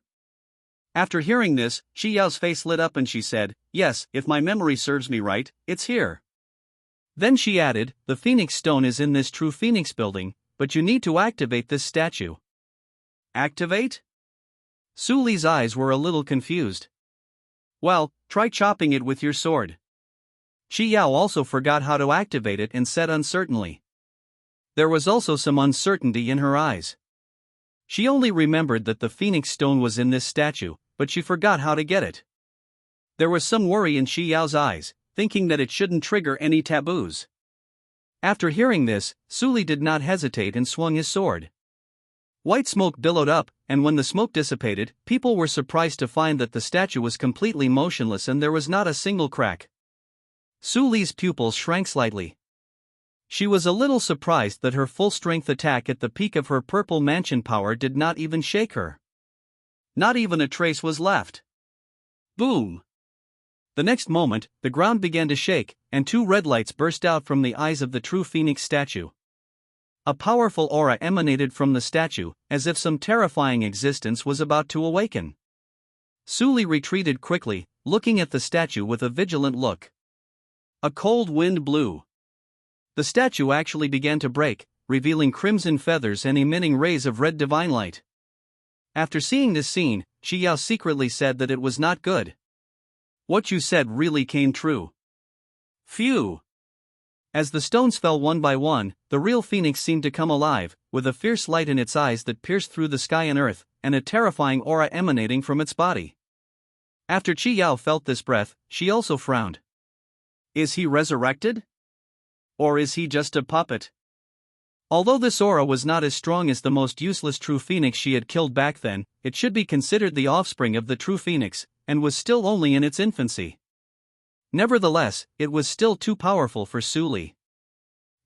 After hearing this, Qi Yao's face lit up and she said, "Yes, if my memory serves me right, it's here." Then she added, "The Phoenix Stone is in this true Phoenix building, but you need to activate this statue." Activate? Su Li's eyes were a little confused. Well, try chopping it with your sword. Qi Yao also forgot how to activate it and said uncertainly. There was also some uncertainty in her eyes. She only remembered that the Phoenix Stone was in this statue, but she forgot how to get it. There was some worry in Qi Yao's eyes, thinking that it shouldn't trigger any taboos. After hearing this, Su Li did not hesitate and swung his sword. White smoke billowed up, and when the smoke dissipated, people were surprised to find that the statue was completely motionless and there was not a single crack. Su Li's pupils shrank slightly. She was a little surprised that her full-strength attack at the peak of her purple mansion power did not even shake her. Not even a trace was left. Boom! The next moment, the ground began to shake, and two red lights burst out from the eyes of the true Phoenix statue. A powerful aura emanated from the statue, as if some terrifying existence was about to awaken. Su Li retreated quickly, looking at the statue with a vigilant look. A cold wind blew. The statue actually began to break, revealing crimson feathers and emitting rays of red divine light. After seeing this scene, Qi Yao secretly said that it was not good. What you said really came true. Phew! As the stones fell one by one, the real phoenix seemed to come alive, with a fierce light in its eyes that pierced through the sky and earth, and a terrifying aura emanating from its body. After Qi Yao felt this breath, she also frowned. Is he resurrected? Or is he just a puppet? Although this aura was not as strong as the most useless true phoenix she had killed back then, it should be considered the offspring of the true phoenix, and was still only in its infancy. Nevertheless, it was still too powerful for Su Li.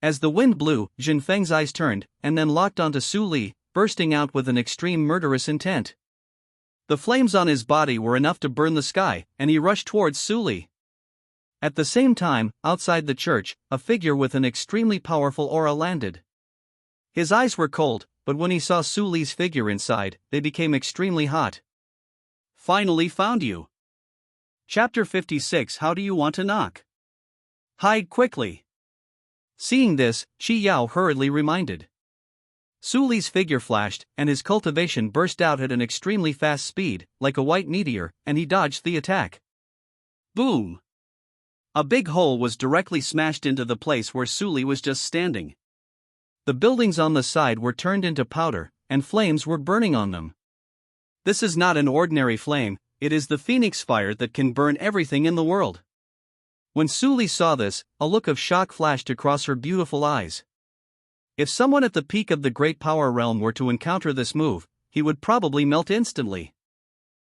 As the wind blew, Jin Feng's eyes turned, and then locked onto Su Li, bursting out with an extreme murderous intent. The flames on his body were enough to burn the sky, and he rushed towards Su Li. At the same time, outside the church, a figure with an extremely powerful aura landed. His eyes were cold, but when he saw Su Li's figure inside, they became extremely hot. Finally found you. Chapter 56. How do you want to knock? Hide quickly. Seeing this, Qi Yao hurriedly reminded. Su Li's figure flashed, and his cultivation burst out at an extremely fast speed, like a white meteor, and he dodged the attack. Boom! A big hole was directly smashed into the place where Su Li was just standing. The buildings on the side were turned into powder, and flames were burning on them. This is not an ordinary flame, it is the phoenix fire that can burn everything in the world. When Su Li saw this, a look of shock flashed across her beautiful eyes. If someone at the peak of the great power realm were to encounter this move, he would probably melt instantly.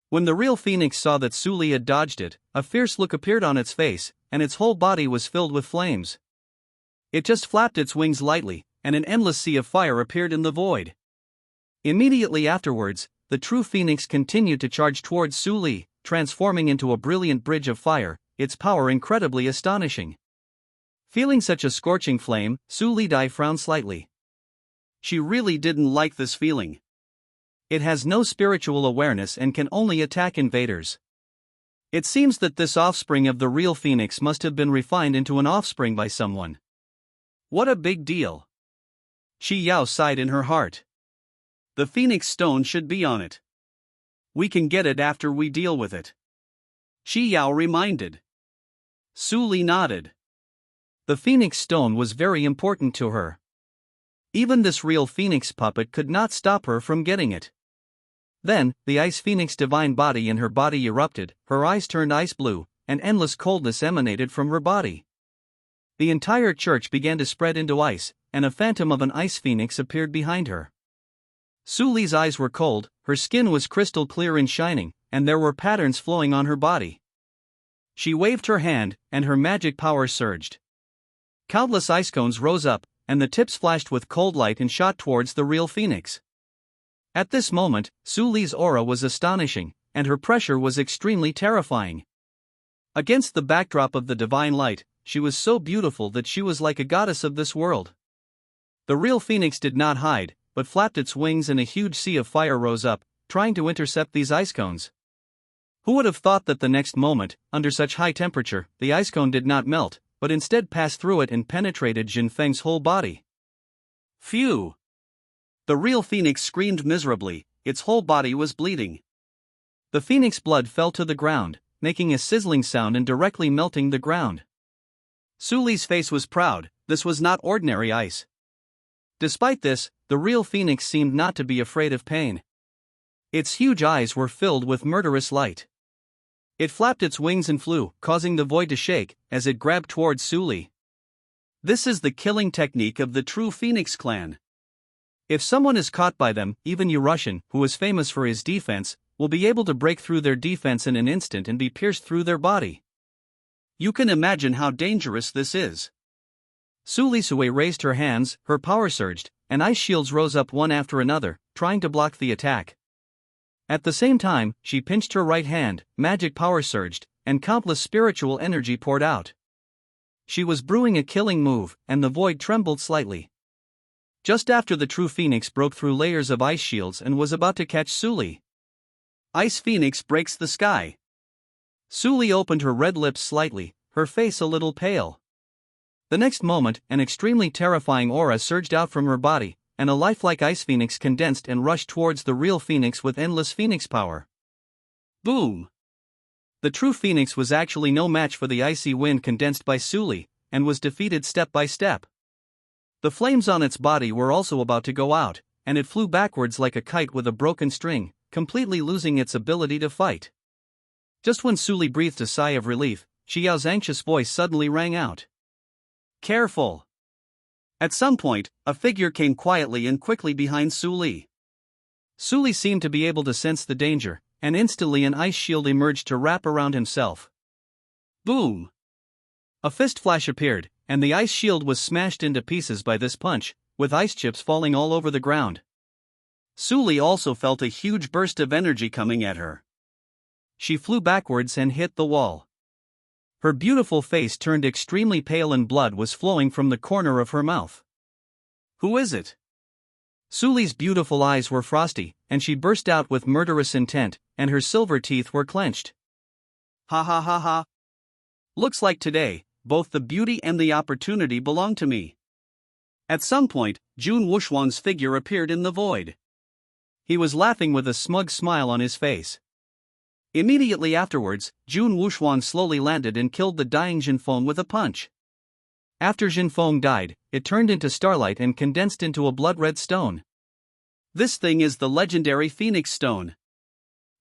When the real phoenix saw that Su Li had dodged it, a fierce look appeared on its face, and its whole body was filled with flames. It just flapped its wings lightly, and an endless sea of fire appeared in the void. Immediately afterwards, the true phoenix continued to charge towards Su Li, transforming into a brilliant bridge of fire, its power incredibly astonishing. Feeling such a scorching flame, Su Li frowned slightly. She really didn't like this feeling. It has no spiritual awareness and can only attack invaders. It seems that this offspring of the real phoenix must have been refined into an offspring by someone. What a big deal. Qi Yao sighed in her heart. The phoenix stone should be on it. We can get it after we deal with it. Qi Yao reminded. Su Li nodded. The phoenix stone was very important to her. Even this real phoenix puppet could not stop her from getting it. Then, the ice phoenix divine body in her body erupted, her eyes turned ice blue, and endless coldness emanated from her body. The entire church began to spread into ice, and a phantom of an ice phoenix appeared behind her. Su Li's eyes were cold, her skin was crystal clear and shining, and there were patterns flowing on her body. She waved her hand, and her magic power surged. Countless ice cones rose up, and the tips flashed with cold light and shot towards the real phoenix. At this moment, Su Li's aura was astonishing, and her pressure was extremely terrifying. Against the backdrop of the divine light, she was so beautiful that she was like a goddess of this world. The real phoenix did not hide, but flapped its wings and a huge sea of fire rose up, trying to intercept these ice cones. Who would have thought that the next moment, under such high temperature, the ice cone did not melt, but instead passed through it and penetrated Jin Feng's whole body. Phew! The real phoenix screamed miserably, its whole body was bleeding. The phoenix blood fell to the ground, making a sizzling sound and directly melting the ground. Su Li's face was proud. This was not ordinary ice. Despite this, the real phoenix seemed not to be afraid of pain. Its huge eyes were filled with murderous light. It flapped its wings and flew, causing the void to shake, as it grabbed towards Su Li. This is the killing technique of the true Phoenix clan. If someone is caught by them, even Urushin, who is famous for his defense, will be able to break through their defense in an instant and be pierced through their body. You can imagine how dangerous this is. Su Lisue raised her hands, her power surged, and ice shields rose up one after another, trying to block the attack. At the same time, she pinched her right hand, magic power surged, and countless spiritual energy poured out. She was brewing a killing move, and the void trembled slightly. Just after the true phoenix broke through layers of ice shields and was about to catch Su Li. Ice Phoenix breaks the sky. Su Li opened her red lips slightly, her face a little pale. The next moment, an extremely terrifying aura surged out from her body, and a lifelike ice phoenix condensed and rushed towards the real phoenix with endless phoenix power. Boom! The true phoenix was actually no match for the icy wind condensed by Su Li, and was defeated step by step. The flames on its body were also about to go out, and it flew backwards like a kite with a broken string, completely losing its ability to fight. Just when Su Li breathed a sigh of relief, Xiao's anxious voice suddenly rang out. Careful! At some point, a figure came quietly and quickly behind Su Li. Su Li seemed to be able to sense the danger, and instantly an ice shield emerged to wrap around himself. Boom! A fist flash appeared, and the ice shield was smashed into pieces by this punch, with ice chips falling all over the ground. Su Li also felt a huge burst of energy coming at her. She flew backwards and hit the wall. Her beautiful face turned extremely pale and blood was flowing from the corner of her mouth. Who is it? Su Li's beautiful eyes were frosty, and she burst out with murderous intent, and her silver teeth were clenched. Ha ha ha ha. Looks like today, both the beauty and the opportunity belong to me. At some point, Jun Wushuang's figure appeared in the void. He was laughing with a smug smile on his face. Immediately afterwards, Jun Wushuang slowly landed and killed the dying Jinfeng with a punch. After Jinfeng died, it turned into starlight and condensed into a blood-red stone. This thing is the legendary Phoenix Stone.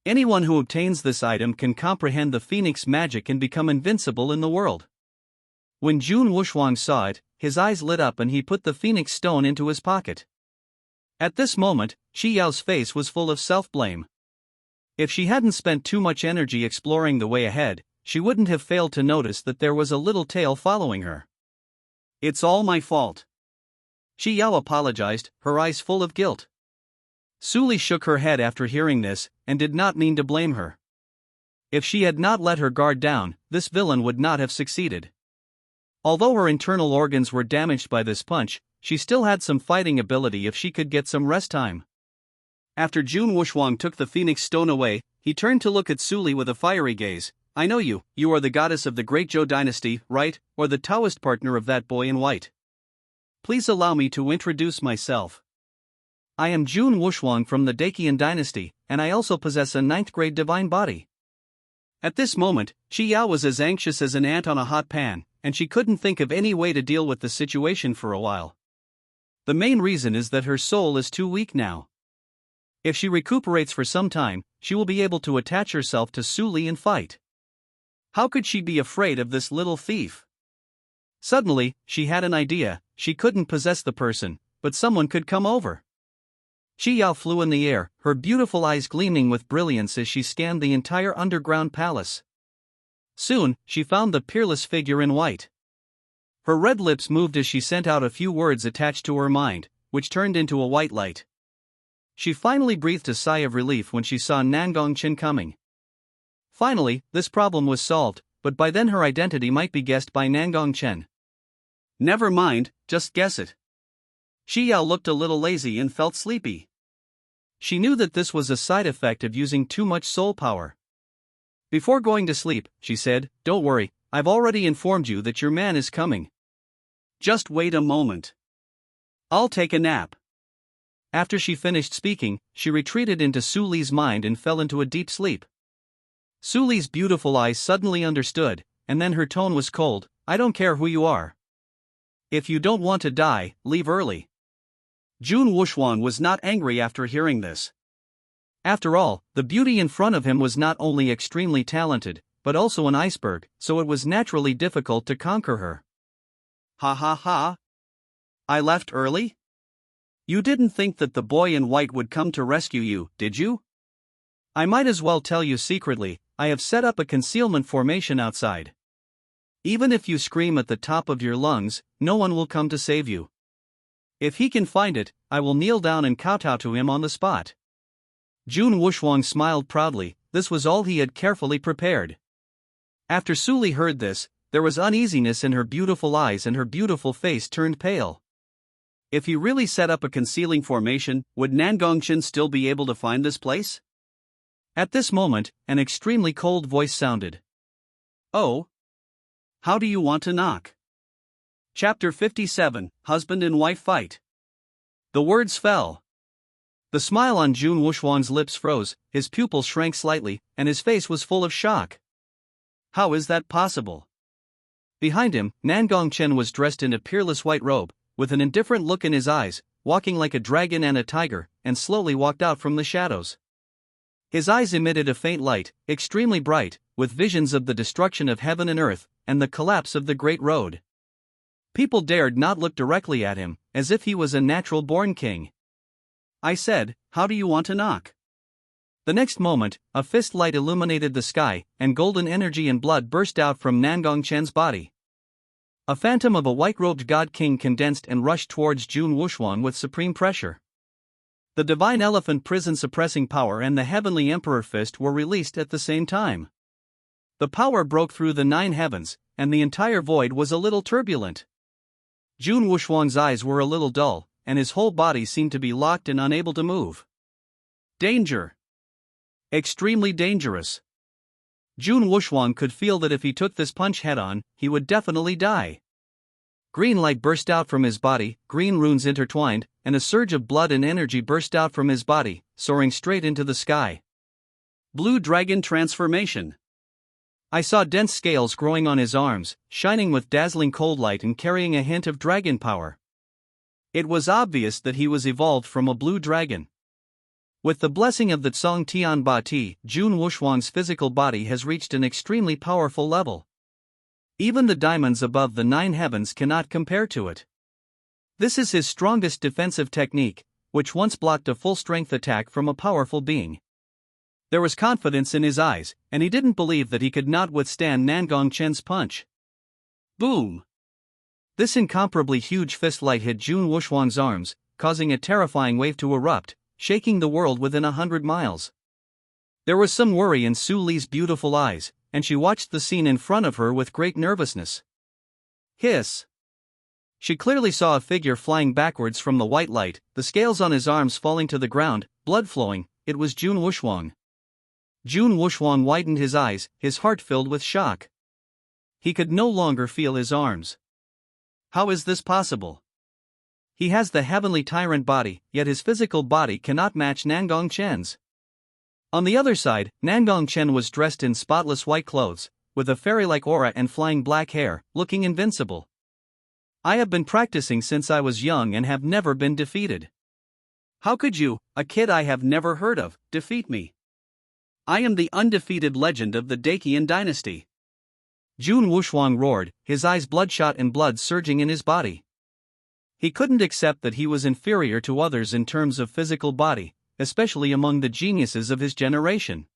Anyone who obtains this item can comprehend the Phoenix magic and become invincible in the world. When Jun Wushuang saw it, his eyes lit up and he put the Phoenix Stone into his pocket. At this moment, Qi Yao's face was full of self-blame. If she hadn't spent too much energy exploring the way ahead, she wouldn't have failed to notice that there was a little tail following her. It's all my fault. Qi Yao apologized, her eyes full of guilt. Su Li shook her head after hearing this, and did not mean to blame her. If she had not let her guard down, this villain would not have succeeded. Although her internal organs were damaged by this punch, she still had some fighting ability if she could get some rest time. After Jun Wushuang took the Phoenix Stone away, he turned to look at Su Li with a fiery gaze. I know you, you are the goddess of the Great Zhou Dynasty, right, or the Taoist partner of that boy in white. Please allow me to introduce myself. I am Jun Wushuang from the Daqian Dynasty, and I also possess a 9th-grade divine body. At this moment, Qi Yao was as anxious as an ant on a hot pan, and she couldn't think of any way to deal with the situation for a while. The main reason is that her soul is too weak now. If she recuperates for some time, she will be able to attach herself to Su Li and fight. How could she be afraid of this little thief? Suddenly, she had an idea. She couldn't possess the person, but someone could come over. Qi Yao flew in the air, her beautiful eyes gleaming with brilliance as she scanned the entire underground palace. Soon, she found the peerless figure in white. Her red lips moved as she sent out a few words attached to her mind, which turned into a white light. She finally breathed a sigh of relief when she saw Nangong Chen coming. Finally, this problem was solved, but by then her identity might be guessed by Nangong Chen. Never mind, just guess it. Qi Yao looked a little lazy and felt sleepy. She knew that this was a side effect of using too much soul power. Before going to sleep, she said, "Don't worry, I've already informed you that your man is coming. Just wait a moment. I'll take a nap." After she finished speaking, she retreated into Su Li's mind and fell into a deep sleep. Su Li's beautiful eyes suddenly understood, and then her tone was cold. "I don't care who you are. If you don't want to die, leave early." Jun Wuxuan was not angry after hearing this. After all, the beauty in front of him was not only extremely talented, but also an iceberg, so it was naturally difficult to conquer her. Ha ha ha. I left early? You didn't think that the boy in white would come to rescue you, did you? I might as well tell you secretly, I have set up a concealment formation outside. Even if you scream at the top of your lungs, no one will come to save you. If he can find it, I will kneel down and kowtow to him on the spot. Jun Wuxuan smiled proudly. This was all he had carefully prepared. After Su Li heard this, there was uneasiness in her beautiful eyes and her beautiful face turned pale. If he really set up a concealing formation, would Nangong Chen still be able to find this place? At this moment, an extremely cold voice sounded. "Oh? How do you want to knock?" Chapter 57, Husband and Wife Fight. The words fell. The smile on Jun Wuxuan's lips froze, his pupils shrank slightly, and his face was full of shock. How is that possible? Behind him, Nangong Chen was dressed in a peerless white robe, with an indifferent look in his eyes, walking like a dragon and a tiger, and slowly walked out from the shadows. His eyes emitted a faint light, extremely bright, with visions of the destruction of heaven and earth, and the collapse of the Great Road. People dared not look directly at him, as if he was a natural-born king. I said, "How do you want to knock?" The next moment, a fist light illuminated the sky, and golden energy and blood burst out from Nangong Chen's body. A phantom of a white-robed god-king condensed and rushed towards Jun Wuxuan with supreme pressure. The divine elephant prison suppressing power and the heavenly emperor fist were released at the same time. The power broke through the 9 heavens, and the entire void was a little turbulent. Jun Wuxuan's eyes were a little dull, and his whole body seemed to be locked and unable to move. Danger! Extremely dangerous. Jun Wuxuan could feel that if he took this punch head-on, he would definitely die. Green light burst out from his body, green runes intertwined, and a surge of blood and energy burst out from his body, soaring straight into the sky. Blue dragon transformation. I saw dense scales growing on his arms, shining with dazzling cold light and carrying a hint of dragon power. It was obvious that he was evolved from a blue dragon. With the blessing of the Tsong Tian Ba Ti, Jun Wuxuan's physical body has reached an extremely powerful level. Even the diamonds above the 9 heavens cannot compare to it. This is his strongest defensive technique, which once blocked a full-strength attack from a powerful being. There was confidence in his eyes, and he didn't believe that he could not withstand Nangong Chen's punch. Boom! This incomparably huge fist light hit Jun Wuxuan's arms, causing a terrifying wave to erupt, shaking the world within 100 miles. There was some worry in Su Li's beautiful eyes, and she watched the scene in front of her with great nervousness. Hiss! She clearly saw a figure flying backwards from the white light, the scales on his arms falling to the ground, blood flowing. It was Jun Wuxuan. Jun Wuxuan widened his eyes, his heart filled with shock. He could no longer feel his arms. How is this possible? He has the heavenly tyrant body, yet his physical body cannot match Nangong Chen's. On the other side, Nangong Chen was dressed in spotless white clothes, with a fairy-like aura and flying black hair, looking invincible. I have been practicing since I was young and have never been defeated. How could you, a kid I have never heard of, defeat me? I am the undefeated legend of the Dakian dynasty. Jun Wuxuan roared, his eyes bloodshot and blood surging in his body. He couldn't accept that he was inferior to others in terms of physical body, especially among the geniuses of his generation.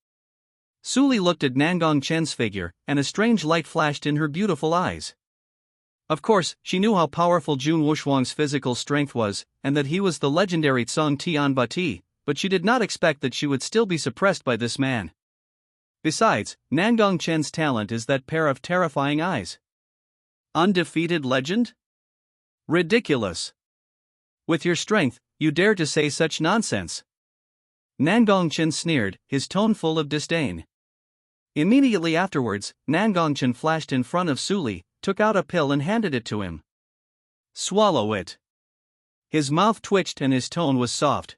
Su Li looked at Nangong Chen's figure, and a strange light flashed in her beautiful eyes. Of course, she knew how powerful Jun Wuxuan's physical strength was, and that he was the legendary Tsong Tian Ba Ti, but she did not expect that she would still be suppressed by this man. Besides, Nangong Chen's talent is that pair of terrifying eyes. Undefeated legend? Ridiculous. With your strength, you dare to say such nonsense? Nangong Chen sneered, his tone full of disdain. Immediately afterwards, Nangong Chen flashed in front of Suli, took out a pill and handed it to him. Swallow it. His mouth twitched and his tone was soft.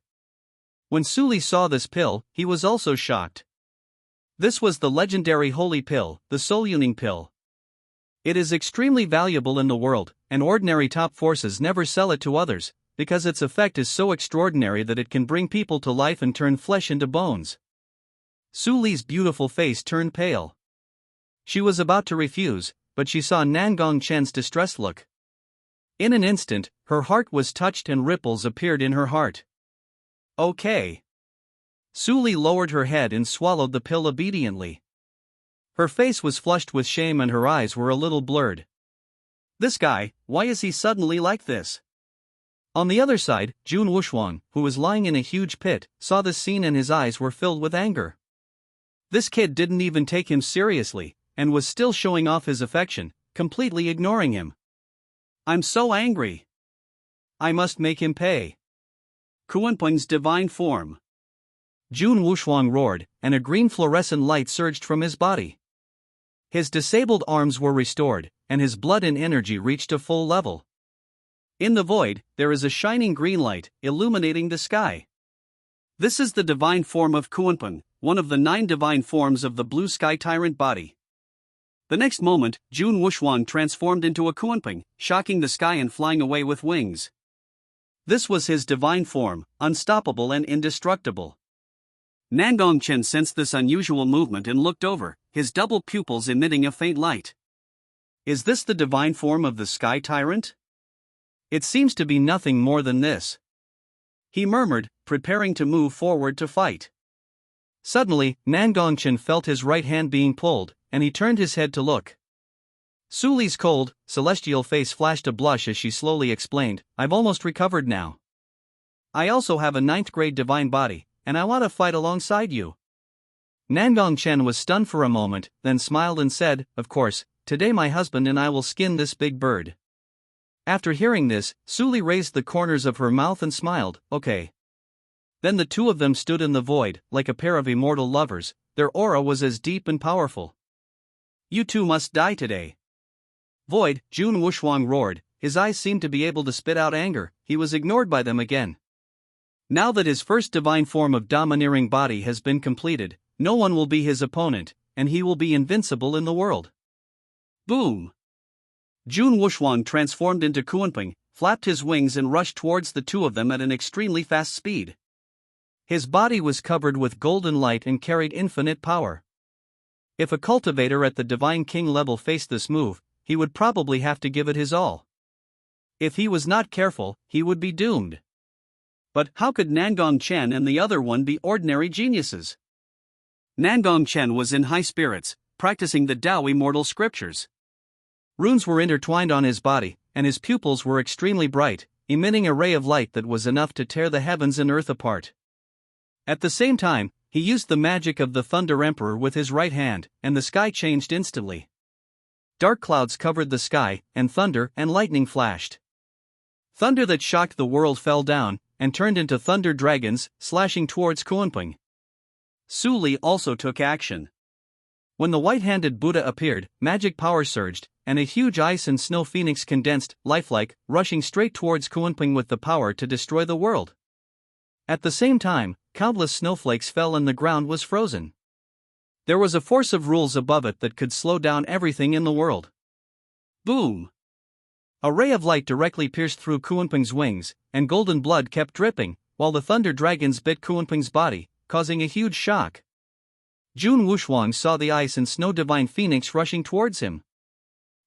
When Suli saw this pill, he was also shocked. This was the legendary holy pill, the Soul-Yuning pill. It is extremely valuable in the world, and ordinary top forces never sell it to others, because its effect is so extraordinary that it can bring people to life and turn flesh into bones. Suli's beautiful face turned pale. She was about to refuse, but she saw Nangong Chen's distressed look. In an instant, her heart was touched and ripples appeared in her heart. Okay. Suli lowered her head and swallowed the pill obediently. Her face was flushed with shame and her eyes were a little blurred. This guy, why is he suddenly like this? On the other side, Jun Wushuang, who was lying in a huge pit, saw this scene and his eyes were filled with anger. This kid didn't even take him seriously, and was still showing off his affection, completely ignoring him. I'm so angry. I must make him pay. Kunpeng's divine form. Jun Wushuang roared, and a green fluorescent light surged from his body. His disabled arms were restored, and his blood and energy reached a full level. In the void, there is a shining green light, illuminating the sky. This is the divine form of Kunpeng, one of the 9 divine forms of the blue sky tyrant body. The next moment, Jun Wushuang transformed into a Kunpeng, shocking the sky and flying away with wings. This was his divine form, unstoppable and indestructible. Nangong Chen sensed this unusual movement and looked over, his double pupils emitting a faint light. Is this the divine form of the sky tyrant? It seems to be nothing more than this, he murmured, preparing to move forward to fight. Suddenly, Nangong Chen felt his right hand being pulled, and he turned his head to look. Suli's cold, celestial face flashed a blush as she slowly explained, I've almost recovered now. I also have a 9th grade divine body, and I want to fight alongside you. Nangong Chen was stunned for a moment, then smiled and said, of course, today my husband and I will skin this big bird. After hearing this, Suli raised the corners of her mouth and smiled, okay. Then the two of them stood in the void, like a pair of immortal lovers, their aura was as deep and powerful. You two must die today. Void, Jun Wushuang roared, his eyes seemed to be able to spit out anger, he was ignored by them again. Now that his first divine form of domineering body has been completed, no one will be his opponent, and he will be invincible in the world. Boom! Jun Wushuang transformed into Kunpeng, flapped his wings and rushed towards the two of them at an extremely fast speed. His body was covered with golden light and carried infinite power. If a cultivator at the Divine King level faced this move, he would probably have to give it his all. If he was not careful, he would be doomed. But how could Nangong Chen and the other one be ordinary geniuses? Nangong Chen was in high spirits, practicing the Tao immortal scriptures. Runes were intertwined on his body, and his pupils were extremely bright, emitting a ray of light that was enough to tear the heavens and earth apart. At the same time, he used the magic of the Thunder Emperor with his right hand, and the sky changed instantly. Dark clouds covered the sky, and thunder and lightning flashed. Thunder that shocked the world fell down, and turned into thunder dragons, slashing towards Kunpeng. Suli also took action. When the white-handed Buddha appeared, magic power surged, and a huge ice and snow phoenix condensed, lifelike, rushing straight towards Kunpeng with the power to destroy the world. At the same time, countless snowflakes fell and the ground was frozen. There was a force of rules above it that could slow down everything in the world. Boom! A ray of light directly pierced through Kunpeng's wings, and golden blood kept dripping, while the thunder dragons bit Kunpeng's body, causing a huge shock. Jun Wushuang saw the ice and snow divine phoenix rushing towards him.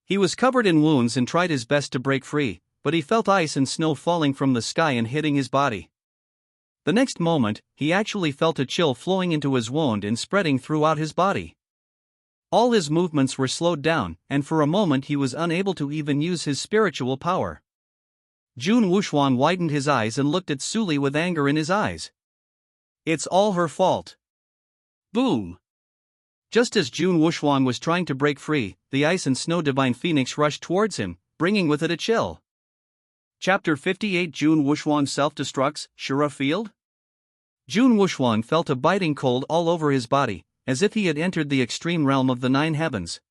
He was covered in wounds and tried his best to break free, but he felt ice and snow falling from the sky and hitting his body. The next moment, he actually felt a chill flowing into his wound and spreading throughout his body. All his movements were slowed down, and for a moment he was unable to even use his spiritual power. Jun Wushuang widened his eyes and looked at Suli with anger in his eyes. It's all her fault. Boom! Just as Jun Wushuang was trying to break free, the ice and snow divine phoenix rushed towards him, bringing with it a chill. Chapter 58 Jun Wushuang self-destructs, Shura Field? Jun Wushuang felt a biting cold all over his body, as if he had entered the extreme realm of the nine heavens.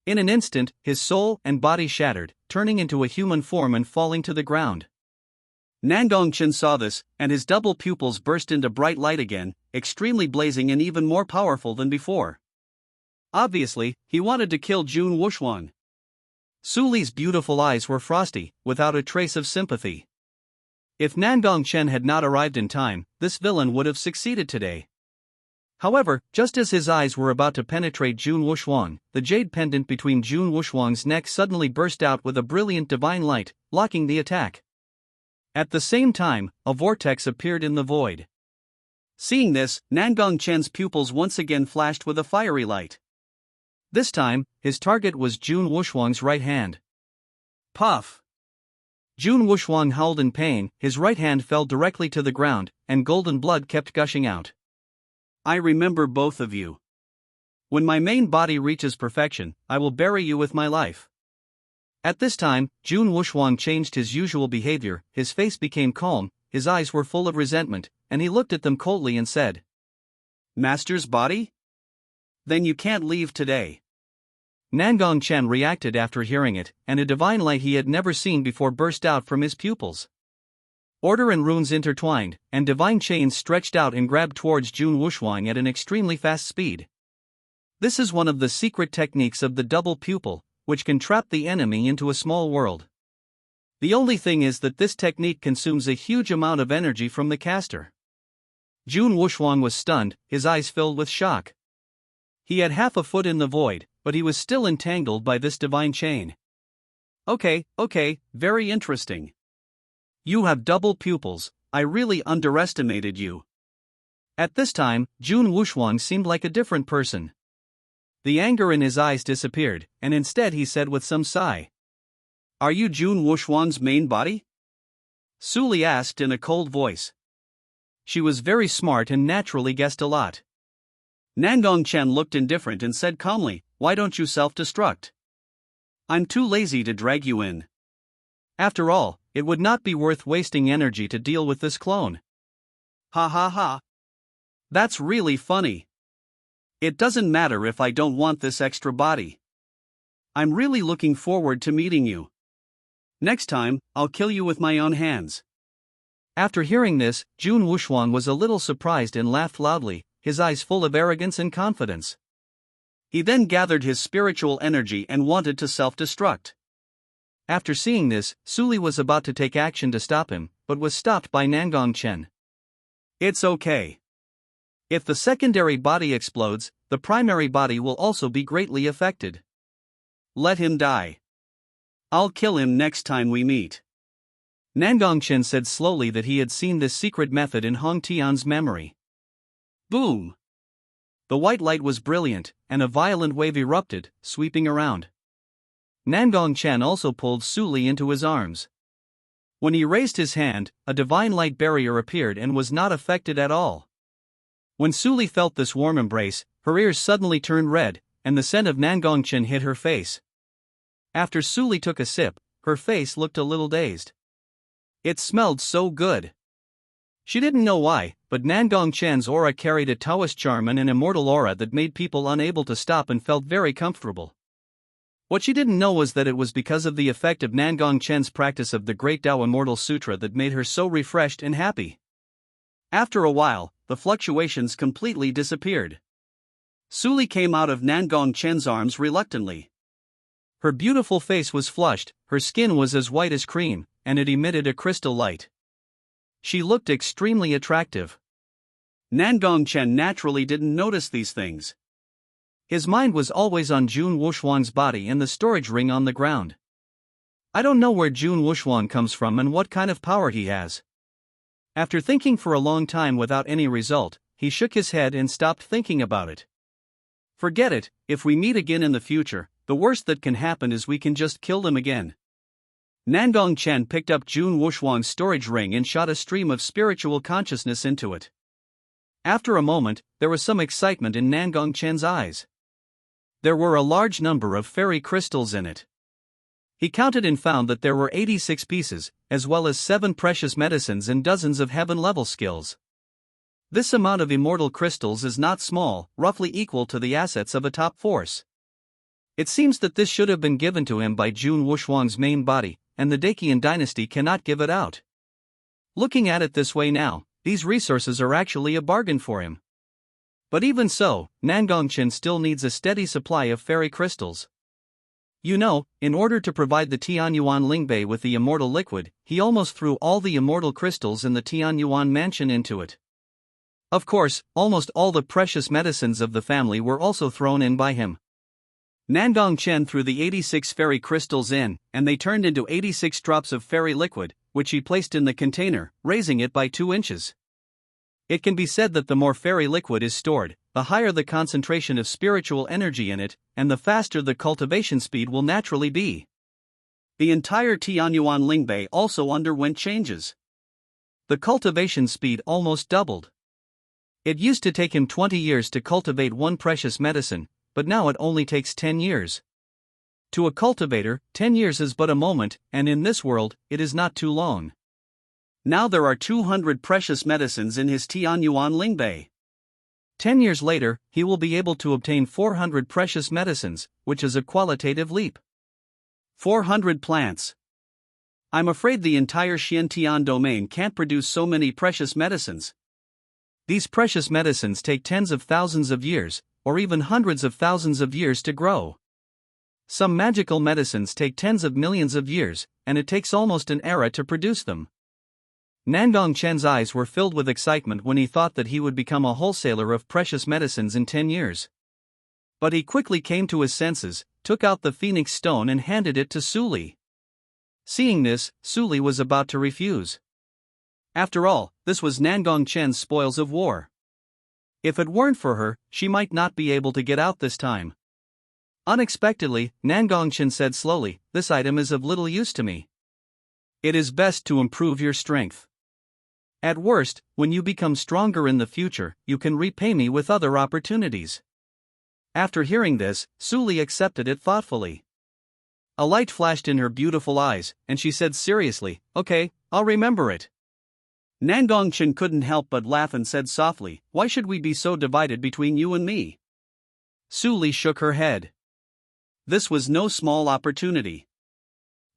In an instant, his soul and body shattered, turning into a human form and falling to the ground. Nangong Chen saw this, and his double pupils burst into bright light again, extremely blazing and even more powerful than before. Obviously, he wanted to kill Jun Wuxuan. Su Li's beautiful eyes were frosty, without a trace of sympathy. If Nangong Chen had not arrived in time, this villain would have succeeded today. However, just as his eyes were about to penetrate Jun Wuxuan, the jade pendant between Jun Wuxuan's neck suddenly burst out with a brilliant divine light, locking the attack. At the same time, a vortex appeared in the void. Seeing this, Nangong Chen's pupils once again flashed with a fiery light. This time, his target was Jun Wuxuan's right hand. Puff! Jun Wuxuan howled in pain, his right hand fell directly to the ground, and golden blood kept gushing out. I remember both of you. When my main body reaches perfection, I will bury you with my life. At this time, Jun Wuxuan changed his usual behavior, his face became calm, his eyes were full of resentment, and he looked at them coldly and said, Master's body? Then you can't leave today. Nangong Chen reacted after hearing it, and a divine light he had never seen before burst out from his pupils. Order and runes intertwined, and divine chains stretched out and grabbed towards Jun Wuxuan at an extremely fast speed. This is one of the secret techniques of the double pupil, which can trap the enemy into a small world. The only thing is that this technique consumes a huge amount of energy from the caster. Jun Wuxuan was stunned, his eyes filled with shock. He had half a foot in the void, but he was still entangled by this divine chain. Okay, very interesting. You have double pupils, I really underestimated you. At this time, Jun Wuxuan seemed like a different person. The anger in his eyes disappeared, and instead he said with some sigh, Are you Jun Wuxuan's main body? Su Li asked in a cold voice. She was very smart and naturally guessed a lot. Nangong Chen looked indifferent and said calmly, Why don't you self-destruct? I'm too lazy to drag you in. After all, it would not be worth wasting energy to deal with this clone. Ha ha ha. That's really funny. It doesn't matter if I don't want this extra body. I'm really looking forward to meeting you. Next time, I'll kill you with my own hands. After hearing this, Jun Wuxuan was a little surprised and laughed loudly, his eyes full of arrogance and confidence. He then gathered his spiritual energy and wanted to self-destruct. After seeing this, Su Li was about to take action to stop him, but was stopped by Nangong Chen. It's okay. If the secondary body explodes, the primary body will also be greatly affected. Let him die. I'll kill him next time we meet. Nangong Chen said slowly that he had seen this secret method in Hong Tian's memory. Boom! The white light was brilliant, and a violent wave erupted, sweeping around. Nangong Chen also pulled Su Li into his arms. When he raised his hand, a divine light barrier appeared and was not affected at all. When Su Li felt this warm embrace, her ears suddenly turned red, and the scent of Nangong Chen hit her face. After Su Li took a sip, her face looked a little dazed. It smelled so good. She didn't know why, but Nangong Chen's aura carried a Taoist charm and an immortal aura that made people unable to stop and felt very comfortable. What she didn't know was that it was because of the effect of Nangong Chen's practice of the Great Tao Immortal Sutra that made her so refreshed and happy. After a while, the fluctuations completely disappeared. Su Li came out of Nangong Chen's arms reluctantly. Her beautiful face was flushed, her skin was as white as cream, and it emitted a crystal light. She looked extremely attractive. Nangong Chen naturally didn't notice these things. His mind was always on Jun Wuxuan's body and the storage ring on the ground. I don't know where Jun Wuxuan comes from and what kind of power he has. After thinking for a long time without any result, he shook his head and stopped thinking about it. Forget it, if we meet again in the future, the worst that can happen is we can just kill them again. Nangong Chen picked up Jun Wuxuan's storage ring and shot a stream of spiritual consciousness into it. After a moment, there was some excitement in Nangong Chen's eyes. There were a large number of fairy crystals in it. He counted and found that there were 86 pieces, as well as 7 precious medicines and dozens of heaven-level skills. This amount of immortal crystals is not small, roughly equal to the assets of a top force. It seems that this should have been given to him by Jun Wushuang's main body, and the Daqian dynasty cannot give it out. Looking at it this way now, these resources are actually a bargain for him. But even so, Nangong Chen still needs a steady supply of fairy crystals. You know, in order to provide the Tianyuan Lingbei with the immortal liquid, he almost threw all the immortal crystals in the Tianyuan Mansion into it. Of course, almost all the precious medicines of the family were also thrown in by him. Nangong Chen threw the 86 fairy crystals in, and they turned into 86 drops of fairy liquid, which he placed in the container, raising it by 2 inches. It can be said that the more fairy liquid is stored, the higher the concentration of spiritual energy in it, and the faster the cultivation speed will naturally be. The entire Tianyuan Lingbei also underwent changes. The cultivation speed almost doubled. It used to take him 20 years to cultivate one precious medicine, but now it only takes 10 years. To a cultivator, 10 years is but a moment, and in this world, it is not too long. Now there are 200 precious medicines in his Tianyuan Lingbei. 10 years later, he will be able to obtain 400 precious medicines, which is a qualitative leap. 400 plants. I'm afraid the entire Xiantian domain can't produce so many precious medicines. These precious medicines take tens of thousands of years, or even hundreds of thousands of years to grow. Some magical medicines take tens of millions of years, and it takes almost an era to produce them. Nangong Chen's eyes were filled with excitement when he thought that he would become a wholesaler of precious medicines in 10 years. But he quickly came to his senses, took out the phoenix stone and handed it to Suli. Seeing this, Suli was about to refuse. After all, this was Nangong Chen's spoils of war. If it weren't for her, she might not be able to get out this time. Unexpectedly, Nangong Chen said slowly, "This item is of little use to me. It is best to improve your strength. At worst, when you become stronger in the future, you can repay me with other opportunities." After hearing this, Suli accepted it thoughtfully. A light flashed in her beautiful eyes, and she said seriously, "Okay, I'll remember it." Nangong Chen couldn't help but laugh and said softly, "Why should we be so divided between you and me?" Suli shook her head. This was no small opportunity.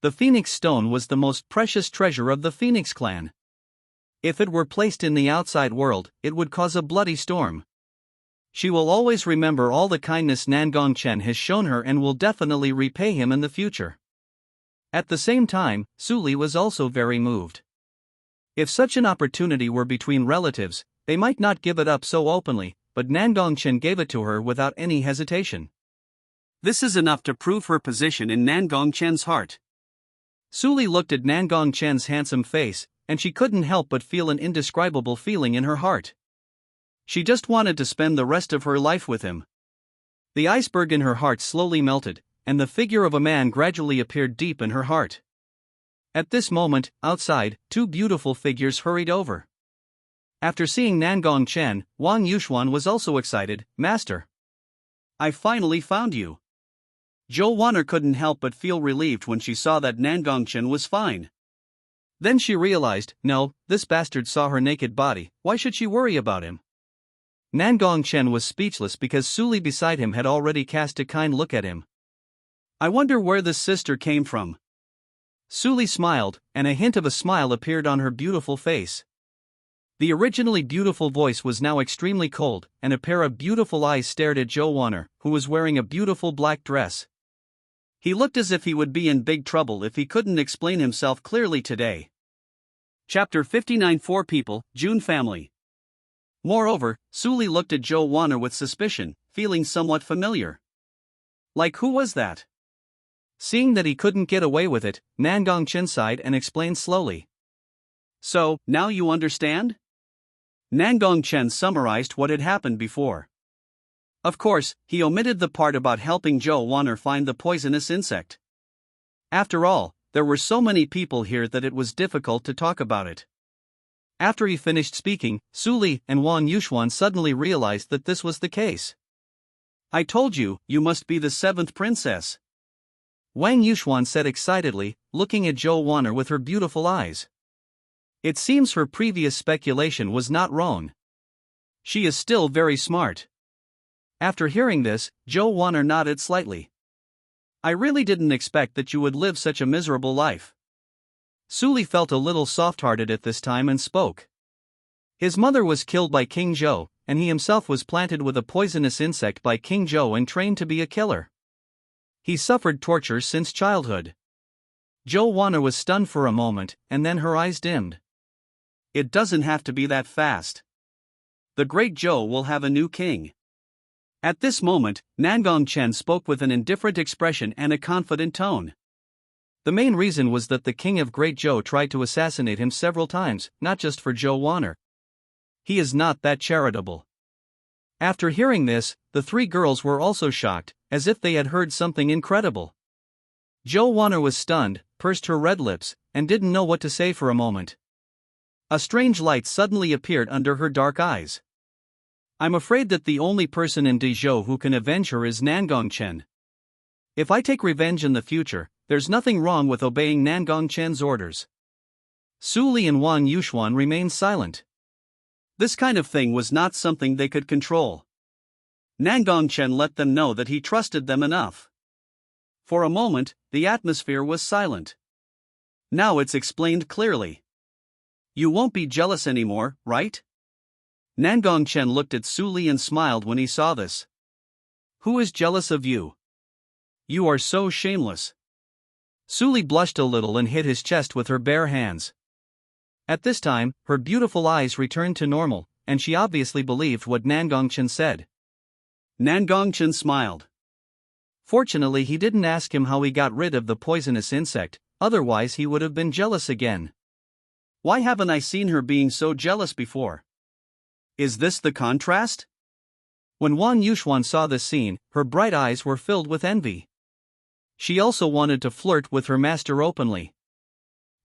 The Phoenix Stone was the most precious treasure of the Phoenix clan. If it were placed in the outside world, it would cause a bloody storm. She will always remember all the kindness Nangong Chen has shown her and will definitely repay him in the future. At the same time, Suli was also very moved. If such an opportunity were between relatives, they might not give it up so openly, but Nangong Chen gave it to her without any hesitation. This is enough to prove her position in Nangong Chen's heart. Suli looked at Nangong Chen's handsome face, and she couldn't help but feel an indescribable feeling in her heart. She just wanted to spend the rest of her life with him. The iceberg in her heart slowly melted, and the figure of a man gradually appeared deep in her heart. At this moment, outside, 2 beautiful figures hurried over. After seeing Nangong Chen, Wang Yuxuan was also excited. "Master, I finally found you." Zhou Waner couldn't help but feel relieved when she saw that Nangong Chen was fine. Then she realized, no, this bastard saw her naked body, why should she worry about him? Nangong Chen was speechless because Suli beside him had already cast a kind look at him. "I wonder where this sister came from." Suli smiled, and a hint of a smile appeared on her beautiful face. The originally beautiful voice was now extremely cold, and a pair of beautiful eyes stared at Zhou Waner, who was wearing a beautiful black dress. He looked as if he would be in big trouble if he couldn't explain himself clearly today. Chapter 59 4 People, Jun Family. Moreover, Suli looked at Zhou Waner with suspicion, feeling somewhat familiar. Like who was that? Seeing that he couldn't get away with it, Nangong Chen sighed and explained slowly. "So, now you understand?" Nangong Chen summarized what had happened before. Of course, he omitted the part about helping Zhou Waner find the poisonous insect. After all, there were so many people here that it was difficult to talk about it. After he finished speaking, Suli and Wang Yuxuan suddenly realized that this was the case. "I told you, you must be the 7th princess," Wang Yuxuan said excitedly, looking at Zhou Waner with her beautiful eyes. It seems her previous speculation was not wrong. She is still very smart. After hearing this, Zhou Wan'er nodded slightly. I really didn't expect that you would live such a miserable life. Su Li felt a little soft-hearted at this time and spoke. His mother was killed by King Zhou, and he himself was planted with a poisonous insect by King Zhou and trained to be a killer. He suffered torture since childhood. Zhou Wan'er was stunned for a moment, and then her eyes dimmed. It doesn't have to be that fast. The Great Zhou will have a new king. At this moment, Nangong Chen spoke with an indifferent expression and a confident tone. The main reason was that the king of Great Zhou tried to assassinate him several times, not just for Zhou Wan'er. He is not that charitable. After hearing this, the three girls were also shocked, as if they had heard something incredible. Zhou Wan'er was stunned, pursed her red lips, and didn't know what to say for a moment. A strange light suddenly appeared under her dark eyes. I'm afraid that the only person in Dezhou who can avenge her is Nangong Chen. If I take revenge in the future, there's nothing wrong with obeying Nangong Chen's orders. Su Li and Wang Yuxuan remained silent. This kind of thing was not something they could control. Nangong Chen let them know that he trusted them enough. For a moment, the atmosphere was silent. Now it's explained clearly. You won't be jealous anymore, right? Nangong Chen looked at Su Li and smiled when he saw this. Who is jealous of you? You are so shameless. Su Li blushed a little and hit his chest with her bare hands. At this time, her beautiful eyes returned to normal, and she obviously believed what Nangong Chen said. Nangong Chen smiled. Fortunately, he didn't ask him how he got rid of the poisonous insect, otherwise he would have been jealous again. Why haven't I seen her being so jealous before? Is this the contrast? When Wang Yuxuan saw this scene, her bright eyes were filled with envy. She also wanted to flirt with her master openly.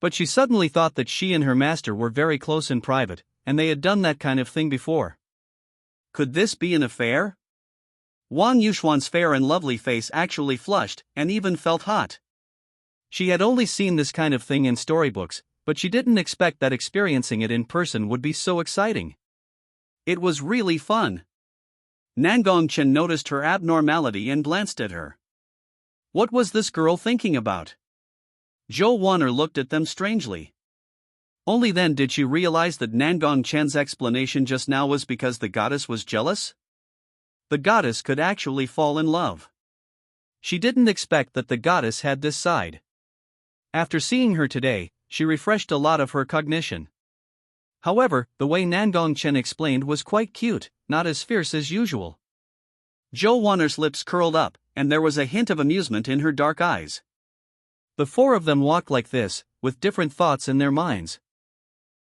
But she suddenly thought that she and her master were very close in private, and they had done that kind of thing before. Could this be an affair? Wang Yuxuan's fair and lovely face actually flushed, and even felt hot. She had only seen this kind of thing in storybooks, but she didn't expect that experiencing it in person would be so exciting. It was really fun. Nangong Chen noticed her abnormality and glanced at her. What was this girl thinking about? Zhou Wan'er looked at them strangely. Only then did she realize that Nangong Chen's explanation just now was because the goddess was jealous? The goddess could actually fall in love. She didn't expect that the goddess had this side. After seeing her today, she refreshed a lot of her cognition. However, the way Nangong Chen explained was quite cute, not as fierce as usual. Zhou Wan'er's lips curled up, and there was a hint of amusement in her dark eyes. The four of them walked like this, with different thoughts in their minds.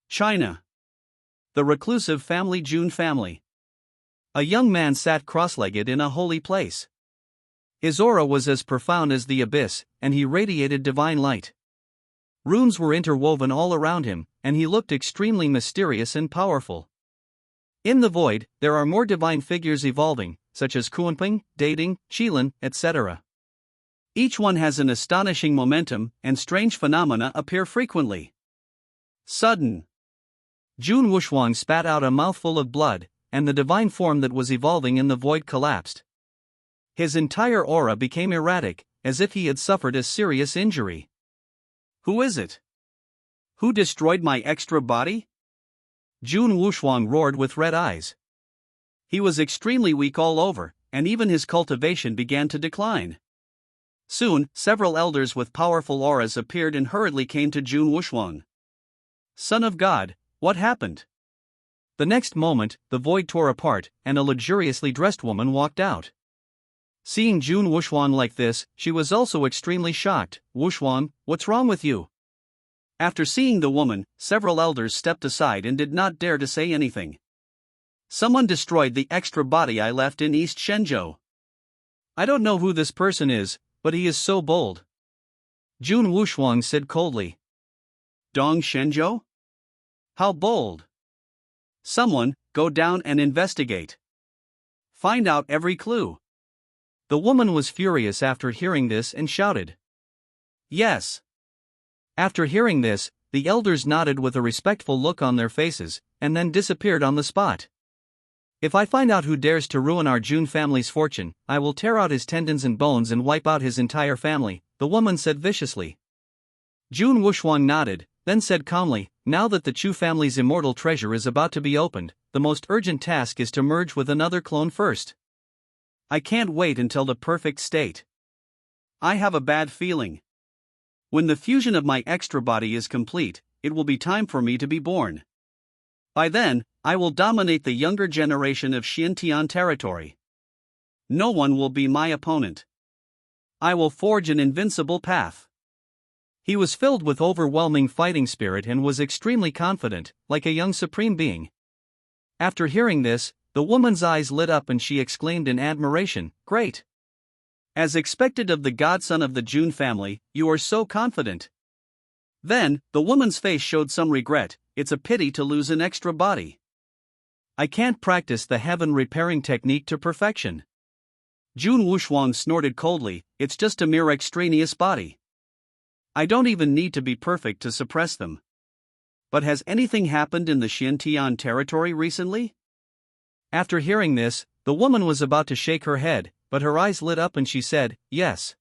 China. The reclusive family Jun family. A young man sat cross-legged in a holy place. His aura was as profound as the abyss, and he radiated divine light. Runes were interwoven all around him, and he looked extremely mysterious and powerful. In the void, there are more divine figures evolving, such as Kunping, Dating, Qilin, etc. Each one has an astonishing momentum, and strange phenomena appear frequently. Sudden. Jun Wuxuang spat out a mouthful of blood, and the divine form that was evolving in the void collapsed. His entire aura became erratic, as if he had suffered a serious injury. Who is it? Who destroyed my extra body? Jun Wuxuang roared with red eyes. He was extremely weak all over, and even his cultivation began to decline. Soon, several elders with powerful auras appeared and hurriedly came to Jun Wuxuang. Son of God, what happened? The next moment, the void tore apart, and a luxuriously dressed woman walked out. Seeing Jun Wuxuang like this, she was also extremely shocked. Wuxuang, what's wrong with you? After seeing the woman, several elders stepped aside and did not dare to say anything. Someone destroyed the extra body I left in East Shenzhou. I don't know who this person is, but he is so bold. Jun Wuxuang said coldly. Dong Shenzhou? How bold! Someone, go down and investigate. Find out every clue. The woman was furious after hearing this and shouted. Yes. After hearing this, the elders nodded with a respectful look on their faces, and then disappeared on the spot. If I find out who dares to ruin our Jun family's fortune, I will tear out his tendons and bones and wipe out his entire family, the woman said viciously. Jun Wuxuan nodded, then said calmly, now that the Chu family's immortal treasure is about to be opened, the most urgent task is to merge with another clone first. I can't wait until the perfect state. I have a bad feeling. When the fusion of my extra body is complete, it will be time for me to be born. By then, I will dominate the younger generation of Xintian territory. No one will be my opponent. I will forge an invincible path. He was filled with overwhelming fighting spirit and was extremely confident, like a young supreme being. After hearing this, the woman's eyes lit up and she exclaimed in admiration, "Great! As expected of the godson of the Jun family, you are so confident." Then, the woman's face showed some regret. It's a pity to lose an extra body. I can't practice the heaven repairing technique to perfection. Jun Wuxuan snorted coldly, it's just a mere extraneous body. I don't even need to be perfect to suppress them. But has anything happened in the Xintian territory recently? After hearing this, the woman was about to shake her head, but her eyes lit up and she said, yes.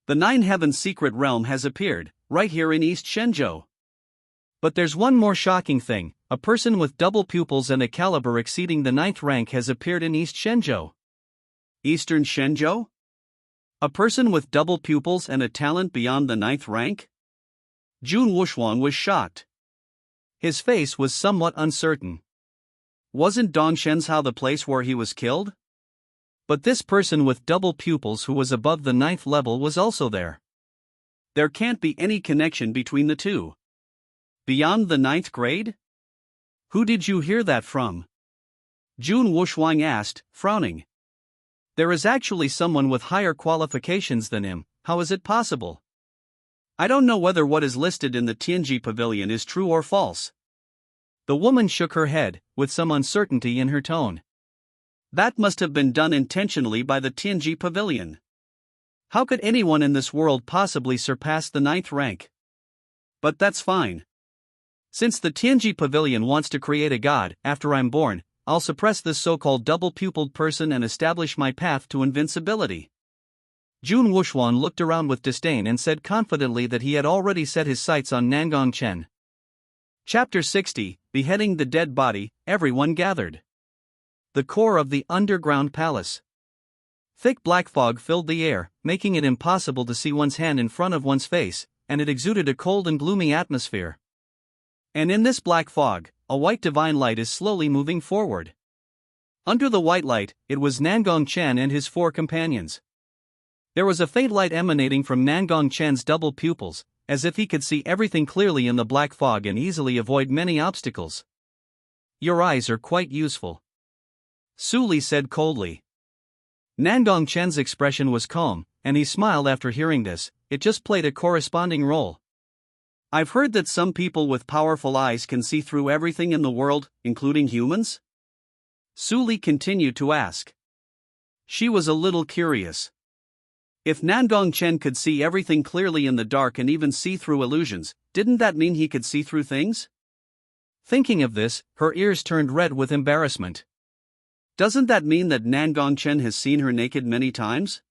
The Nine Heavens secret realm has appeared, right here in East Shenzhou. But there's one more shocking thing, a person with double pupils and a caliber exceeding the 9th rank has appeared in East Shenzhou. Eastern Shenzhou? A person with double pupils and a talent beyond the 9th rank? Jun Wuxuan was shocked. His face was somewhat uncertain. Wasn't Dongshen's the place where he was killed? But this person with double pupils who was above the 9th level was also there. There can't be any connection between the two. Beyond the 9th grade? Who did you hear that from? Jun Wuxuan asked, frowning. There is actually someone with higher qualifications than him, how is it possible? I don't know whether what is listed in the Tianji Pavilion is true or false. The woman shook her head, with some uncertainty in her tone. That must have been done intentionally by the Tianji Pavilion. How could anyone in this world possibly surpass the 9th rank? But that's fine. Since the Tianji Pavilion wants to create a god, after I'm born, I'll suppress this so-called double-pupiled person and establish my path to invincibility. Jun Wuxuan looked around with disdain and said confidently that he had already set his sights on Nangong Chen. Chapter 60, Beheading the Dead Body, everyone gathered. The core of the underground palace. Thick black fog filled the air, making it impossible to see one's hand in front of one's face, and it exuded a cold and gloomy atmosphere. And in this black fog, a white divine light is slowly moving forward. Under the white light, it was Nangong Chen and his 4 companions. There was a faint light emanating from Nangong Chen's double pupils, as if he could see everything clearly in the black fog and easily avoid many obstacles. Your eyes are quite useful, Su Li said coldly. Nangong Chen's expression was calm, and he smiled after hearing this. It just played a corresponding role. I've heard that some people with powerful eyes can see through everything in the world, including humans? Su Li continued to ask. She was a little curious. If Nangong Chen could see everything clearly in the dark and even see through illusions, didn't that mean he could see through things? Thinking of this, her ears turned red with embarrassment. Doesn't that mean that Nangong Chen has seen her naked many times?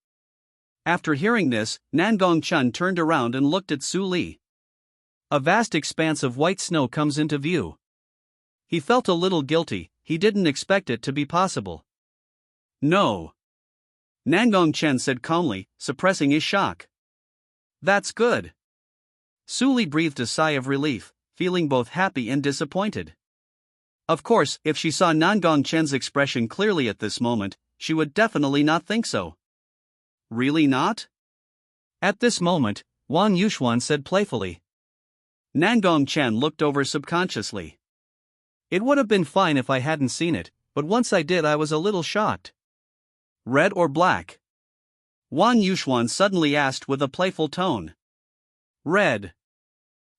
After hearing this, Nangong Chen turned around and looked at Su Li. A vast expanse of white snow comes into view. He felt a little guilty, he didn't expect it to be possible. No. Nangong Chen said calmly, suppressing his shock. That's good. Su Li breathed a sigh of relief, feeling both happy and disappointed. Of course, if she saw Nangong Chen's expression clearly at this moment, she would definitely not think so. Really not? At this moment, Wang Yuxuan said playfully. Nangong Chen looked over subconsciously. It would have been fine if I hadn't seen it, but once I did I was a little shocked. Red or black? Wang Yuxuan suddenly asked with a playful tone. Red.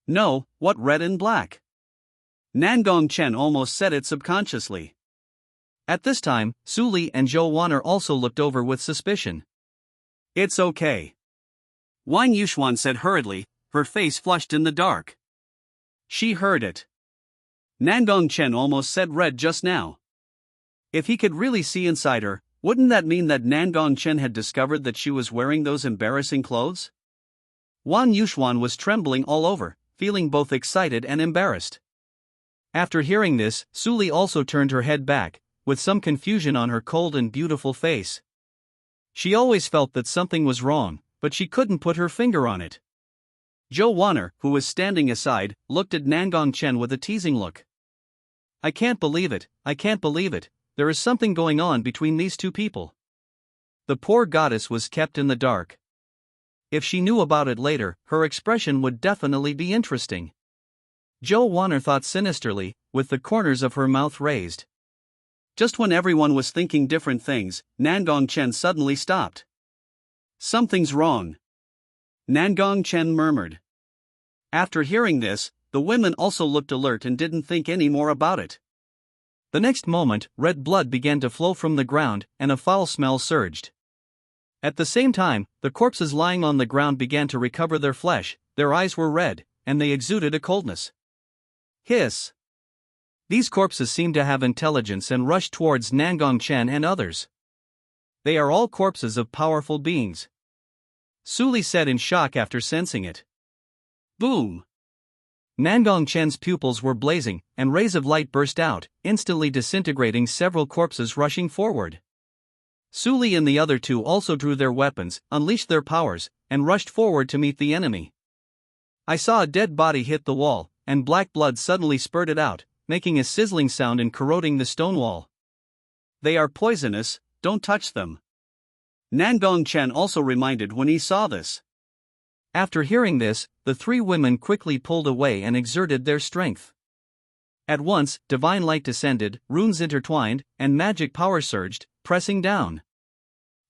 No, what red and black? Nangong Chen almost said it subconsciously. At this time, Su Li and Zhou Waner also looked over with suspicion. It's okay. Wang Yuxuan said hurriedly, her face flushed in the dark. She heard it. Nangong Chen almost said red just now. If he could really see inside her, wouldn't that mean that Nangong Chen had discovered that she was wearing those embarrassing clothes? Wang Yuxuan was trembling all over, feeling both excited and embarrassed. After hearing this, Suli also turned her head back, with some confusion on her cold and beautiful face. She always felt that something was wrong, but she couldn't put her finger on it. Zhou Waner, who was standing aside, looked at Nangong Chen with a teasing look. I can't believe it, there is something going on between these two people. The poor goddess was kept in the dark. If she knew about it later, her expression would definitely be interesting. Zhou Waner thought sinisterly, with the corners of her mouth raised. Just when everyone was thinking different things, Nangong Chen suddenly stopped. Something's wrong, Nangong Chen murmured. After hearing this, the women also looked alert and didn't think any more about it. The next moment, red blood began to flow from the ground, and a foul smell surged. At the same time, the corpses lying on the ground began to recover their flesh, their eyes were red, and they exuded a coldness. Hiss! These corpses seemed to have intelligence and rushed towards Nangong Chen and others. They are all corpses of powerful beings, Suli said in shock after sensing it. Boom! Nangong Chen's pupils were blazing, and rays of light burst out, instantly disintegrating several corpses rushing forward. Suli and the other two also drew their weapons, unleashed their powers, and rushed forward to meet the enemy. I saw a dead body hit the wall, and black blood suddenly spurted out, making a sizzling sound and corroding the stone wall. They are poisonous, don't touch them, Nangong Chen also reminded when he saw this. After hearing this, the three women quickly pulled away and exerted their strength. At once, divine light descended, runes intertwined, and magic power surged, pressing down.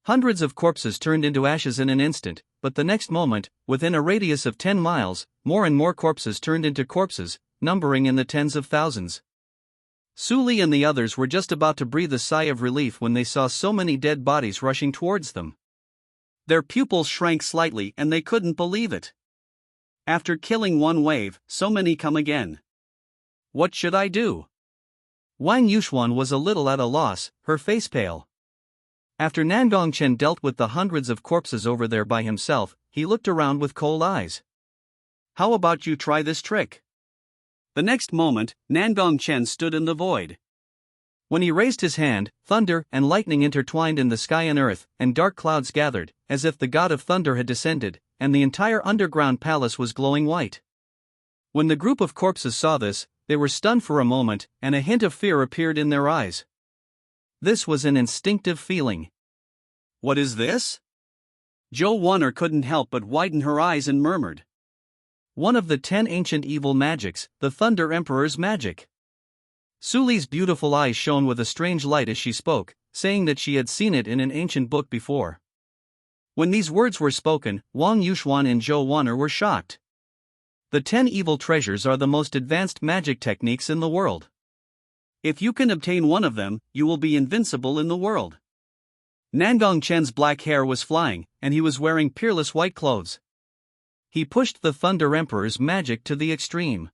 Hundreds of corpses turned into ashes in an instant, but the next moment, within a radius of 10 miles, more and more corpses turned into corpses, numbering in the tens of thousands. Suli and the others were just about to breathe a sigh of relief when they saw so many dead bodies rushing towards them. Their pupils shrank slightly and they couldn't believe it. After killing one wave, so many come again. What should I do? Wang Yuxuan was a little at a loss, her face pale. After Nangong Chen dealt with the hundreds of corpses over there by himself, he looked around with cold eyes. How about you try this trick? The next moment, Nangong Chen stood in the void. When he raised his hand, thunder and lightning intertwined in the sky and earth, and dark clouds gathered, as if the god of thunder had descended, and the entire underground palace was glowing white. When the group of corpses saw this, they were stunned for a moment, and a hint of fear appeared in their eyes. This was an instinctive feeling. What is this? Zhou Waner couldn't help but widen her eyes and murmured. One of the 10 ancient evil magics, the Thunder Emperor's magic. Suli's beautiful eyes shone with a strange light as she spoke, saying that she had seen it in an ancient book before. When these words were spoken, Wang Yuxuan and Zhou Waner were shocked. The 10 evil treasures are the most advanced magic techniques in the world. If you can obtain one of them, you will be invincible in the world. Nangong Chen's black hair was flying, and he was wearing peerless white clothes. He pushed the Thunder Emperor's magic to the extreme.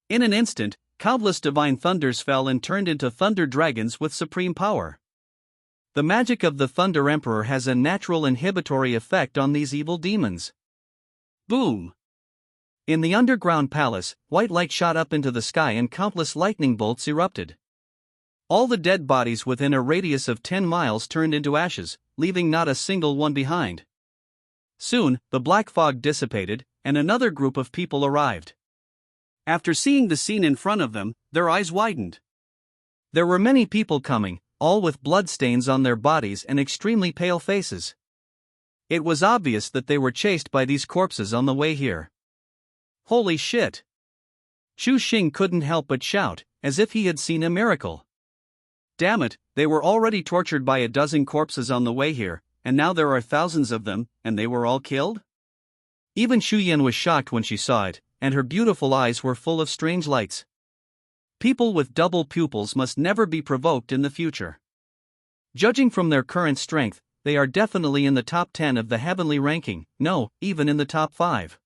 In an instant, countless divine thunders fell and turned into thunder dragons with supreme power. The magic of the Thunder Emperor has a natural inhibitory effect on these evil demons. Boom! In the underground palace, white light shot up into the sky and countless lightning bolts erupted. All the dead bodies within a radius of 10 miles turned into ashes, leaving not a single one behind. Soon, the black fog dissipated, and another group of people arrived. After seeing the scene in front of them, their eyes widened. There were many people coming, all with bloodstains on their bodies and extremely pale faces. It was obvious that they were chased by these corpses on the way here. Holy shit! Chu Xing couldn't help but shout, as if he had seen a miracle. Damn it, they were already tortured by a dozen corpses on the way here, and now there are thousands of them, and they were all killed? Even Xu Yan was shocked when she saw it, and her beautiful eyes were full of strange lights. People with double pupils must never be provoked in the future. Judging from their current strength, they are definitely in the top 10 of the heavenly ranking, no, even in the top 5.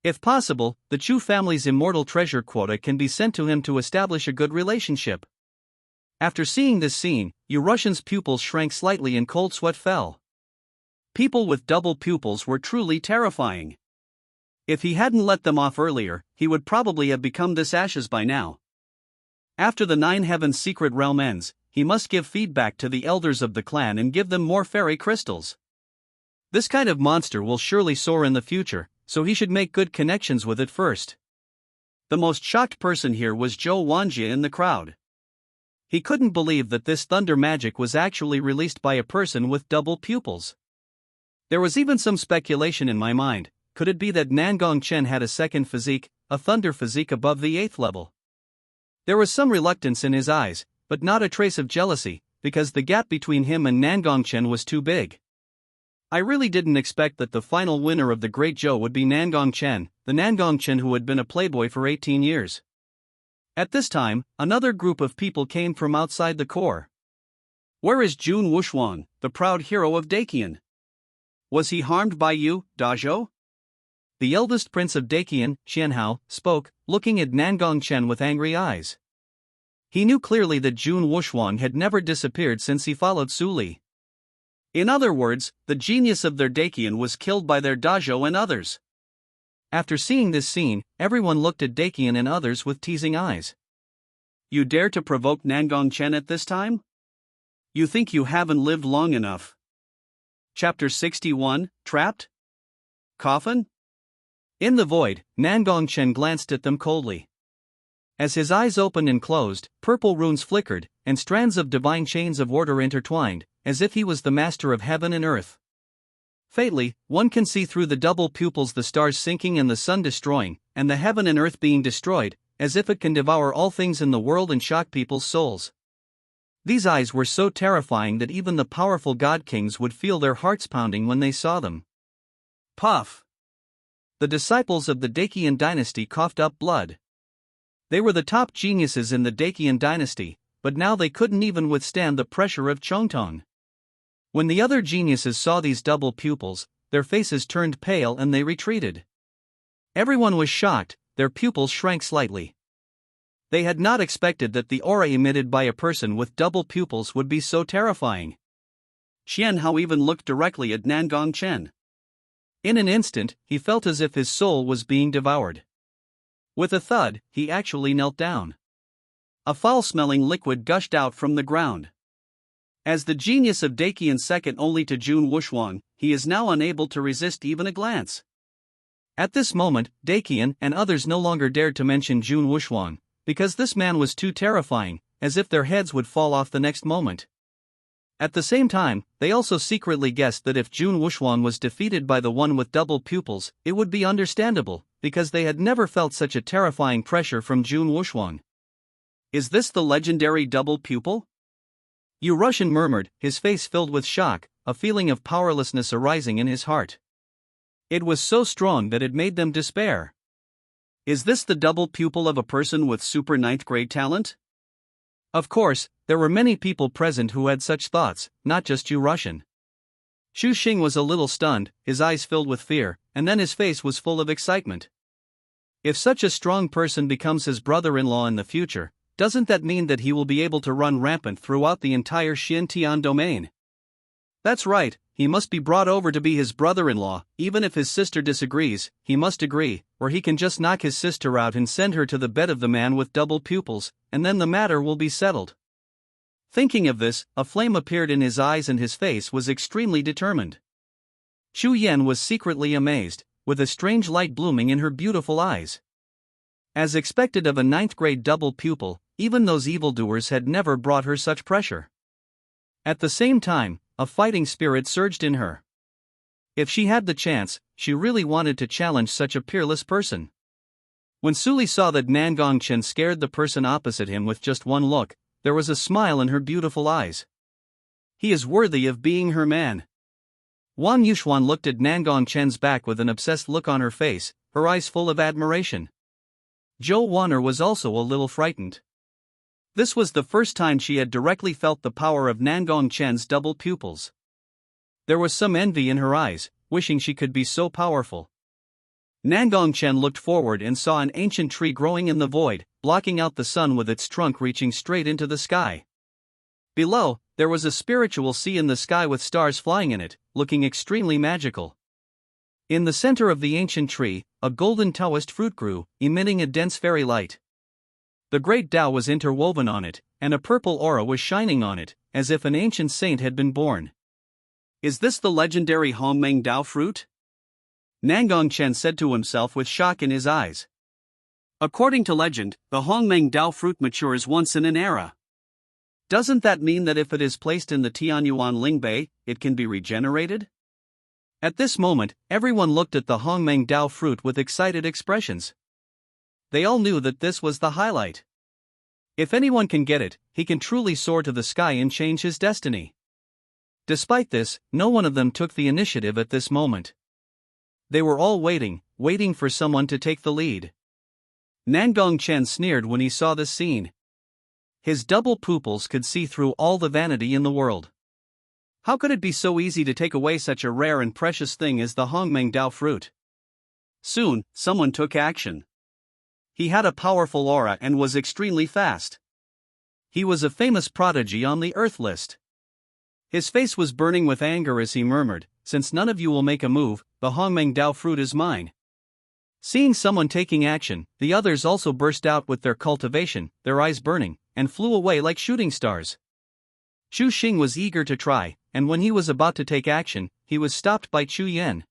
If possible, the Chu family's immortal treasure quota can be sent to him to establish a good relationship. After seeing this scene, Russian's pupils shrank slightly and cold sweat fell. People with double pupils were truly terrifying. If he hadn't let them off earlier, he would probably have become this ashes by now. After the Nine Heavens secret realm ends, he must give feedback to the elders of the clan and give them more fairy crystals. This kind of monster will surely soar in the future, so he should make good connections with it first. The most shocked person here was Zhou Wanjie in the crowd. He couldn't believe that this thunder magic was actually released by a person with double pupils. There was even some speculation in my mind. Could it be that Nangong Chen had a second physique, a thunder physique above the 8th level? There was some reluctance in his eyes, but not a trace of jealousy, because the gap between him and Nangong Chen was too big. I really didn't expect that the final winner of the Great Zhou would be Nangong Chen, the Nangong Chen who had been a playboy for 18 years. At this time, another group of people came from outside the core. Where is Jun Wushuang, the proud hero of Dakian? Was he harmed by you, Dazhou? The eldest prince of Dakian, Xianhao, spoke, looking at Nangong Chen with angry eyes. He knew clearly that Jun Wushuang had never disappeared since he followed Su Li. In other words, the genius of their Dakian was killed by their Dazhou and others. After seeing this scene, everyone looked at Dakian and others with teasing eyes. You dare to provoke Nangong Chen at this time? You think you haven't lived long enough. Chapter 61, Trapped? Coffin? In the void, Nangong Chen glanced at them coldly. As his eyes opened and closed, purple runes flickered, and strands of divine chains of order intertwined, as if he was the master of heaven and earth. Faintly, one can see through the double pupils the stars sinking and the sun destroying, and the heaven and earth being destroyed, as if it can devour all things in the world and shock people's souls. These eyes were so terrifying that even the powerful god kings would feel their hearts pounding when they saw them. Puff! The disciples of the Dakian dynasty coughed up blood. They were the top geniuses in the Dakian dynasty, but now they couldn't even withstand the pressure of Chongtong. When the other geniuses saw these double pupils, their faces turned pale and they retreated. Everyone was shocked, their pupils shrank slightly. They had not expected that the aura emitted by a person with double pupils would be so terrifying. Xianhao even looked directly at Nangong Chen. In an instant, he felt as if his soul was being devoured. With a thud, he actually knelt down. A foul-smelling liquid gushed out from the ground. As the genius of Dakian second only to Jun Wushuang, he is now unable to resist even a glance. At this moment, Dakian and others no longer dared to mention Jun Wushuang, because this man was too terrifying, as if their heads would fall off the next moment. At the same time, they also secretly guessed that if Jun Wushuang was defeated by the one with double pupils, it would be understandable, because they had never felt such a terrifying pressure from Jun Wushuang. Is this the legendary double pupil? Russian murmured, his face filled with shock, a feeling of powerlessness arising in his heart. It was so strong that it made them despair. Is this the double pupil of a person with super 9th grade talent? Of course, there were many people present who had such thoughts, not just Russian. Xu Xing was a little stunned, his eyes filled with fear, and then his face was full of excitement. If such a strong person becomes his brother-in-law in the future, doesn't that mean that he will be able to run rampant throughout the entire Xintian domain? That's right, he must be brought over to be his brother-in-law. Even if his sister disagrees, he must agree, or he can just knock his sister out and send her to the bed of the man with double pupils, and then the matter will be settled. Thinking of this, a flame appeared in his eyes and his face was extremely determined. Xu Yan was secretly amazed, with a strange light blooming in her beautiful eyes. As expected of a 9th grade double pupil, even those evildoers had never brought her such pressure. At the same time, a fighting spirit surged in her. If she had the chance, she really wanted to challenge such a peerless person. When Su Li saw that Nangong Chen scared the person opposite him with just one look, there was a smile in her beautiful eyes. He is worthy of being her man. Wang Yuxuan looked at Nangong Chen's back with an obsessed look on her face, her eyes full of admiration. Zhou Wan'er was also a little frightened. This was the first time she had directly felt the power of Nangong Chen's double pupils. There was some envy in her eyes, wishing she could be so powerful. Nangong Chen looked forward and saw an ancient tree growing in the void, blocking out the sun with its trunk reaching straight into the sky. Below, there was a spiritual sea in the sky with stars flying in it, looking extremely magical. In the center of the ancient tree, a golden Taoist fruit grew, emitting a dense fairy light. The great Tao was interwoven on it, and a purple aura was shining on it, as if an ancient saint had been born. Is this the legendary Hongmeng Dao fruit? Nangong Chen said to himself with shock in his eyes. According to legend, the Hongmeng Dao fruit matures once in an era. Doesn't that mean that if it is placed in the Tianyuan Lingbei, it can be regenerated? At this moment, everyone looked at the Hongmeng Dao fruit with excited expressions. They all knew that this was the highlight. If anyone can get it, he can truly soar to the sky and change his destiny. Despite this, no one of them took the initiative at this moment. They were all waiting for someone to take the lead. Nangong Chen sneered when he saw this scene. His double pupils could see through all the vanity in the world. How could it be so easy to take away such a rare and precious thing as the Hongmeng Dao fruit? Soon, someone took action. He had a powerful aura and was extremely fast. He was a famous prodigy on the Earth list. His face was burning with anger as he murmured, "Since none of you will make a move, the Hongmeng Dao fruit is mine." Seeing someone taking action, the others also burst out with their cultivation, their eyes burning, and flew away like shooting stars. Chu Xing was eager to try, and when he was about to take action, he was stopped by Chu Yan.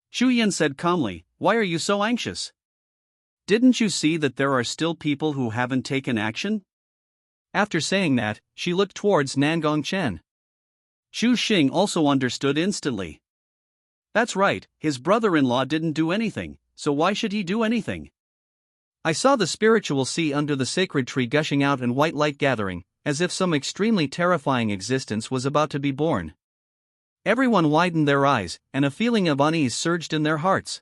Chu Yan said calmly, "Why are you so anxious? Didn't you see that there are still people who haven't taken action?" After saying that, she looked towards Nangong Chen. Chu Xing also understood instantly. That's right, his brother-in-law didn't do anything, so why should he do anything? I saw the spiritual sea under the sacred tree gushing out and white light gathering, as if some extremely terrifying existence was about to be born. Everyone widened their eyes, and a feeling of unease surged in their hearts.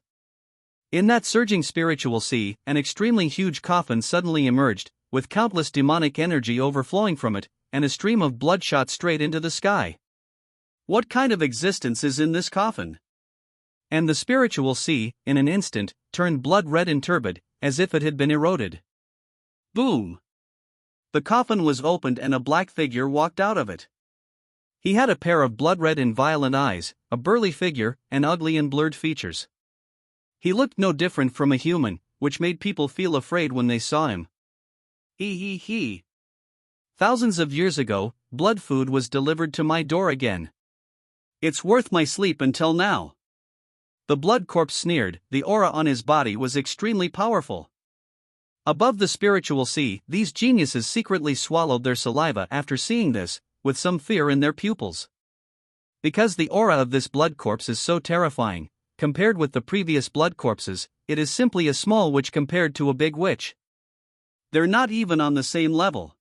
In that surging spiritual sea, an extremely huge coffin suddenly emerged, with countless demonic energy overflowing from it, and a stream of blood shot straight into the sky. What kind of existence is in this coffin? And the spiritual sea, in an instant, turned blood red and turbid, as if it had been eroded. Boom! The coffin was opened and a black figure walked out of it. He had a pair of blood-red and violent eyes, a burly figure, and ugly and blurred features. He looked no different from a human, which made people feel afraid when they saw him. He. Thousands of years ago, blood food was delivered to my door again. It's worth my sleep until now. The blood corpse sneered. The aura on his body was extremely powerful. Above the spiritual sea, these geniuses secretly swallowed their saliva after seeing this, with some fear in their pupils. Because the aura of this blood corpse is so terrifying, compared with the previous blood corpses, it is simply a small witch compared to a big witch. They're not even on the same level.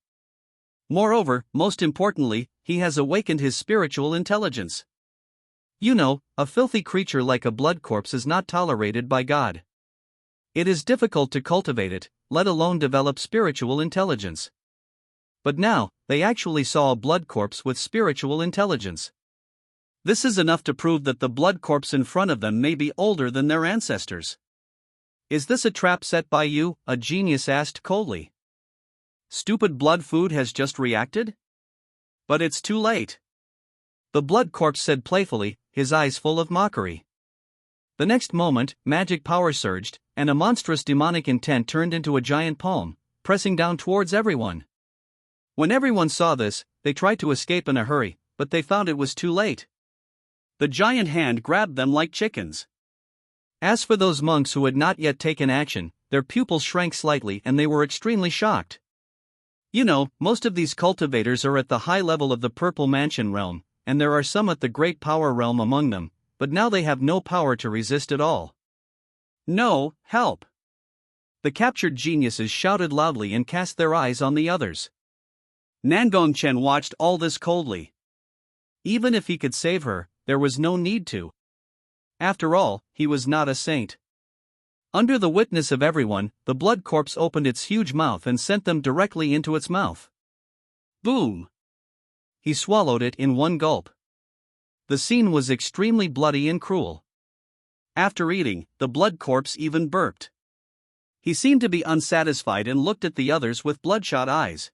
Moreover, most importantly, he has awakened his spiritual intelligence. You know, a filthy creature like a blood corpse is not tolerated by God. It is difficult to cultivate it, let alone develop spiritual intelligence. But now, they actually saw a blood corpse with spiritual intelligence. This is enough to prove that the blood corpse in front of them may be older than their ancestors. Is this a trap set by you? A genius asked coldly. Stupid blood food has just reacted? But it's too late. The blood corpse said playfully, his eyes full of mockery. The next moment, magic power surged, and a monstrous demonic intent turned into a giant palm, pressing down towards everyone. When everyone saw this, they tried to escape in a hurry, but they found it was too late. The giant hand grabbed them like chickens. As for those monks who had not yet taken action, their pupils shrank slightly and they were extremely shocked. You know, most of these cultivators are at the high level of the Purple Mansion realm, and there are some at the Great Power realm among them, but now they have no power to resist at all. No, help! The captured geniuses shouted loudly and cast their eyes on the others. Nangong Chen watched all this coldly. Even if he could save her, there was no need to. After all, he was not a saint. Under the witness of everyone, the blood corpse opened its huge mouth and sent them directly into its mouth. Boom! He swallowed it in one gulp. The scene was extremely bloody and cruel. After eating, the blood corpse even burped. He seemed to be unsatisfied and looked at the others with bloodshot eyes.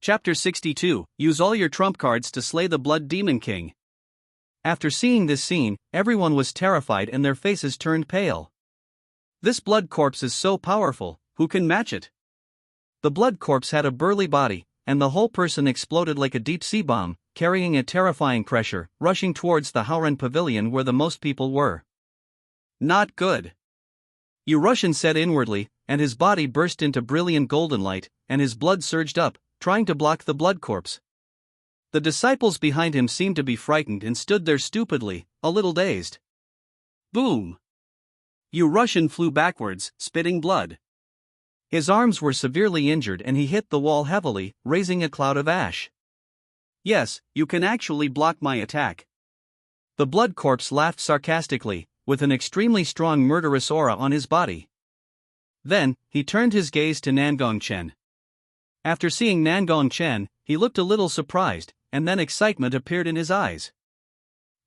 Chapter 62, Use all your trump cards to slay the Blood Demon King. After seeing this scene, everyone was terrified and their faces turned pale. This blood corpse is so powerful, who can match it? The blood corpse had a burly body, and the whole person exploded like a deep-sea bomb, carrying a terrifying pressure, rushing towards the Howren pavilion where the most people were. Not good. Russian said inwardly, and his body burst into brilliant golden light, and his blood surged up, trying to block the blood corpse. The disciples behind him seemed to be frightened and stood there stupidly, a little dazed. Boom! Russian flew backwards, spitting blood. His arms were severely injured and he hit the wall heavily, raising a cloud of ash. Yes, you can actually block my attack. The blood corpse laughed sarcastically, with an extremely strong murderous aura on his body. Then, he turned his gaze to Nangong Chen. After seeing Nangong Chen, he looked a little surprised, and then excitement appeared in his eyes.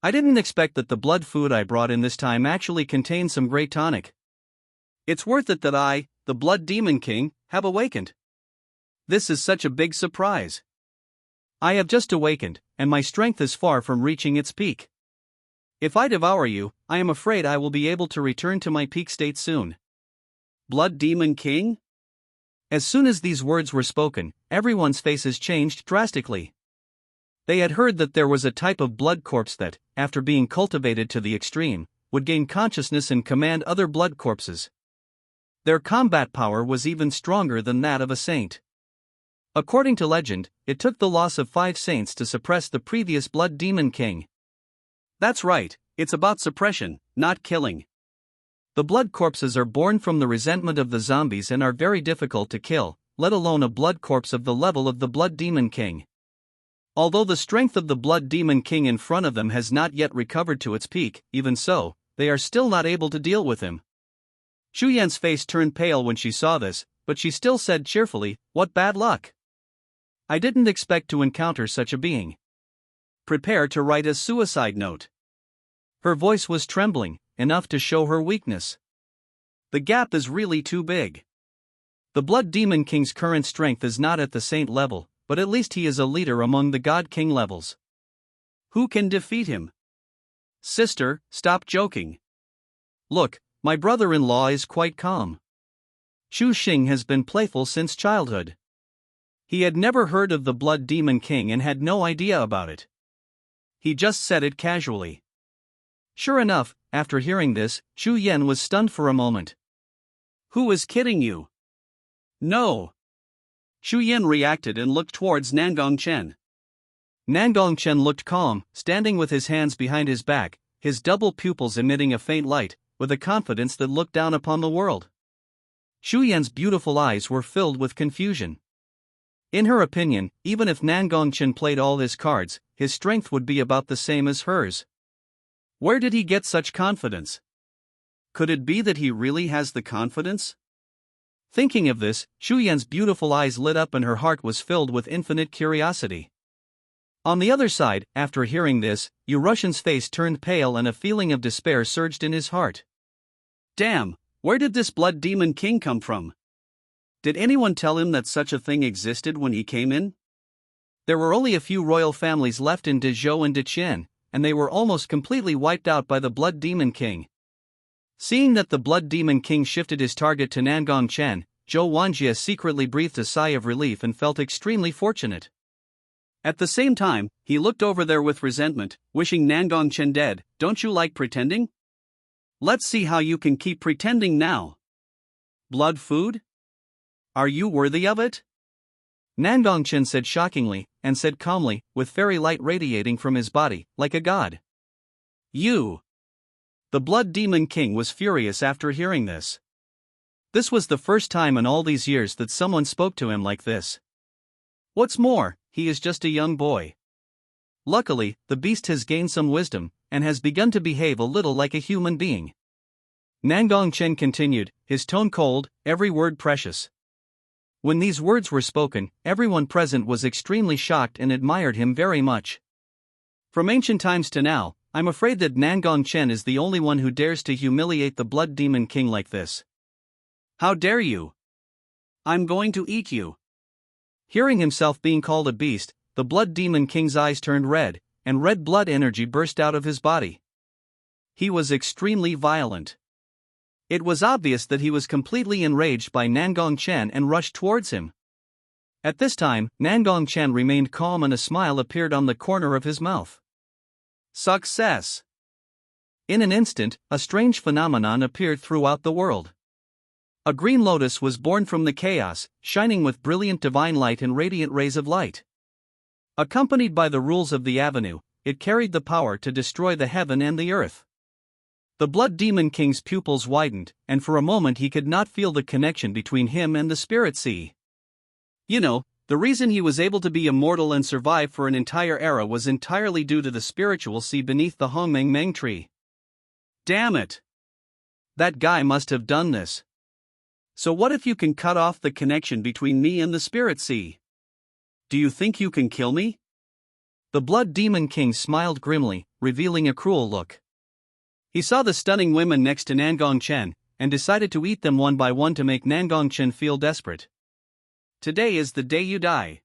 I didn't expect that the blood food I brought in this time actually contained some great tonic. It's worth it that I, the Blood Demon King, have awakened. This is such a big surprise. I have just awakened, and my strength is far from reaching its peak. If I devour you, I am afraid I will be able to return to my peak state soon. Blood Demon King? As soon as these words were spoken, everyone's faces changed drastically. They had heard that there was a type of blood corpse that, after being cultivated to the extreme, would gain consciousness and command other blood corpses. Their combat power was even stronger than that of a saint. According to legend, it took the loss of 5 saints to suppress the previous Blood Demon King. That's right, it's about suppression, not killing. The blood corpses are born from the resentment of the zombies and are very difficult to kill, let alone a blood corpse of the level of the Blood Demon King. Although the strength of the Blood Demon King in front of them has not yet recovered to its peak, even so, they are still not able to deal with him. Shu Yan's face turned pale when she saw this, but she still said cheerfully, "What bad luck! I didn't expect to encounter such a being. Prepare to write a suicide note." Her voice was trembling, enough to show her weakness. The gap is really too big. The Blood Demon King's current strength is not at the saint level, but at least he is a leader among the God King levels. Who can defeat him? Sister, stop joking. Look, my brother-in-law is quite calm. Shu Xing has been playful since childhood. He had never heard of the Blood Demon King and had no idea about it. He just said it casually. Sure enough, after hearing this, Shu Yan was stunned for a moment. Who is kidding you? No. Shu Yan reacted and looked towards Nangong Chen. Nangong Chen looked calm, standing with his hands behind his back, his double pupils emitting a faint light, with a confidence that looked down upon the world. Shu Yan's beautiful eyes were filled with confusion. In her opinion, even if Nangong Chen played all his cards, his strength would be about the same as hers. Where did he get such confidence? Could it be that he really has the confidence? Thinking of this, Shu Yan's beautiful eyes lit up and her heart was filled with infinite curiosity. On the other side, after hearing this, Russian's face turned pale and a feeling of despair surged in his heart. Damn, where did this Blood Demon King come from? Did anyone tell him that such a thing existed when he came in? There were only a few royal families left in Dezhou and Deqian, and they were almost completely wiped out by the Blood Demon King. Seeing that the Blood Demon King shifted his target to Nangong Chen, Zhou Wanjie secretly breathed a sigh of relief and felt extremely fortunate. At the same time, he looked over there with resentment, wishing Nangong Chen dead. Don't you like pretending? Let's see how you can keep pretending now. Blood food? Are you worthy of it? Nangong Chen said shockingly, and said calmly, with fairy light radiating from his body, like a god. You! The Blood Demon King was furious after hearing this. This was the first time in all these years that someone spoke to him like this. What's more, he is just a young boy. Luckily, the beast has gained some wisdom, and has begun to behave a little like a human being. Nangong Chen continued, his tone cold, every word precious. When these words were spoken, everyone present was extremely shocked and admired him very much. From ancient times to now, I'm afraid that Nangong Chen is the only one who dares to humiliate the Blood Demon King like this. How dare you? I'm going to eat you. Hearing himself being called a beast, the Blood Demon King's eyes turned red, and red blood energy burst out of his body. He was extremely violent. It was obvious that he was completely enraged by Nangong Chen and rushed towards him. At this time, Nangong Chen remained calm and a smile appeared on the corner of his mouth. Success! In an instant, a strange phenomenon appeared throughout the world. A green lotus was born from the chaos, shining with brilliant divine light and radiant rays of light. Accompanied by the rules of the avenue, it carried the power to destroy the heaven and the earth. The Blood Demon King's pupils widened, and for a moment he could not feel the connection between him and the spirit sea. You know, the reason he was able to be immortal and survive for an entire era was entirely due to the spiritual sea beneath the Hongmeng tree. Damn it! That guy must have done this. So what if you can cut off the connection between me and the spirit sea? Do you think you can kill me? The Blood Demon King smiled grimly, revealing a cruel look. He saw the stunning women next to Nangong Chen, and decided to eat them one by one to make Nangong Chen feel desperate. Today is the day you die.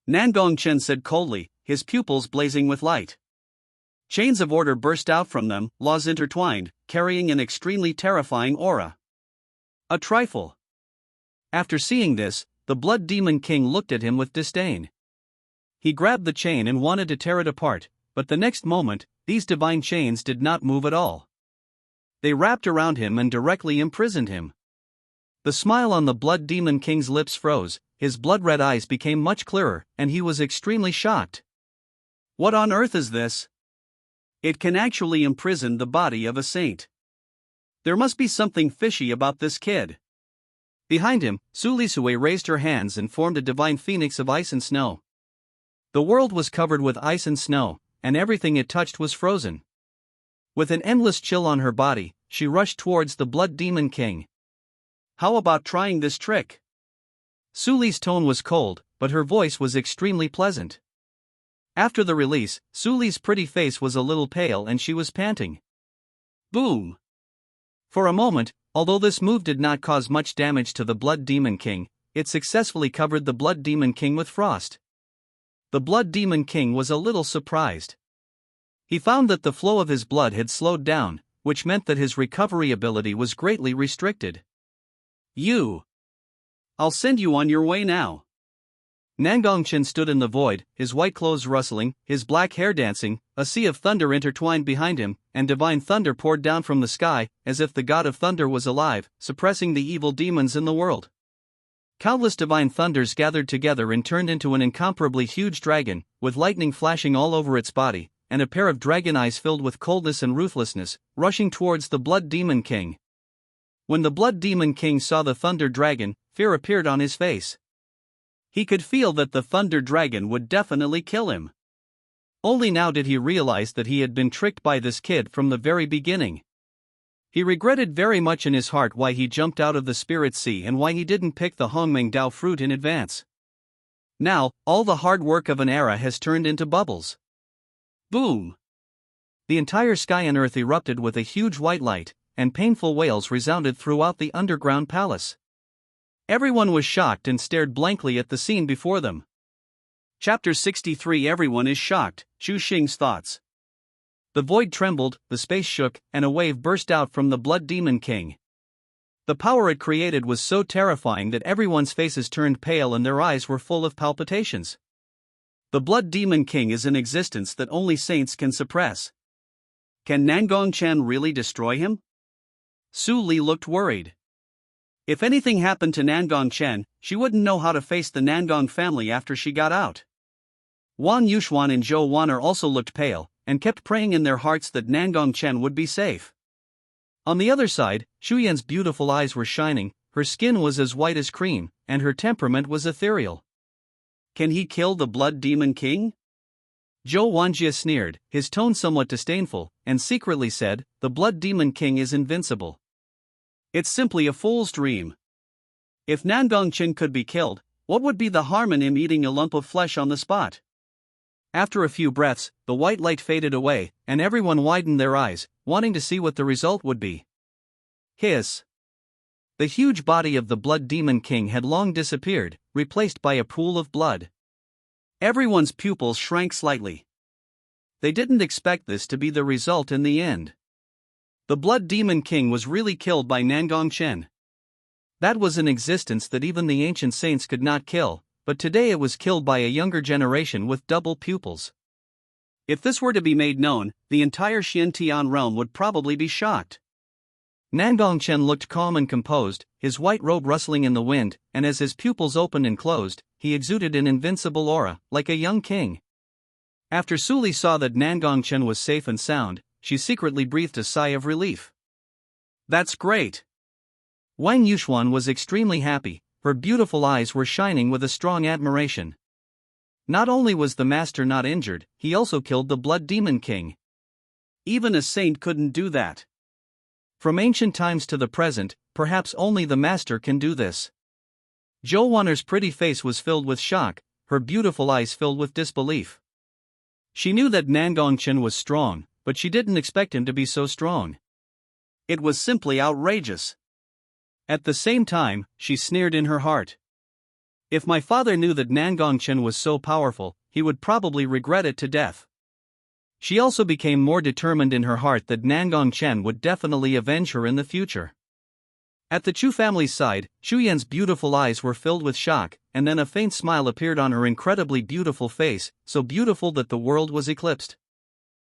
Nangong Chen said coldly, his pupils blazing with light. Chains of order burst out from them, laws intertwined, carrying an extremely terrifying aura. A trifle. After seeing this, the Blood Demon King looked at him with disdain. He grabbed the chain and wanted to tear it apart, but the next moment, these divine chains did not move at all. They wrapped around him and directly imprisoned him. The smile on the Blood Demon King's lips froze, his blood-red eyes became much clearer, and he was extremely shocked. What on earth is this? It can actually imprison the body of a saint. There must be something fishy about this kid. Behind him, Su Lisue raised her hands and formed a divine phoenix of ice and snow. The world was covered with ice and snow, and everything it touched was frozen. With an endless chill on her body, she rushed towards the Blood Demon King. How about trying this trick? Su Li's tone was cold, but her voice was extremely pleasant. After the release, Su Li's pretty face was a little pale and she was panting. Boom! For a moment, although this move did not cause much damage to the Blood Demon King, it successfully covered the Blood Demon King with frost. The Blood Demon King was a little surprised. He found that the flow of his blood had slowed down, which meant that his recovery ability was greatly restricted. I'll send you on your way now. Nangong Chen stood in the void, his white clothes rustling, his black hair dancing, a sea of thunder intertwined behind him, and divine thunder poured down from the sky, as if the god of thunder was alive, suppressing the evil demons in the world. Countless divine thunders gathered together and turned into an incomparably huge dragon, with lightning flashing all over its body, and a pair of dragon eyes filled with coldness and ruthlessness, rushing towards the Blood Demon King. When the Blood Demon King saw the Thunder Dragon, fear appeared on his face. He could feel that the Thunder Dragon would definitely kill him. Only now did he realize that he had been tricked by this kid from the very beginning. He regretted very much in his heart why he jumped out of the Spirit Sea and why he didn't pick the Hongmeng Dao fruit in advance. Now, all the hard work of an era has turned into bubbles. Boom! The entire sky and earth erupted with a huge white light, and painful wails resounded throughout the underground palace. Everyone was shocked and stared blankly at the scene before them. Chapter 63 Everyone is shocked, Xu Xing's thoughts. The void trembled, the space shook, and a wave burst out from the Blood Demon King. The power it created was so terrifying that everyone's faces turned pale and their eyes were full of palpitations. The Blood Demon King is an existence that only saints can suppress. Can Nangong Chen really destroy him? Su Li looked worried. If anything happened to Nangong Chen, she wouldn't know how to face the Nangong family after she got out. Wang Yuxuan and Zhou Waner also looked pale, and kept praying in their hearts that Nangong Chen would be safe. On the other side, Xu Yan's beautiful eyes were shining, her skin was as white as cream, and her temperament was ethereal. Can he kill the Blood Demon King? Zhou Wanjie sneered, his tone somewhat disdainful, and secretly said, the Blood Demon King is invincible. It's simply a fool's dream. If Nangong Chen could be killed, what would be the harm in him eating a lump of flesh on the spot? After a few breaths, the white light faded away, and everyone widened their eyes, wanting to see what the result would be. Hiss! The huge body of the Blood Demon King had long disappeared, replaced by a pool of blood. Everyone's pupils shrank slightly. They didn't expect this to be the result in the end. The Blood Demon King was really killed by Nangong Chen. That was an existence that even the ancient saints could not kill, but today it was killed by a younger generation with double pupils. If this were to be made known, the entire Xiantian realm would probably be shocked. Nangong Chen looked calm and composed, his white robe rustling in the wind, and as his pupils opened and closed, he exuded an invincible aura, like a young king. After Suli saw that Nangong Chen was safe and sound, she secretly breathed a sigh of relief. That's great. Wang Yuxuan was extremely happy, her beautiful eyes were shining with a strong admiration. Not only was the master not injured, he also killed the Blood Demon King. Even a saint couldn't do that. From ancient times to the present, perhaps only the master can do this. Zhou Wanner's pretty face was filled with shock, her beautiful eyes filled with disbelief. She knew that Nangong Chen was strong, but she didn't expect him to be so strong. It was simply outrageous. At the same time, she sneered in her heart. If my father knew that Nangong Chen was so powerful, he would probably regret it to death. She also became more determined in her heart that Nangong Chen would definitely avenge her in the future. At the Chu family's side, Chu Yan's beautiful eyes were filled with shock, and then a faint smile appeared on her incredibly beautiful face, so beautiful that the world was eclipsed.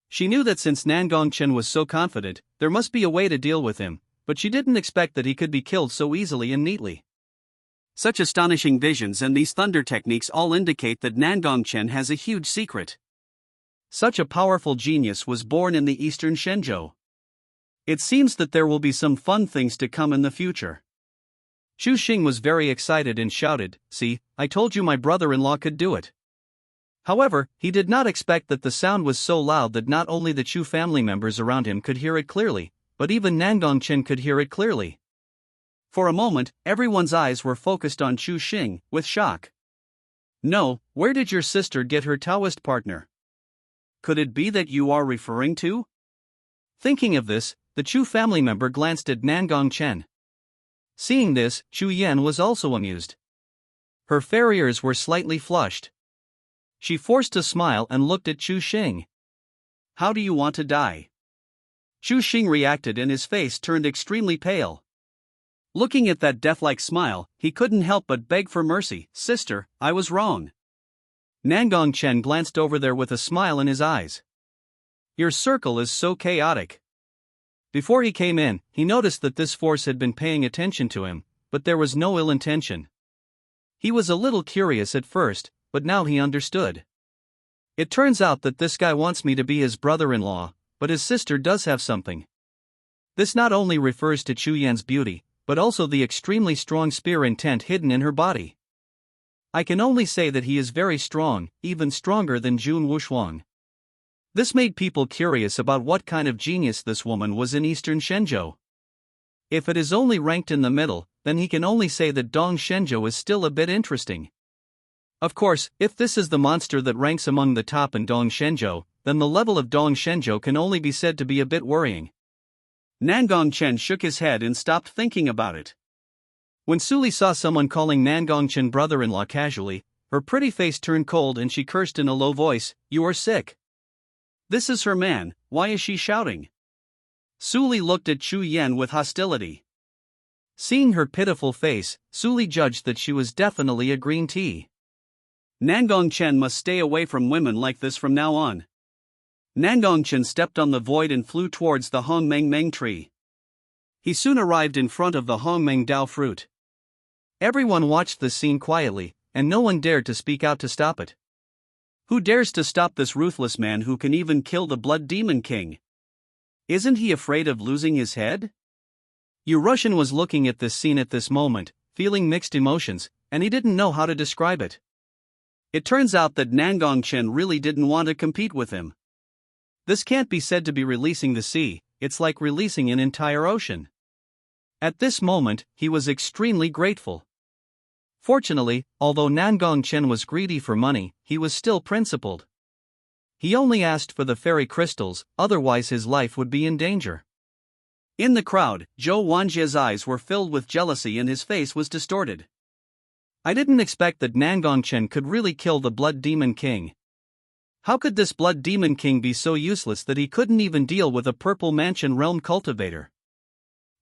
She knew that since Nangong Chen was so confident, there must be a way to deal with him, but she didn't expect that he could be killed so easily and neatly. Such astonishing visions and these thunder techniques all indicate that Nangong Chen has a huge secret. Such a powerful genius was born in the eastern Shenzhou. It seems that there will be some fun things to come in the future. Xu Xing was very excited and shouted, "See, I told you my brother-in-law could do it." However, he did not expect that the sound was so loud that not only the Chu family members around him could hear it clearly, but even Nangong Chen could hear it clearly. For a moment, everyone's eyes were focused on Xu Xing, with shock. "No, where did your sister get her Taoist partner? Could it be that you are referring to?" Thinking of this, the Chu family member glanced at Nangong Chen. Seeing this, Chu Yan was also amused. Her fair ears were slightly flushed. She forced a smile and looked at Xu Xing. "How do you want to die?" Xu Xing reacted and his face turned extremely pale. Looking at that death-like smile, he couldn't help but beg for mercy. "Sister, I was wrong." Nangong Chen glanced over there with a smile in his eyes. "Your circle is so chaotic." Before he came in, he noticed that this force had been paying attention to him, but there was no ill intention. He was a little curious at first, but now he understood. "It turns out that this guy wants me to be his brother-in-law, but his sister does have something." This not only refers to Chu Yan's beauty, but also the extremely strong spear intent hidden in her body. "I can only say that he is very strong, even stronger than Jun Wushuang." This made people curious about what kind of genius this woman was in eastern Shenzhou. If it is only ranked in the middle, then he can only say that Dong Shenzhou is still a bit interesting. Of course, if this is the monster that ranks among the top in Dong Shenzhou, then the level of Dong Shenzhou can only be said to be a bit worrying. Nangong Chen shook his head and stopped thinking about it. When Suli saw someone calling Nangong Chen brother-in-law casually, her pretty face turned cold and she cursed in a low voice, "You are sick. This is her man, why is she shouting?" Suli looked at Chu Yan with hostility. Seeing her pitiful face, Suli judged that she was definitely a green tea. Nangong Chen must stay away from women like this from now on. Nangong Chen stepped on the void and flew towards the Hongmeng tree. He soon arrived in front of the Hongmeng Dao fruit. Everyone watched the scene quietly, and no one dared to speak out to stop it. Who dares to stop this ruthless man who can even kill the Blood Demon King? Isn't he afraid of losing his head? Yu Russian was looking at this scene at this moment, feeling mixed emotions, and he didn't know how to describe it. It turns out that Nangong Chen really didn't want to compete with him. This can't be said to be releasing the sea, it's like releasing an entire ocean. At this moment, he was extremely grateful. Fortunately, although Nangong Chen was greedy for money, he was still principled. He only asked for the fairy crystals, otherwise his life would be in danger. In the crowd, Zhou Wanjie's eyes were filled with jealousy and his face was distorted. I didn't expect that Nangong Chen could really kill the Blood Demon King. How could this Blood Demon King be so useless that he couldn't even deal with a Purple Mansion realm cultivator?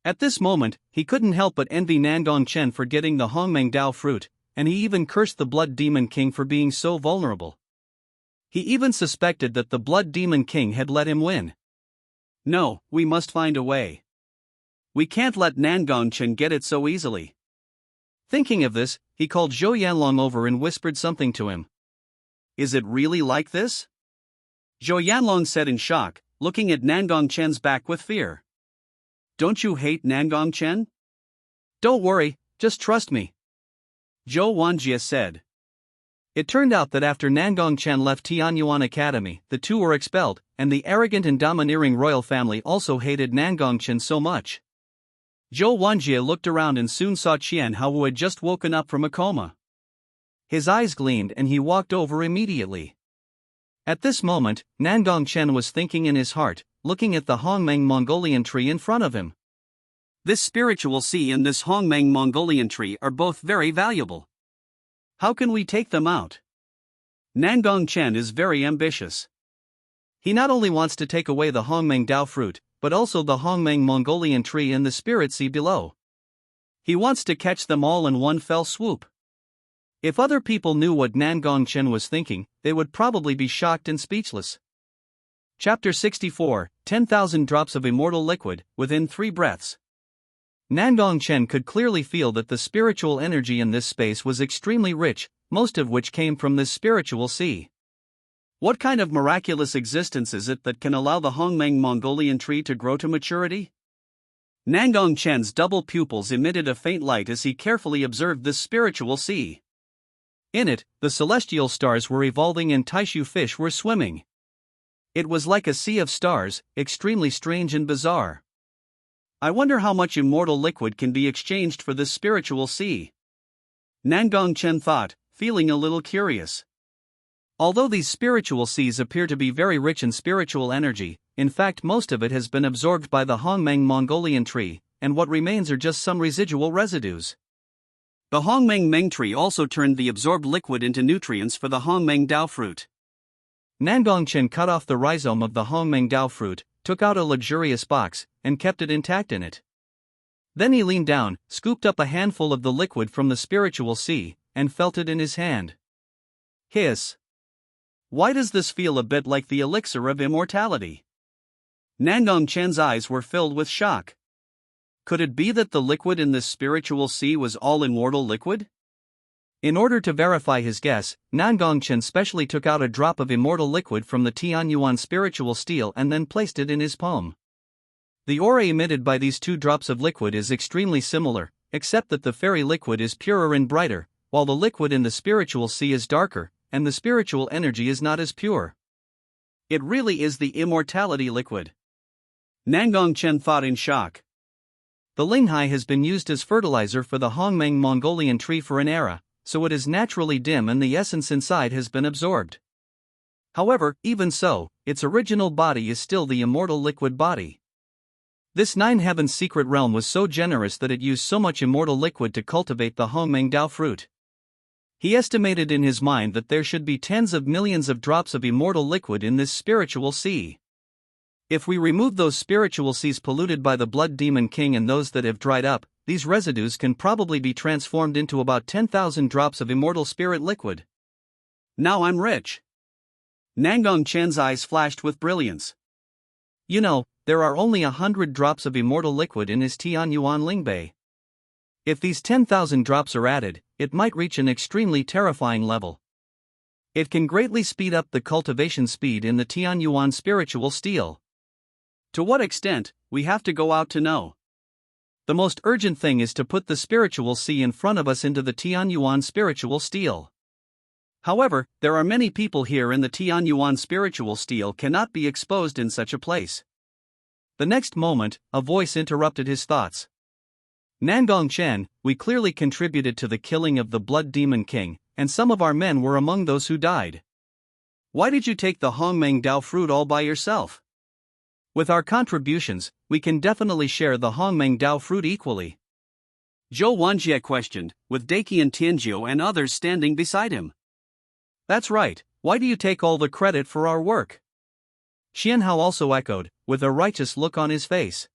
At this moment, he couldn't help but envy Nangong Chen for getting the Hongmeng Dao fruit, and he even cursed the Blood Demon King for being so vulnerable. He even suspected that the Blood Demon King had let him win. No, we must find a way. We can't let Nangong Chen get it so easily. Thinking of this, he called Zhou Yanlong over and whispered something to him. Is it really like this? Zhou Yanlong said in shock, looking at Nangong Chen's back with fear. Don't you hate Nangong Chen? Don't worry, just trust me, Zhou Wanjie said. It turned out that after Nangong Chen left Tianyuan Academy, the two were expelled, and the arrogant and domineering royal family also hated Nangong Chen so much. Zhou Wanjie looked around and soon saw Qian Hao, who had just woken up from a coma. His eyes gleamed and he walked over immediately. At this moment, Nangong Chen was thinking in his heart, looking at the Hongmeng Mongolian tree in front of him. This spiritual sea and this Hongmeng Mongolian tree are both very valuable. How can we take them out? Nangong Chen is very ambitious. He not only wants to take away the Hongmeng Dao fruit, but also the Hongmeng Mongolian tree and the spirit sea below. He wants to catch them all in one fell swoop. If other people knew what Nangong Chen was thinking, they would probably be shocked and speechless. Chapter 64, 10,000 Drops of Immortal Liquid, Within 3 Breaths. Nangong Chen could clearly feel that the spiritual energy in this space was extremely rich, most of which came from this spiritual sea. What kind of miraculous existence is it that can allow the Hongmeng Mongolian tree to grow to maturity? Nangong Chen's double pupils emitted a faint light as he carefully observed this spiritual sea. In it, the celestial stars were evolving and Taishu fish were swimming. It was like a sea of stars, extremely strange and bizarre. I wonder how much immortal liquid can be exchanged for this spiritual sea. Nangong Chen thought, feeling a little curious. Although these spiritual seas appear to be very rich in spiritual energy, in fact most of it has been absorbed by the Hongmeng Mongolian tree, and what remains are just some residual residues. The Hongmeng Meng tree also turned the absorbed liquid into nutrients for the Hongmeng Dao fruit. Nangong Chen cut off the rhizome of the Hongmeng Dao fruit, took out a luxurious box, and kept it intact in it. Then he leaned down, scooped up a handful of the liquid from the spiritual sea, and felt it in his hand. Hiss! Why does this feel a bit like the elixir of immortality? Nangong Chen's eyes were filled with shock. Could it be that the liquid in this spiritual sea was all immortal liquid? In order to verify his guess, Nangong Chen specially took out a drop of immortal liquid from the Tianyuan spiritual steel and then placed it in his palm. The aura emitted by these 2 drops of liquid is extremely similar, except that the fairy liquid is purer and brighter, while the liquid in the spiritual sea is darker, and the spiritual energy is not as pure. It really is the immortality liquid. Nangong Chen thought in shock. The Linghai has been used as fertilizer for the Hongmeng Mongolian tree for an era, so it is naturally dim and the essence inside has been absorbed. However, even so, its original body is still the immortal liquid body. This 9 Heavens secret realm was so generous that it used so much immortal liquid to cultivate the Hongmeng Dao fruit. He estimated in his mind that there should be tens of millions of drops of immortal liquid in this spiritual sea. If we remove those spiritual seas polluted by the Blood Demon King and those that have dried up, these residues can probably be transformed into about 10,000 drops of immortal spirit liquid. Now I'm rich. Nangong Chen's eyes flashed with brilliance. You know, there are only 100 drops of immortal liquid in his Tianyuan Lingbei. If these 10,000 drops are added, it might reach an extremely terrifying level. It can greatly speed up the cultivation speed in the Tianyuan spiritual steel. To what extent, we have to go out to know. The most urgent thing is to put the spiritual sea in front of us into the Tianyuan spiritual steel. However, there are many people here and the Tianyuan spiritual steel cannot be exposed in such a place. The next moment, a voice interrupted his thoughts. Nangong Chen, we clearly contributed to the killing of the Blood Demon King, and some of our men were among those who died. Why did you take the Hongmeng Dao fruit all by yourself? With our contributions, we can definitely share the Hongmeng Dao fruit equally. Zhou Wanjie questioned, with Daki and Tianjiu and others standing beside him. That's right, why do you take all the credit for our work? Xianhao also echoed, with a righteous look on his face.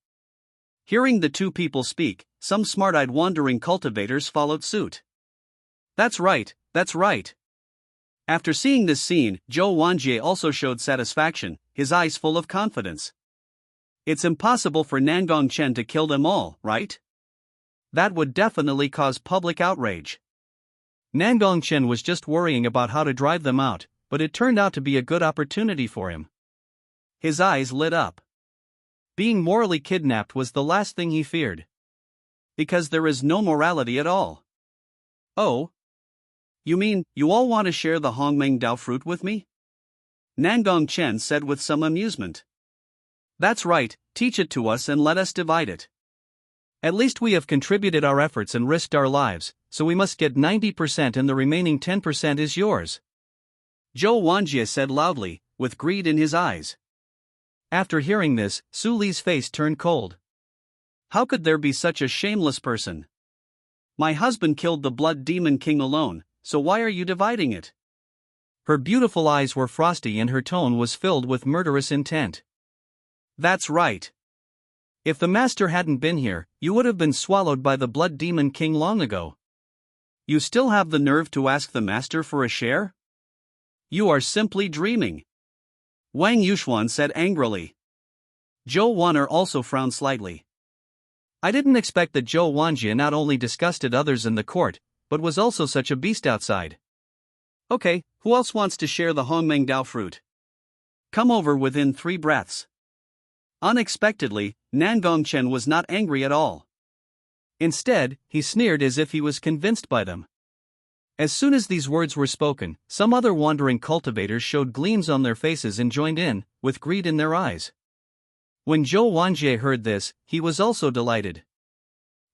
Hearing the two people speak, some smart-eyed wandering cultivators followed suit. That's right, that's right. After seeing this scene, Zhou Wanjie also showed satisfaction, his eyes full of confidence. It's impossible for Nangong Chen to kill them all, right? That would definitely cause public outrage. Nangong Chen was just worrying about how to drive them out, but it turned out to be a good opportunity for him. His eyes lit up. Being morally kidnapped was the last thing he feared. Because there is no morality at all. Oh? You mean, you all want to share the Hongmeng Dao fruit with me? Nangong Chen said with some amusement. That's right, teach it to us and let us divide it. At least we have contributed our efforts and risked our lives, so we must get 90% and the remaining 10% is yours. Zhou Wanjie said loudly, with greed in his eyes. After hearing this, Su Li's face turned cold. How could there be such a shameless person? My husband killed the Blood Demon King alone, so why are you dividing it? Her beautiful eyes were frosty and her tone was filled with murderous intent. That's right. If the master hadn't been here, you would have been swallowed by the Blood Demon King long ago. You still have the nerve to ask the master for a share? You are simply dreaming. Wang Yuxuan said angrily. Zhou Wan'er also frowned slightly. I didn't expect that Zhou Wanjie not only disgusted others in the court, but was also such a beast outside. Okay, who else wants to share the Hongmeng Dao fruit? Come over within 3 breaths. Unexpectedly, Nangong Chen was not angry at all. Instead, he sneered as if he was convinced by them. As soon as these words were spoken, some other wandering cultivators showed gleams on their faces and joined in, with greed in their eyes. When Zhou Wanjie heard this, he was also delighted.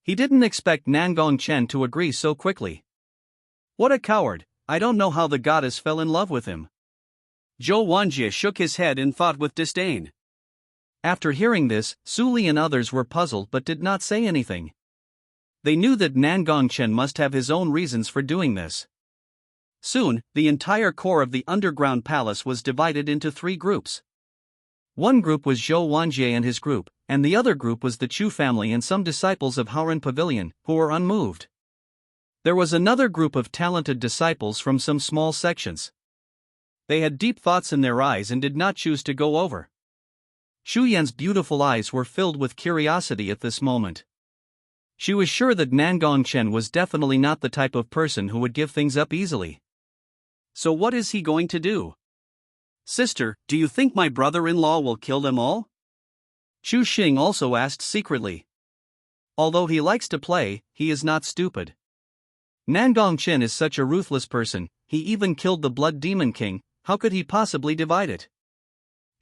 He didn't expect Nangong Chen to agree so quickly. What a coward, I don't know how the goddess fell in love with him. Zhou Wanjie shook his head in thought with disdain. After hearing this, Su Li and others were puzzled but did not say anything. They knew that Nangong Chen must have his own reasons for doing this. Soon, the entire core of the underground palace was divided into 3 groups. One group was Zhou Wanjie and his group, and the other group was the Chu family and some disciples of Haoren Pavilion, who were unmoved. There was another group of talented disciples from some small sections. They had deep thoughts in their eyes and did not choose to go over. Shu Yan's beautiful eyes were filled with curiosity at this moment. She was sure that Nangong Chen was definitely not the type of person who would give things up easily. So what is he going to do? Sister, do you think my brother-in-law will kill them all? Chu Xing also asked secretly. Although he likes to play, he is not stupid. Nangong Chen is such a ruthless person, he even killed the Blood Demon King, how could he possibly divide it?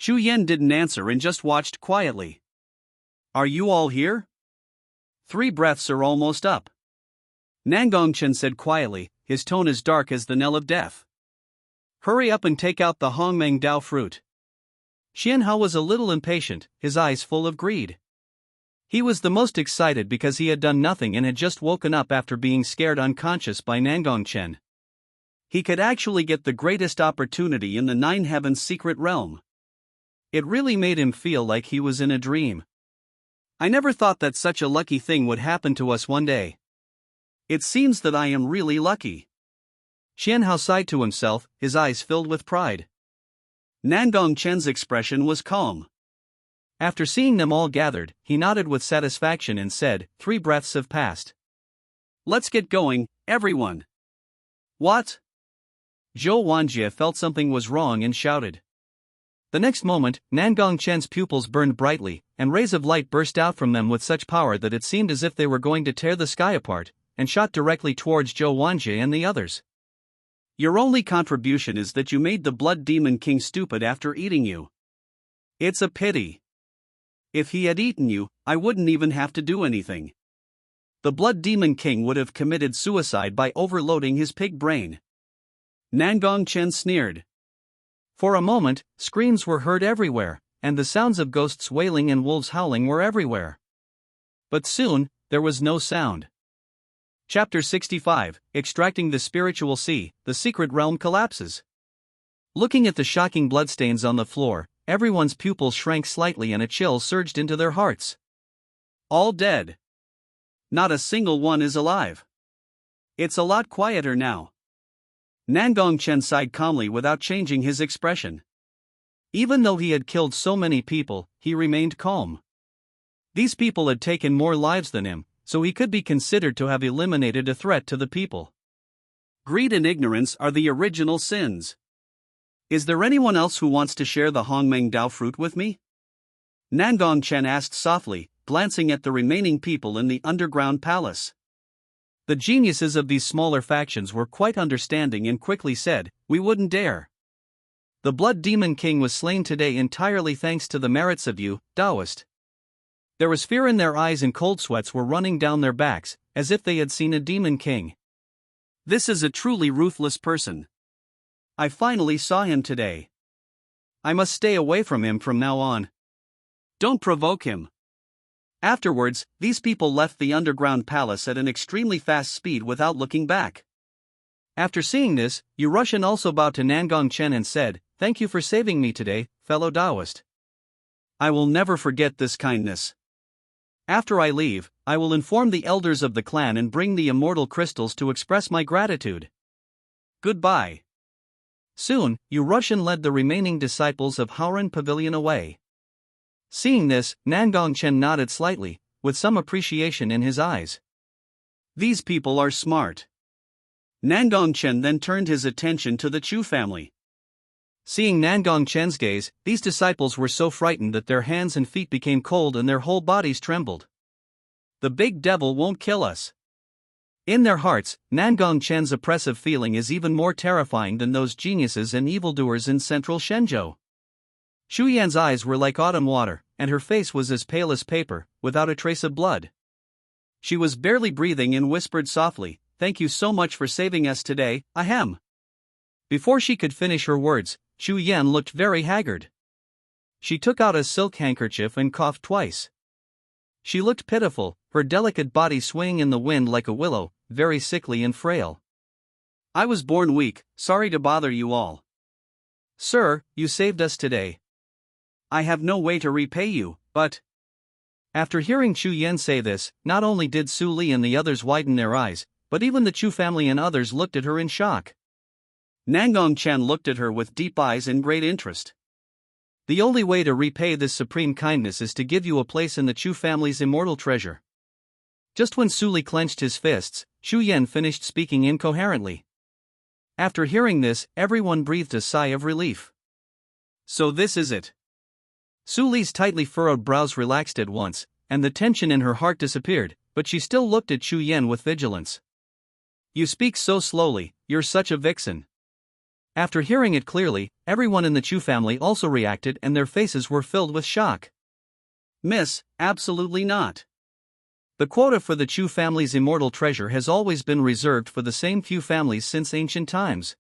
Chu Yan didn't answer and just watched quietly. Are you all here? 3 breaths are almost up. Nangong Chen said quietly, his tone as dark as the knell of death. Hurry up and take out the Hongmeng Dao fruit. Xianhao was a little impatient, his eyes full of greed. He was the most excited because he had done nothing and had just woken up after being scared unconscious by Nangong Chen. He could actually get the greatest opportunity in the 9 Heavens secret realm. It really made him feel like he was in a dream. I never thought that such a lucky thing would happen to us one day. It seems that I am really lucky. Xianhao sighed to himself, his eyes filled with pride. Nangong Chen's expression was calm. After seeing them all gathered, he nodded with satisfaction and said, 3 breaths have passed. Let's get going, everyone. What? Zhou Wanjie felt something was wrong and shouted. The next moment, Nangong Chen's pupils burned brightly, and rays of light burst out from them with such power that it seemed as if they were going to tear the sky apart, and shot directly towards Zhou Wanjie and the others. Your only contribution is that you made the Blood Demon King stupid after eating you. It's a pity. If he had eaten you, I wouldn't even have to do anything. The Blood Demon King would have committed suicide by overloading his pig brain. Nangong Chen sneered. For a moment, screams were heard everywhere, and the sounds of ghosts wailing and wolves howling were everywhere. But soon, there was no sound. Chapter 65, Extracting the Spiritual Sea, the Secret Realm Collapses. Looking at the shocking bloodstains on the floor, everyone's pupils shrank slightly and a chill surged into their hearts. All dead. Not a single one is alive. It's a lot quieter now. Nangong Chen sighed calmly without changing his expression. Even though he had killed so many people, he remained calm. These people had taken more lives than him, so he could be considered to have eliminated a threat to the people. Greed and ignorance are the original sins. Is there anyone else who wants to share the Hongmeng Dao fruit with me? Nangong Chen asked softly, glancing at the remaining people in the underground palace. The geniuses of these smaller factions were quite understanding and quickly said, "We wouldn't dare. The Blood Demon King was slain today entirely thanks to the merits of you, Taoist." There was fear in their eyes and cold sweats were running down their backs, as if they had seen a demon king. This is a truly ruthless person. I finally saw him today. I must stay away from him from now on. Don't provoke him. Afterwards, these people left the underground palace at an extremely fast speed without looking back. After seeing this, Yurushin also bowed to Nangong Chen and said, "Thank you for saving me today, fellow Taoist. I will never forget this kindness. After I leave, I will inform the elders of the clan and bring the immortal crystals to express my gratitude. Goodbye." Soon, Yurushin led the remaining disciples of Howran Pavilion away. Seeing this, Nangong Chen nodded slightly, with some appreciation in his eyes. These people are smart. Nangong Chen then turned his attention to the Chu family. Seeing Nangong Chen's gaze, these disciples were so frightened that their hands and feet became cold and their whole bodies trembled. The big devil won't kill us. In their hearts, Nangong Chen's oppressive feeling is even more terrifying than those geniuses and evildoers in central Shenzhou. Shu Yan's eyes were like autumn water, and her face was as pale as paper, without a trace of blood. She was barely breathing and whispered softly, "Thank you so much for saving us today, ahem." Before she could finish her words, Shu Yan looked very haggard. She took out a silk handkerchief and coughed twice. She looked pitiful, her delicate body swaying in the wind like a willow, very sickly and frail. "I was born weak, sorry to bother you all. Sir, you saved us today. I have no way to repay you, but..." After hearing Chu Yan say this, not only did Su Li and the others widen their eyes, but even the Chu family and others looked at her in shock. Nangong Chen looked at her with deep eyes and great interest. "The only way to repay this supreme kindness is to give you a place in the Chu family's immortal treasure." Just when Su Li clenched his fists, Shu Yan finished speaking incoherently. After hearing this, everyone breathed a sigh of relief. So this is it. Su Li's tightly furrowed brows relaxed at once, and the tension in her heart disappeared, but she still looked at Chu Yan with vigilance. "You speak so slowly, you're such a vixen." After hearing it clearly, everyone in the Chu family also reacted and their faces were filled with shock. "Miss, absolutely not. The quota for the Chu family's immortal treasure has always been reserved for the same few families since ancient times.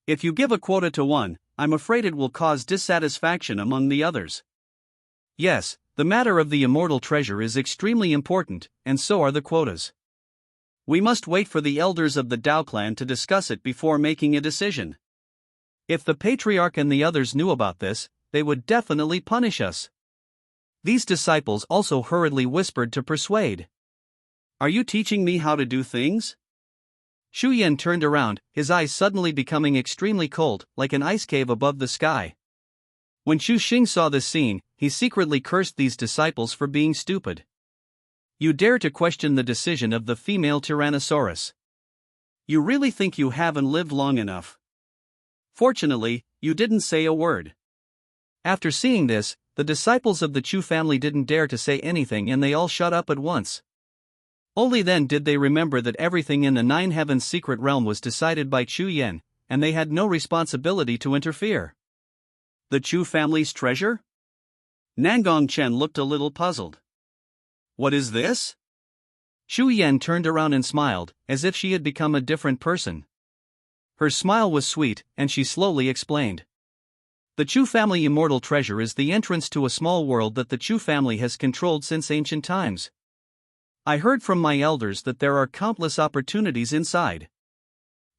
If you give a quota to one, I'm afraid it will cause dissatisfaction among the others. Yes, the matter of the immortal treasure is extremely important, and so are the quotas. We must wait for the elders of the Dao clan to discuss it before making a decision. If the patriarch and the others knew about this, they would definitely punish us." These disciples also hurriedly whispered to persuade. "Are you teaching me how to do things?" Shu Yan turned around, his eyes suddenly becoming extremely cold, like an ice cave above the sky. When Xu Xing saw this scene, he secretly cursed these disciples for being stupid. "You dare to question the decision of the female Tyrannosaurus? You really think you haven't lived long enough? Fortunately, you didn't say a word." After seeing this, the disciples of the Chu family didn't dare to say anything and they all shut up at once. Only then did they remember that everything in the Nine Heavens secret realm was decided by Chu Yan, and they had no responsibility to interfere. The Chu family's treasure? Nangong Chen looked a little puzzled. "What is this?" Shu Yan turned around and smiled, as if she had become a different person. Her smile was sweet, and she slowly explained. The Chu family immortal treasure is the entrance to a small world that the Chu family has controlled since ancient times. I heard from my elders that there are countless opportunities inside.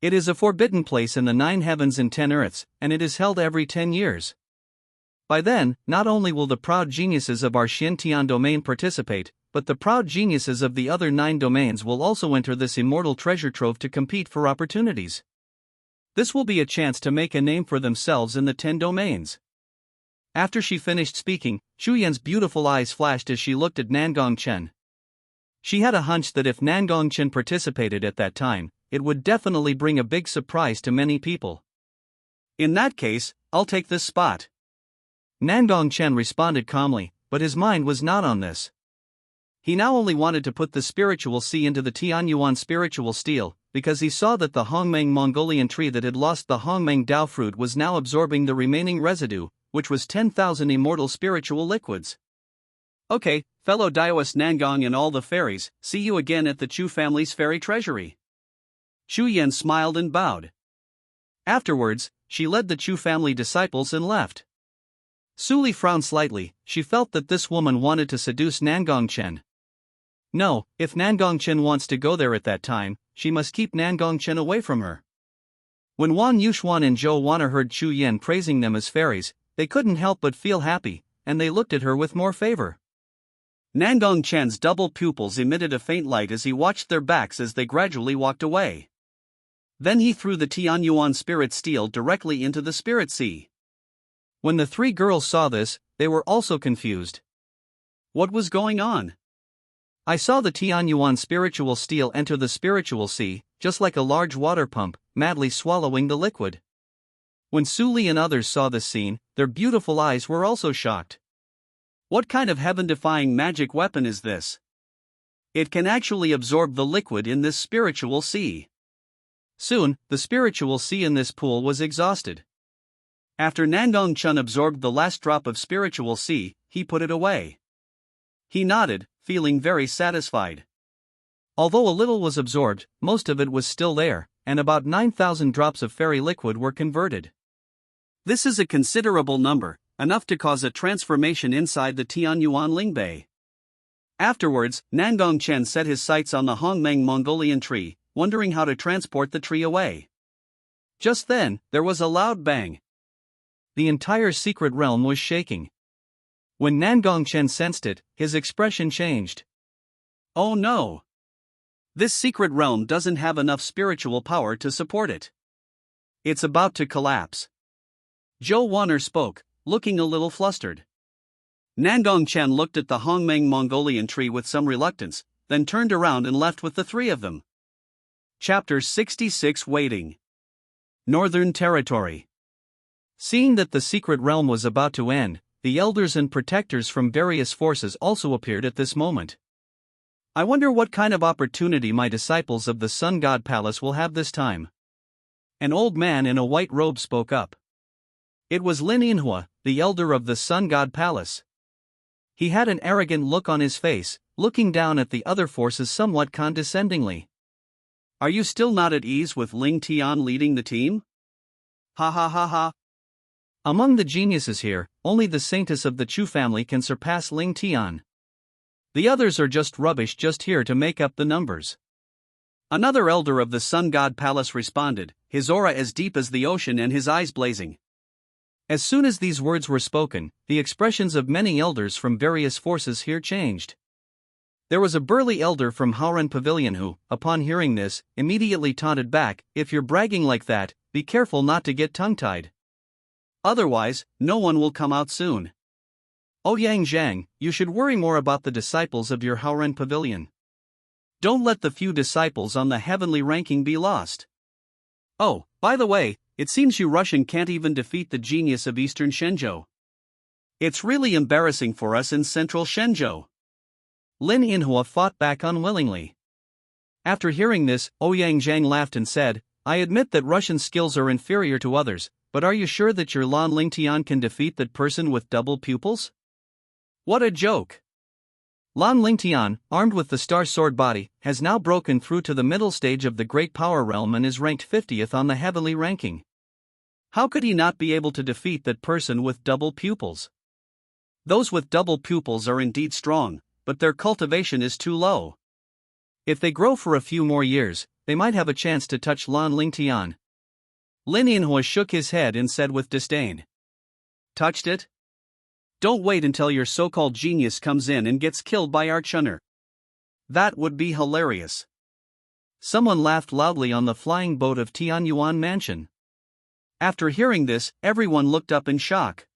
It is a forbidden place in the 9 heavens and 10 earths, and it is held every 10 years. By then, not only will the proud geniuses of our Xiantian domain participate, but the proud geniuses of the other 9 domains will also enter this immortal treasure trove to compete for opportunities. This will be a chance to make a name for themselves in the 10 domains. After she finished speaking, Shu Yan's beautiful eyes flashed as she looked at Nangong Chen. She had a hunch that if Nangong Chen participated at that time, it would definitely bring a big surprise to many people. In that case, I'll take this spot. Nangong Chen responded calmly, but his mind was not on this. He now only wanted to put the spiritual sea into the Tianyuan spiritual steel, because he saw that the Hongmeng Mongolian tree that had lost the Hongmeng Dao fruit was now absorbing the remaining residue, which was 10,000 immortal spiritual liquids. Okay, fellow Daoist Nangong and all the fairies, see you again at the Chu family's fairy treasury. Shu Yan smiled and bowed. Afterwards, she led the Chu family disciples and left. Su Li frowned slightly. She felt that this woman wanted to seduce Nangong Chen. No, if Nangong Chen wants to go there at that time, she must keep Nangong Chen away from her. When Wan Yuxuan and Zhou Wana heard Chu Yan praising them as fairies, they couldn't help but feel happy, and they looked at her with more favor. Nangong Chen's double pupils emitted a faint light as he watched their backs as they gradually walked away. Then he threw the Tianyuan spirit steel directly into the spirit sea. When the 3 girls saw this, they were also confused. What was going on? I saw the Tianyuan spiritual steel enter the spiritual sea, just like a large water pump, madly swallowing the liquid. When Su Li and others saw this scene, their beautiful eyes were also shocked. What kind of heaven-defying magic weapon is this? It can actually absorb the liquid in this spiritual sea. Soon, the spiritual sea in this pool was exhausted. After Nangong Chen absorbed the last drop of spiritual sea, he put it away. He nodded, feeling very satisfied. Although a little was absorbed, most of it was still there, and about 9,000 drops of fairy liquid were converted. This is a considerable number, enough to cause a transformation inside the Tianyuan Lingbei. Afterwards, Nangong Chen set his sights on the Hongmeng Mongolian tree, wondering how to transport the tree away. Just then, there was a loud bang. The entire secret realm was shaking. When Nangong Chen sensed it, his expression changed. Oh no! This secret realm doesn't have enough spiritual power to support it. It's about to collapse. Zhou Wana spoke, looking a little flustered. Nangong Chen looked at the Hongmeng Mongolian tree with some reluctance, then turned around and left with the 3 of them. Chapter 66 Waiting. Northern Territory. Seeing that the secret realm was about to end, the elders and protectors from various forces also appeared at this moment. I wonder what kind of opportunity my disciples of the Sun God Palace will have this time. An old man in a white robe spoke up. It was Lin Yinhua, the elder of the Sun God Palace. He had an arrogant look on his face, looking down at the other forces somewhat condescendingly. Are you still not at ease with Ling Tian leading the team? Ha ha ha ha. Among the geniuses here, only the saintess of the Chu family can surpass Ling Tian. The others are just rubbish, just here to make up the numbers. Another elder of the Sun God Palace responded, his aura as deep as the ocean and his eyes blazing. As soon as these words were spoken, the expressions of many elders from various forces here changed. There was a burly elder from Haoren Pavilion who, upon hearing this, immediately taunted back, "If you're bragging like that, be careful not to get tongue-tied. Otherwise, no one will come out soon. Ouyang Zhang, you should worry more about the disciples of your Haoren Pavilion. Don't let the few disciples on the heavenly ranking be lost. Oh, by the way, it seems you Russian can't even defeat the genius of Eastern Shenzhou. It's really embarrassing for us in Central Shenzhou." Lin Yinhua fought back unwillingly. After hearing this, Ouyang Zhang laughed and said, "I admit that Russian skills are inferior to others, but are you sure that your Lan Lingtian can defeat that person with double pupils? What a joke!" Lan Lingtian, armed with the Star Sword body, has now broken through to the middle stage of the Great Power Realm and is ranked 50th on the heavenly ranking. How could he not be able to defeat that person with double pupils? Those with double pupils are indeed strong, but their cultivation is too low. If they grow for a few more years, they might have a chance to touch Lan Lingtian. Lin Yinhua shook his head and said with disdain. Touched it? Don't wait until your so-called genius comes in and gets killed by our Chunner. That would be hilarious. Someone laughed loudly on the flying boat of Tianyuan Mansion. After hearing this, everyone looked up in shock.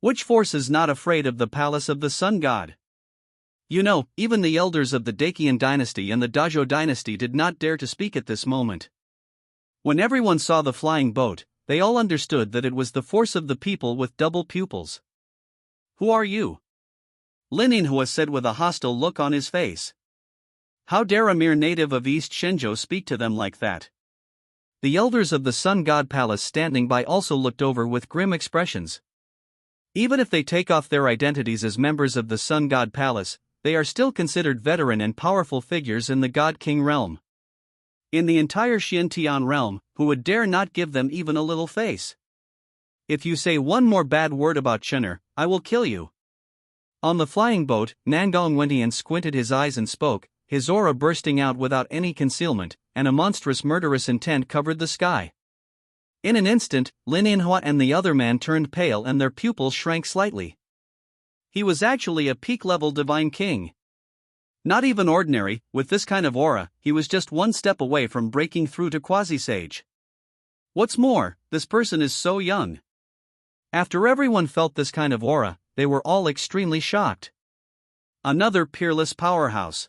Which force is not afraid of the palace of the sun god? You know, even the elders of the Dakian dynasty and the Dazhou dynasty did not dare to speak at this moment. When everyone saw the flying boat, they all understood that it was the force of the people with double pupils. Who are you? Lin Yinhua said with a hostile look on his face. How dare a mere native of East Shenzhou speak to them like that? The elders of the Sun God Palace standing by also looked over with grim expressions. Even if they take off their identities as members of the Sun God Palace, they are still considered veteran and powerful figures in the God King realm. In the entire Xiantian realm, who would dare not give them even a little face? If you say one more bad word about Chunner, I will kill you. On the flying boat, Nangong Chen squinted his eyes and spoke, his aura bursting out without any concealment, and a monstrous murderous intent covered the sky. In an instant, Lin Yinhua and the other man turned pale and their pupils shrank slightly. He was actually a peak-level divine king. Not even ordinary, with this kind of aura, he was just one step away from breaking through to quasi-sage. What's more, this person is so young. After everyone felt this kind of aura, they were all extremely shocked. Another peerless powerhouse.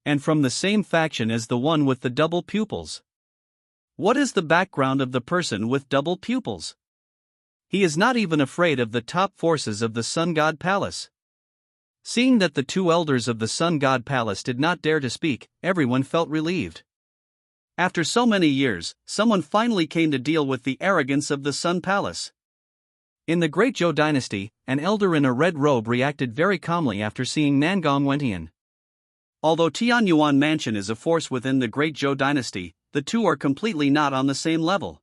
And from the same faction as the one with the double pupils. What is the background of the person with double pupils? He is not even afraid of the top forces of the Sun God Palace. Seeing that the two elders of the Sun God Palace did not dare to speak, everyone felt relieved. After so many years, someone finally came to deal with the arrogance of the Sun Palace. In the Great Zhou Dynasty, an elder in a red robe reacted very calmly after seeing Nangong Chen. Although Tianyuan Mansion is a force within the Great Zhou Dynasty, the two are completely not on the same level.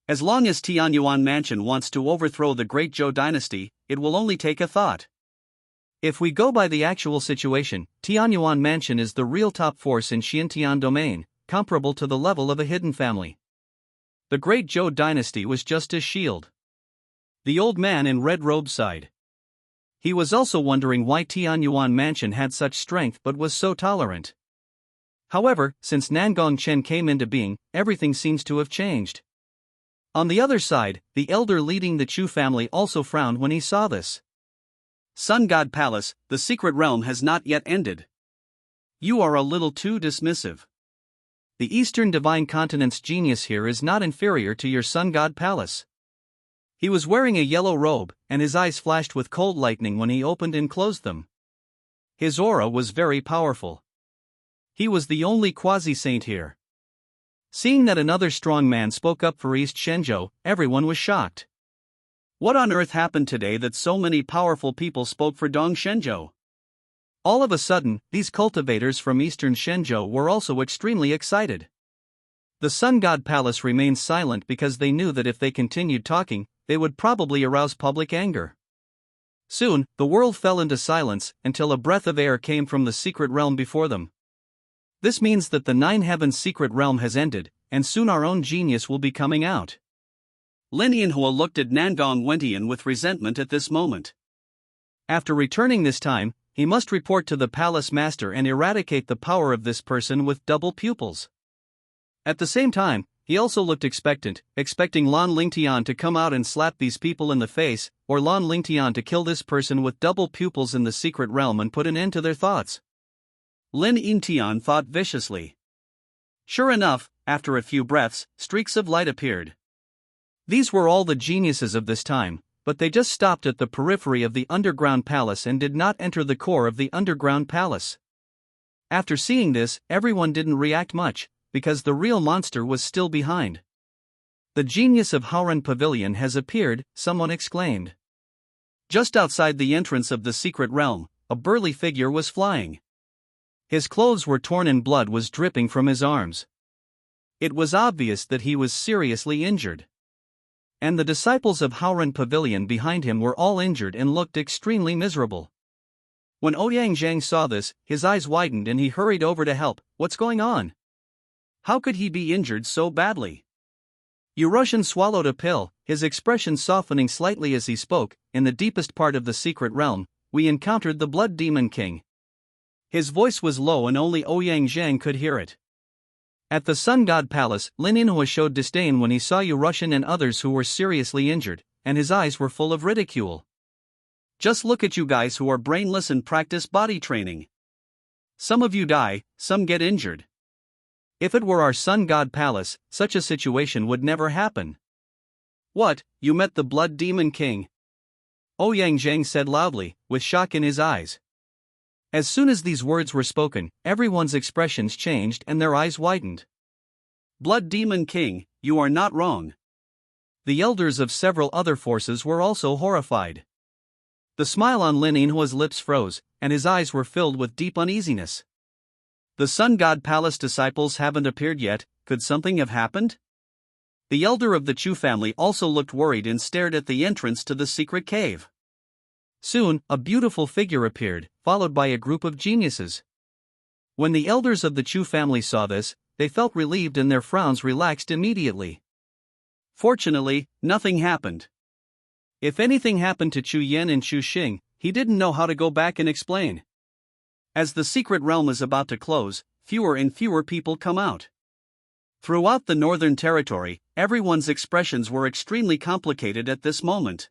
As long as Tianyuan Mansion wants to overthrow the Great Zhou Dynasty, it will only take a thought. If we go by the actual situation, Tianyuan Mansion is the real top force in Xiantian domain, comparable to the level of a hidden family. The Great Zhou Dynasty was just his shield. The old man in red robe sighed. He was also wondering why Tianyuan Mansion had such strength but was so tolerant. However, since Nangong Chen came into being, everything seems to have changed. On the other side, the elder leading the Chu family also frowned when he saw this. Sun God Palace, the secret realm has not yet ended. You are a little too dismissive. The Eastern Divine Continent's genius here is not inferior to your Sun God Palace. He was wearing a yellow robe, and his eyes flashed with cold lightning when he opened and closed them. His aura was very powerful. He was the only quasi-saint here. Seeing that another strong man spoke up for East Shenzhou, everyone was shocked. What on earth happened today that so many powerful people spoke for Dong Shenzhou? All of a sudden, these cultivators from Eastern Shenzhou were also extremely excited. The Sun God Palace remained silent because they knew that if they continued talking, they would probably arouse public anger. Soon, the world fell into silence until a breath of air came from the secret realm before them. This means that the Nine Heavens secret realm has ended, and soon our own genius will be coming out. Lin Yinhua looked at Nangong Chen with resentment at this moment. After returning this time, he must report to the palace master and eradicate the power of this person with double pupils. At the same time, he also looked expectant, expecting Lan Lingtian to come out and slap these people in the face, or Lan Lingtian to kill this person with double pupils in the secret realm and put an end to their thoughts. Lin Yintian thought viciously. Sure enough, after a few breaths, streaks of light appeared. These were all the geniuses of this time, but they just stopped at the periphery of the underground palace and did not enter the core of the underground palace. After seeing this, everyone didn't react much, because the real monster was still behind. The genius of Haoran Pavilion has appeared, someone exclaimed. Just outside the entrance of the secret realm, a burly figure was flying. His clothes were torn and blood was dripping from his arms. It was obvious that he was seriously injured. And the disciples of Haoran Pavilion behind him were all injured and looked extremely miserable. When Ouyang Zhang saw this, his eyes widened and he hurried over to help. What's going on? How could he be injured so badly? Eurasian swallowed a pill, his expression softening slightly as he spoke. In the deepest part of the secret realm, we encountered the Blood Demon King. His voice was low and only Ouyang Zhang could hear it. At the Sun God Palace, Lin Yinhua showed disdain when he saw Eurasian and others who were seriously injured, and his eyes were full of ridicule. Just look at you guys who are brainless and practice body training. Some of you die, some get injured. If it were our Sun God Palace, such a situation would never happen. What, you met the Blood Demon King? Ouyang Zhang said loudly, with shock in his eyes. As soon as these words were spoken, everyone's expressions changed and their eyes widened. Blood Demon King, you are not wrong. The elders of several other forces were also horrified. The smile on Lin Yinhua's lips froze, and his eyes were filled with deep uneasiness. The Sun God Palace disciples haven't appeared yet, could something have happened? The elder of the Chu family also looked worried and stared at the entrance to the secret cave. Soon, a beautiful figure appeared, followed by a group of geniuses. When the elders of the Chu family saw this, they felt relieved and their frowns relaxed immediately. Fortunately, nothing happened. If anything happened to Chu Yan and Chu Xing, he didn't know how to go back and explain. As the secret realm is about to close, fewer and fewer people come out. Throughout the Northern Territory, everyone's expressions were extremely complicated at this moment.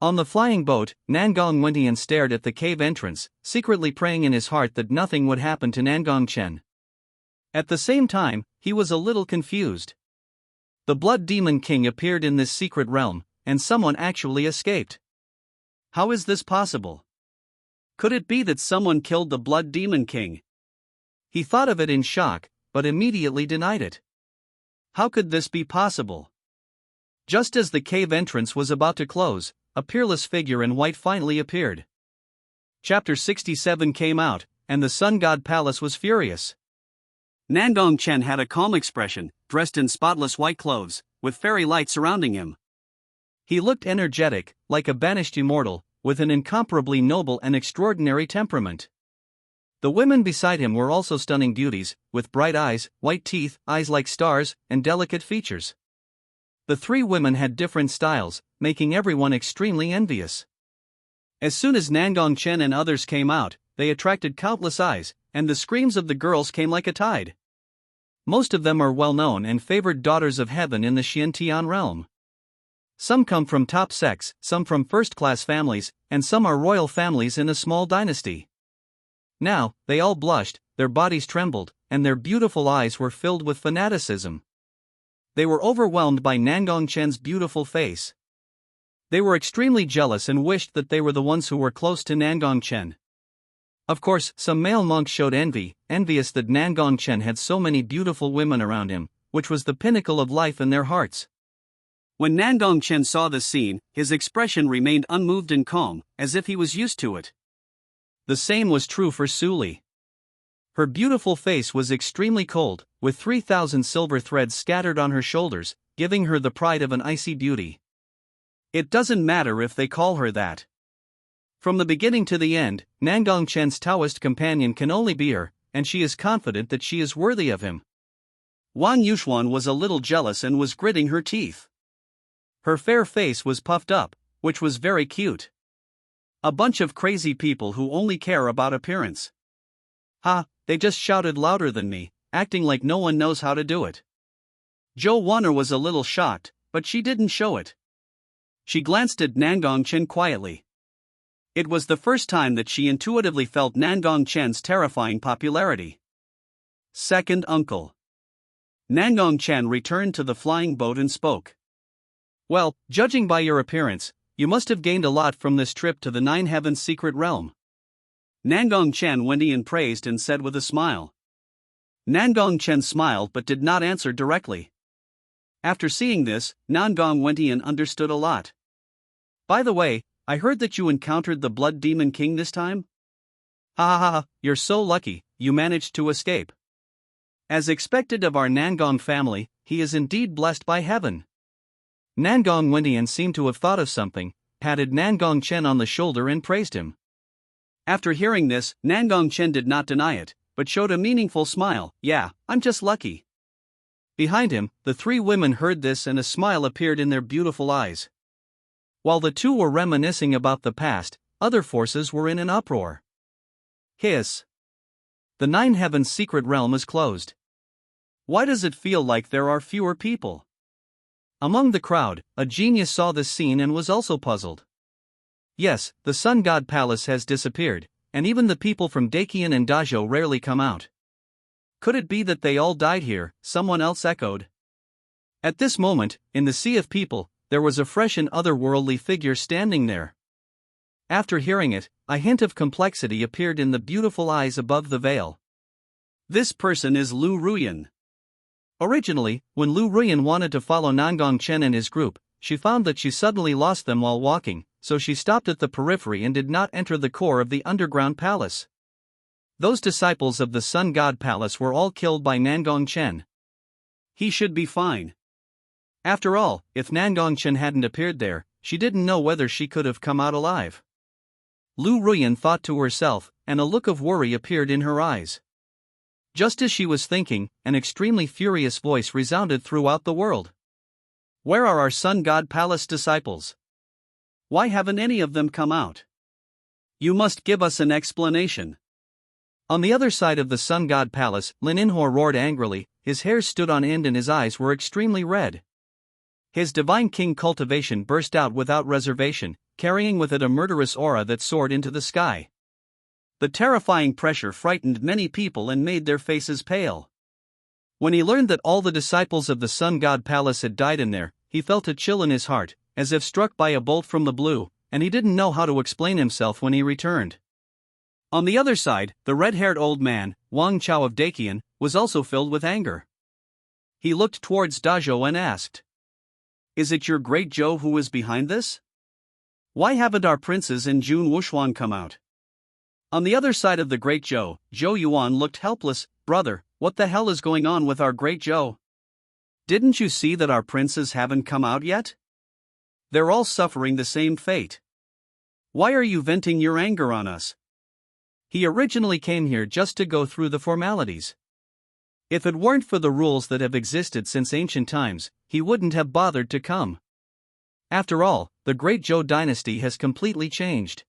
On the flying boat, Nangong Chen stared at the cave entrance, secretly praying in his heart that nothing would happen to Nangong Chen. At the same time, he was a little confused. The Blood Demon King appeared in this secret realm, and someone actually escaped. How is this possible? Could it be that someone killed the Blood Demon King? He thought of it in shock, but immediately denied it. How could this be possible? Just as the cave entrance was about to close, a peerless figure in white finally appeared. Chapter 67 came out, and the Sun God Palace was furious. Nangong Chen had a calm expression, dressed in spotless white clothes, with fairy light surrounding him. He looked energetic, like a banished immortal, with an incomparably noble and extraordinary temperament. The women beside him were also stunning beauties, with bright eyes, white teeth, eyes like stars, and delicate features. The three women had different styles, making everyone extremely envious. As soon as Nangong Chen and others came out, they attracted countless eyes, and the screams of the girls came like a tide. Most of them are well-known and favored daughters of heaven in the Xiantian realm. Some come from top sects, some from first-class families, and some are royal families in a small dynasty. Now, they all blushed, their bodies trembled, and their beautiful eyes were filled with fanaticism. They were overwhelmed by Nangong Chen's beautiful face. They were extremely jealous and wished that they were the ones who were close to Nangong Chen. Of course, some male monks showed envy, envious that Nangong Chen had so many beautiful women around him, which was the pinnacle of life in their hearts. When Nangong Chen saw this scene, his expression remained unmoved and calm, as if he was used to it. The same was true for Su Li. Her beautiful face was extremely cold, with 3,000 silver threads scattered on her shoulders, giving her the pride of an icy beauty. It doesn't matter if they call her that. From the beginning to the end, Nangong Chen's Taoist companion can only be her, and she is confident that she is worthy of him. Wang Yuxuan was a little jealous and was gritting her teeth. Her fair face was puffed up, which was very cute. A bunch of crazy people who only care about appearance. Ha, they just shouted louder than me, acting like no one knows how to do it. Zhou Wanner was a little shocked, but she didn't show it. She glanced at Nangong Chen quietly. It was the first time that she intuitively felt Nangong Chen's terrifying popularity. Second uncle. Nangong Chen returned to the flying boat and spoke. Well, judging by your appearance, you must have gained a lot from this trip to the Nine Heavens secret realm. Nangong Chen went and praised and said with a smile. Nangong Chen smiled but did not answer directly. After seeing this, Nangong Wentian understood a lot. By the way, I heard that you encountered the Blood Demon King this time? Ha ha ha, you're so lucky, you managed to escape. As expected of our Nangong family, he is indeed blessed by heaven. Nangong Chen seemed to have thought of something, patted Nangong Chen on the shoulder and praised him. After hearing this, Nangong Chen did not deny it, but showed a meaningful smile. Yeah, I'm just lucky. Behind him, the three women heard this and a smile appeared in their beautiful eyes. While the two were reminiscing about the past, other forces were in an uproar. Hiss. The Nine Heavens secret realm is closed. Why does it feel like there are fewer people? Among the crowd, a genius saw this scene and was also puzzled. Yes, the Sun God Palace has disappeared, and even the people from Dakian and Dazhou rarely come out. Could it be that they all died here? Someone else echoed. At this moment, in the sea of people, there was a fresh and otherworldly figure standing there. After hearing it, a hint of complexity appeared in the beautiful eyes above the veil. This person is Lu Ruyan. Originally, when Lu Ruyan wanted to follow Nangong Chen and his group, she found that she suddenly lost them while walking, so she stopped at the periphery and did not enter the core of the underground palace. Those disciples of the Sun God Palace were all killed by Nangong Chen. He should be fine. After all, if Nangong Chen hadn't appeared there, she didn't know whether she could have come out alive. Lu Ruyan thought to herself, and a look of worry appeared in her eyes. Just as she was thinking, an extremely furious voice resounded throughout the world. Where are our Sun God Palace disciples? Why haven't any of them come out? You must give us an explanation. On the other side of the Sun God Palace, Lin Inhor roared angrily, his hair stood on end and his eyes were extremely red. His divine king Cultivation burst out without reservation, carrying with it a murderous aura that soared into the sky. The terrifying pressure frightened many people and made their faces pale. When he learned that all the disciples of the Sun God Palace had died in there, he felt a chill in his heart, as if struck by a bolt from the blue, and he didn't know how to explain himself when he returned. On the other side, the red-haired old man, Wang Chao of Dakian, was also filled with anger. He looked towards Dazhou and asked, "Is it your Great Zhou who is behind this? Why haven't our princes and Jun Wushuan come out?" On the other side of the Great Zhou, Zhou Yuan looked helpless. "Brother, what the hell is going on with our Great Zhou? Didn't you see that our princes haven't come out yet? They're all suffering the same fate. Why are you venting your anger on us?" He originally came here just to go through the formalities. If it weren't for the rules that have existed since ancient times, he wouldn't have bothered to come. After all, the Great Zhou Dynasty has completely changed.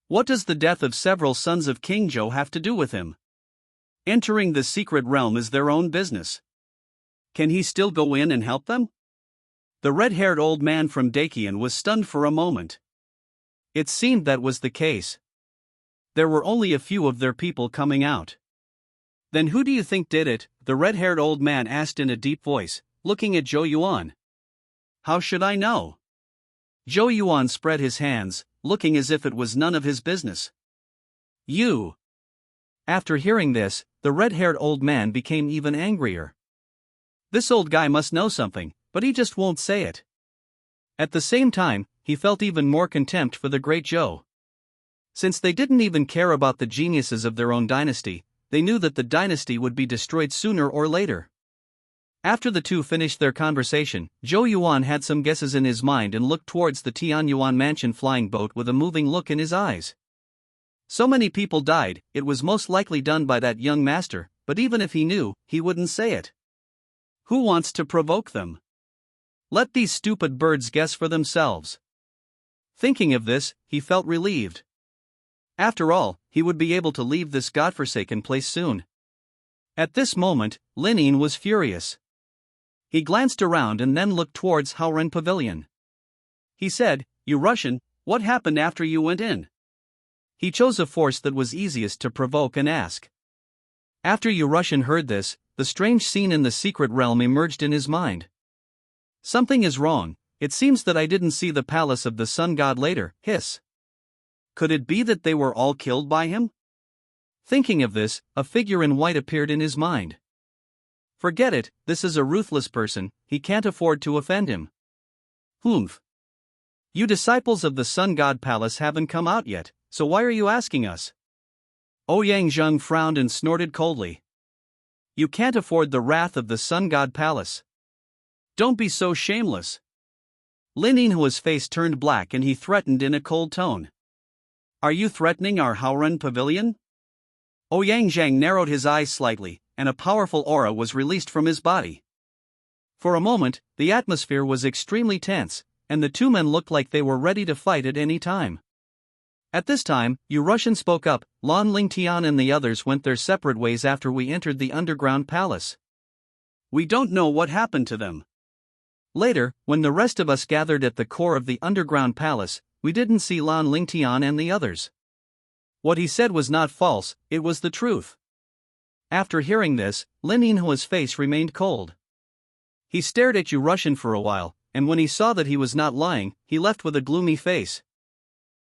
What does the death of several sons of King Zhou have to do with him? Entering the secret realm is their own business. Can he still go in and help them? The red-haired old man from Dakian was stunned for a moment. It seemed that was the case. There were only a few of their people coming out. Then who do you think did it? The red-haired old man asked in a deep voice, looking at Zhou Yuan. How should I know? Zhou Yuan spread his hands, looking as if it was none of his business. You. After hearing this, the red-haired old man became even angrier. This old guy must know something, but he just won't say it. At the same time, he felt even more contempt for the Great Zhou. Since they didn't even care about the geniuses of their own dynasty, they knew that the dynasty would be destroyed sooner or later. After the two finished their conversation, Zhou Yuan had some guesses in his mind and looked towards the Tianyuan Mansion flying boat with a moving look in his eyes. So many people died, it was most likely done by that young master, but even if he knew, he wouldn't say it. Who wants to provoke them? Let these stupid birds guess for themselves. Thinking of this, he felt relieved. After all, he would be able to leave this godforsaken place soon. At this moment, Lin Yin was furious. He glanced around and then looked towards Haoren Pavilion. He said, "You Russian, what happened after you went in?" He chose a force that was easiest to provoke and ask. After Yu Russian heard this, the strange scene in the secret realm emerged in his mind. Something is wrong, it seems that I didn't see the palace of the sun god later. Hiss. Could it be that they were all killed by him? Thinking of this, a figure in white appeared in his mind. Forget it, this is a ruthless person, he can't afford to offend him. Humph. You disciples of the sun god palace haven't come out yet, so why are you asking us? Ouyang Zheng frowned and snorted coldly. You can't afford the wrath of the sun god palace. Don't be so shameless. Lin Yinhua's face turned black and he threatened in a cold tone. Are you threatening our Haoren pavilion? Ouyang Zhang narrowed his eyes slightly, and a powerful aura was released from his body. For a moment, the atmosphere was extremely tense, and the two men looked like they were ready to fight at any time. At this time, Yu Russian spoke up. Lan Lingtian and the others went their separate ways after we entered the underground palace. We don't know what happened to them. Later, when the rest of us gathered at the core of the underground palace, we didn't see Lan Lingtian and the others. What he said was not false, it was the truth. After hearing this, Lin Yinhua's face remained cold. He stared at Yu Russian for a while, and when he saw that he was not lying, he left with a gloomy face.